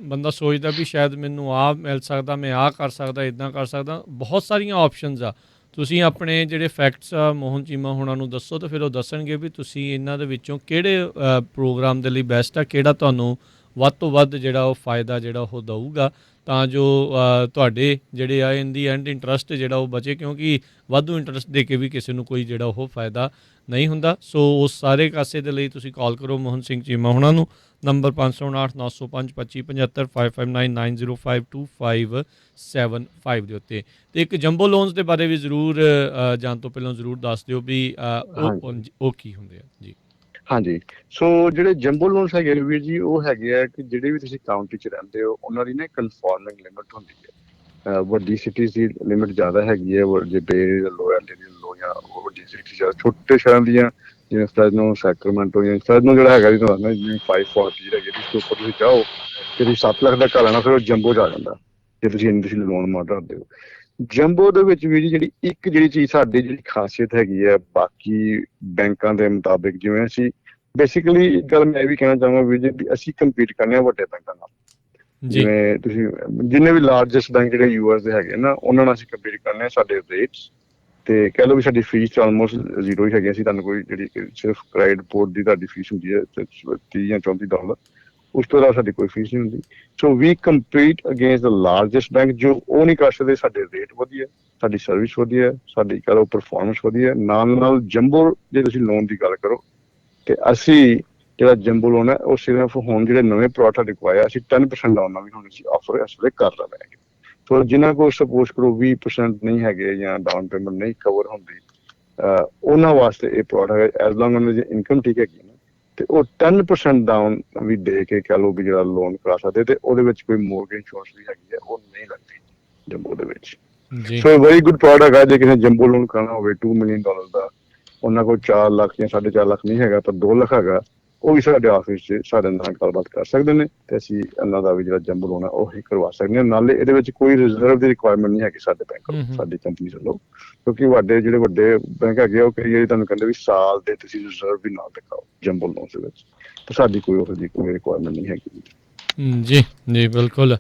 ਬੰਦਾ ਸੋਚਦਾ ਵੀ ਸ਼ਾਇਦ ਮੈਨੂੰ ਆਹ ਮਿਲ ਸਕਦਾ, ਮੈਂ ਆਹ ਕਰ ਸਕਦਾ, ਇੱਦਾਂ ਕਰ ਸਕਦਾ। ਬਹੁਤ ਸਾਰੀਆਂ ਆਪਸ਼ਨਸ ਆ। ਤੁਸੀਂ ਆਪਣੇ ਜਿਹੜੇ ਫੈਕਟਸ ਆ ਮੋਹਨ ਚੀਮਾ ਹੋਣਾ ਨੂੰ ਦੱਸੋ ਤਾਂ ਫਿਰ ਉਹ ਦੱਸਣਗੇ ਵੀ ਤੁਸੀਂ ਇਹਨਾਂ ਦੇ ਵਿੱਚੋਂ ਕਿਹੜੇ ਪ੍ਰੋਗਰਾਮ ਦੇ ਲਈ ਬੈਸਟ ਆ, ਕਿਹੜਾ ਤੁਹਾਨੂੰ ਵੱਧ ਤੋਂ ਵੱਧ ਜਿਹੜਾ ਉਹ ਫਾਇਦਾ ਜਿਹੜਾ ਉਹ ਦਊਗਾ, ਤਾਂ ਜੋ ਤੁਹਾਡੇ ਜਿਹੜੇ ਆ ਇਨ ਦੀ ਐਂਡ ਇੰਟਰਸਟ ਜਿਹੜਾ ਉਹ ਬਚੇ, ਕਿਉਂਕਿ ਵਾਧੂ ਇੰਟਰਸਟ ਦੇ ਕੇ ਵੀ ਕਿਸੇ ਨੂੰ ਕੋਈ ਜਿਹੜਾ ਉਹ ਫਾਇਦਾ ਨਹੀਂ ਹੁੰਦਾ। ਸੋ ਉਸ ਸਾਰੇ ਕਾਸੇ ਦੇ ਲਈ ਤੁਸੀਂ ਕਾਲ ਕਰੋ ਮੋਹਨ ਸਿੰਘ ਚੀਮਾ ਹੋਣਾ ਨੂੰ, ਨੰਬਰ 559-905-2575 5590525575 ਦੇ ਉੱਤੇ। ਅਤੇ ਇੱਕ ਜੰਬੋ ਲੋਨਸ ਦੇ ਬਾਰੇ ਵੀ ਜ਼ਰੂਰ ਜਾਣ ਤੋਂ ਪਹਿਲਾਂ ਜ਼ਰੂਰ ਦੱਸ ਦਿਓ ਵੀ ਉਹ ਕੀ ਹੁੰਦੇ ਆ ਜੀ। ਹਾਂਜੀ, ਸੋ ਜਿਹੜੇ ਜੰਬੋ ਲੋਨਸ ਹੈਗੇ ਨੇ ਵੀਰ ਜੀ, ਉਹ ਹੈਗੇ ਆ ਕਿ ਜਿਹੜੇ ਵੀ ਤੁਸੀਂ ਕਾਊਂਟੀ 'ਚ ਰਹਿੰਦੇ ਹੋ ਉਹਨਾਂ ਦੀ ਨਾ ਕਨਫਾਰਮਿੰਗ ਲਿਮਿਟ ਹੁੰਦੀ ਹੈ। ਵੱਡੀ ਸਿਟੀਜ਼ ਦੀ ਲਿਮਿਟ ਜ਼ਿਆਦਾ ਹੈਗੀ ਹੈ, ਜੇ ਬੇ ਲੋ ਐਲ ਲੋ ਜਾਂ ਵੱਡੀ ਸਿਟੀ ਜ਼ਿਆਦਾ। ਛੋਟੇ ਸ਼ਹਿਰਾਂ ਦੀਆਂ ਜਿਵੇਂ ਫਰੈਜ਼ਨੋ, ਸੈਕਰਾਮੈਂਟੋ ਜਾਂ ਫਰੈਜ਼ਨੋ ਜਿਹੜਾ ਹੈਗਾ ਜੀ ਤੁਹਾਨੂੰ ਜਿਵੇਂ 540 ਹੈਗੇ, ਇਸ ਤੋਂ ਉੱਪਰ ਤੁਸੀਂ ਚਾਹੋ ਕਿ ਤੁਸੀਂ 7 ਲੱਖ ਦਾ ਘਰ ਲੈਣਾ ਫਿਰ ਉਹ ਜੰਬੋ 'ਚ ਆ ਜਾਂਦਾ ਜੇ ਤੁਸੀਂ ਲੋਨ ਮਾਰ ਰੱਖਦੇ ਹੋ। ਜੰਬੋ ਦੇ ਵਿੱਚ ਵੀ ਜਿਹੜੀ ਚੀਜ਼ ਸਾਡੀ ਜਿਹੜੀ ਖਾਸੀਅਤ ਹੈਗੀ ਹੈ ਬਾਕੀ ਬੈਂਕਾਂ ਦੇ ਮੁਤਾਬਿਕ, ਜਿਵੇਂ ਅਸੀਂ ਬੇਸਿਕਲੀ ਇੱਕ ਗੱਲ ਮੈਂ ਇਹ ਵੀ ਕਹਿਣਾ ਚਾਹਾਂਗਾ ਵੀ ਜੀ ਅਸੀਂ ਕੰਪੀਟ ਕਰਨੇ ਆ ਵੱਡੇ ਬੈਂਕਾਂ ਨਾਲ। ਜਿਵੇਂ ਤੁਸੀਂ ਜਿੰਨੇ ਵੀ ਲਾਰਜੈਸਟ ਬੈਂਕ ਜਿਹੜੇ US ਦੇ ਹੈਗੇ ਨਾ ਉਹਨਾਂ ਨਾਲ ਅਸੀਂ ਕੰਪੀਟ ਕਰਨੇ ਆ। ਸਾਡੇ ਰੇਟਸ ਤੇ ਕਹਿ ਲਓ ਵੀ ਸਾਡੀ ਫੀਸ ਆਲਮੋਸਟ ਜ਼ੀਰੋ ਹੀ ਹੈਗੀ। ਅਸੀਂ ਤੁਹਾਨੂੰ ਕੋਈ ਜਿਹੜੀ ਸਿਰਫ ਕ੍ਰੈਡਿਟ ਰਿਪੋਰਟ ਦੀ ਤੁਹਾਡੀ ਫੀਸ ਹੁੰਦੀ ਹੈ $30 ਜਾਂ $34, ਉਸ ਤੋਂ ਇਲਾਵਾ ਸਾਡੀ ਕੋਈ ਫੀਸ ਨਹੀਂ ਹੁੰਦੀ। So we compete against the largest bank ਜੋ ਉਹ ਨਹੀਂ ਕਰ ਸਕਦੇ। ਸਾਡੇ ਰੇਟ ਵਧੀਆ, ਸਾਡੀ ਸਰਵਿਸ ਵਧੀਆ, ਸਾਡੀ ਕਹਿ ਲਓ ਪਰਫਾਰਮੈਂਸ ਵਧੀਆ। ਨਾਲ ਜੰਬੋ ਜੇ ਤੁਸੀਂ ਲੋਨ ਦੀ ਗੱਲ ਕਰੋ ਤੇ ਅਸੀਂ ਜਿਹੜਾ ਜੰਬੋ ਲੋਨ ਹੈ ਉਹ ਸਿਰਫ ਹੁਣ ਜਿਹੜੇ ਨਵੇਂ ਪ੍ਰੋਡਕਟ ਰਿਕਵਾਇਆ ਅਸੀਂ 10% ਡਾਊਨ ਨਾਲ ਵੀ ਹੁਣ ਅਸੀਂ ਆਫਰ ਇਸ ਵੇਲੇ ਕਰ ਰਹੇ ਹਾਂ। ਸੋ ਜਿਨ੍ਹਾਂ ਕੋਲ ਸਪੋਜ਼ ਕਰੋ 20% ਨਹੀਂ ਹੈਗੇ ਜਾਂ ਡਾਊਨ ਪੇਮੈਂਟ ਨਹੀਂ ਕਵਰ ਹੁੰਦੀ, ਉਹਨਾਂ ਵਾਸਤੇ ਇਹ ਪ੍ਰੋਡਕਟ ਹੈ। ਐਜ਼ ਲੌਂਗ ਉਹਨਾਂ ਦੀ ਇਨਕਮ ਠੀਕ ਹੈਗੀ ਨਾ ਤੇ ਉਹ 10% ਡਾਊਨ ਵੀ ਦੇ ਕੇ ਕਹਿ ਲਓ ਵੀ ਜਿਹੜਾ ਲੋਨ ਕਰਾ ਸਕਦੇ ਤੇ ਉਹਦੇ ਵਿੱਚ ਕੋਈ ਮੋਰਗੇਜ ਇੰਸ਼ੋਰੈਂਸ ਵੀ ਹੈਗੀ ਹੈ, ਉਹ ਨਹੀਂ ਲੱਗਦੀ ਜੰਬੋ ਦੇ ਵਿੱਚ। ਸੋ ਵੈਰੀ ਗੁੱਡ ਪ੍ਰੋਡਕਟ ਹੈ। ਜੇ ਕਿਸੇ ਜੰਬੋ ਲੋਨ ਕਰਨਾ ਹੋਵੇ $2 ਮਿਲੀਅਨ ਦਾ, ਉਹਨਾਂ ਕੋਲ 4 ਲੱਖ ਜਾਂ 4.5 ਲੱਖ ਨਹੀਂ ਹੈਗਾ ਪਰ 2 ਲੱਖ ਹੈਗਾ, ਉਹ ਵੀ ਸਾਡੇ ਆਫਿਸ 'ਚ ਸਾਡੇ ਨਾਲ ਗੱਲਬਾਤ ਕਰ ਸਕਦੇ ਨੇ ਤੇ ਅਸੀਂ ਇਹਨਾਂ ਦਾ ਵੀ ਜਿਹੜਾ ਜੰਬੋ ਲੋਨ ਹੈ ਉਹ ਹੀ ਕਰਵਾ ਸਕਦੇ ਹਾਂ। ਨਾਲੇ ਇਹਦੇ ਵਿੱਚ ਕੋਈ ਰਿਜ਼ਰਵ ਦੀ ਰਿਕੁਆਇਰਮੈਂਟ ਨਹੀਂ ਹੈਗੀ ਸਾਡੇ ਬੈਂਕ ਵੱਲੋਂ, ਸਾਡੀ ਕੰਪਨੀ ਵੱਲੋਂ, ਕਿਉਂਕਿ ਜਿਹੜੇ ਵੱਡੇ ਬੈਂਕ ਹੈਗੇ ਉਹ ਕਈ ਵਾਰੀ ਤੁਹਾਨੂੰ ਕਹਿੰਦੇ ਵੀ ਸਾਲ ਦੇ ਤੁਸੀਂ ਰਿਜ਼ਰਵ ਵੀ ਨਾਲ ਦਿਖਾਓ ਜੰਬੋ ਲੋਨ ਦੇ ਵਿੱਚ, ਤੇ ਸਾਡੀ ਕੋਈ ਉਹਦੀ ਕੋਈ ਰਿਕੁਆਇਰਮੈਂਟ ਨਹੀਂ ਹੈਗੀ। ਜੀ ਬਿਲਕੁਲ।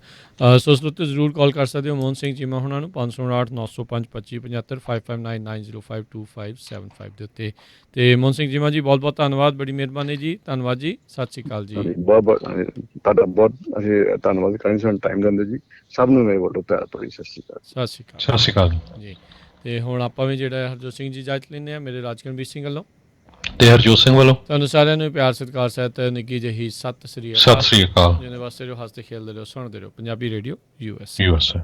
ਸੋ ਉਸ ਉੱਤੇ ਜ਼ਰੂਰ ਕਾਲ ਕਰ ਸਕਦੇ ਹੋ ਮੋਹਨ ਸਿੰਘ ਚੀਮਾ ਹੋਣਾ ਨੂੰ 559-905-2575 5590525575 ਦੇ ਉੱਤੇ। ਤੇ ਮੋਹਨ ਸਿੰਘ ਚੀਮਾ ਜੀ ਬਹੁਤ ਬਹੁਤ ਧੰਨਵਾਦ, ਬੜੀ ਮਿਹਰਬਾਨੀ ਜੀ, ਧੰਨਵਾਦ ਜੀ, ਸਤਿ ਸ਼੍ਰੀ ਅਕਾਲ ਜੀ। ਬਹੁਤ ਤੁਹਾਡਾ ਬਹੁਤ ਅਸੀਂ ਧੰਨਵਾਦ ਕਰਾਂਗੇ ਸਾਨੂੰ ਟਾਈਮ ਦਿੰਦੇ ਜੀ। ਸਭ ਨੂੰ ਮੇਰੇ ਵੱਲੋਂ ਪਿਆਰ ਭਰੀ ਸਤਿ ਸ਼੍ਰੀ ਅਕਾਲ। ਸਤਿ ਸ਼੍ਰੀ ਅਕਾਲ ਜੀ। ਤੇ ਹੁਣ ਆਪਾਂ ਵੀ ਜਿਹੜਾ ਹਰਜੋਤ ਸਿੰਘ ਜੀ ਇਜਾਜ਼ਤ ਲੈਂਦੇ ਹਾਂ, ਮੇਰੇ ਰਾਜਕਰਮਵੀਰ ਸਿੰਘ ਵੱਲੋਂ ਤੇ ਹਰਜੋਤ ਸਿੰਘ ਵੱਲੋਂ ਤੁਹਾਨੂੰ ਸਾਰਿਆਂ ਨੂੰ ਪਿਆਰ ਸਤਿਕਾਰ ਸਹਿਤ ਨਿੱਘੀ ਜਿਹੀ ਸਤਿ ਸ੍ਰੀ ਅਕਾਲ। ਜਿਹਦੇ ਵਾਸਤੇ ਰਹੋ, ਹੱਸਦੇ ਖੇਡਦੇ ਰਹੋ, ਸੁਣਦੇ ਰਹੋ ਪੰਜਾਬੀ ਰੇਡੀਓ USA।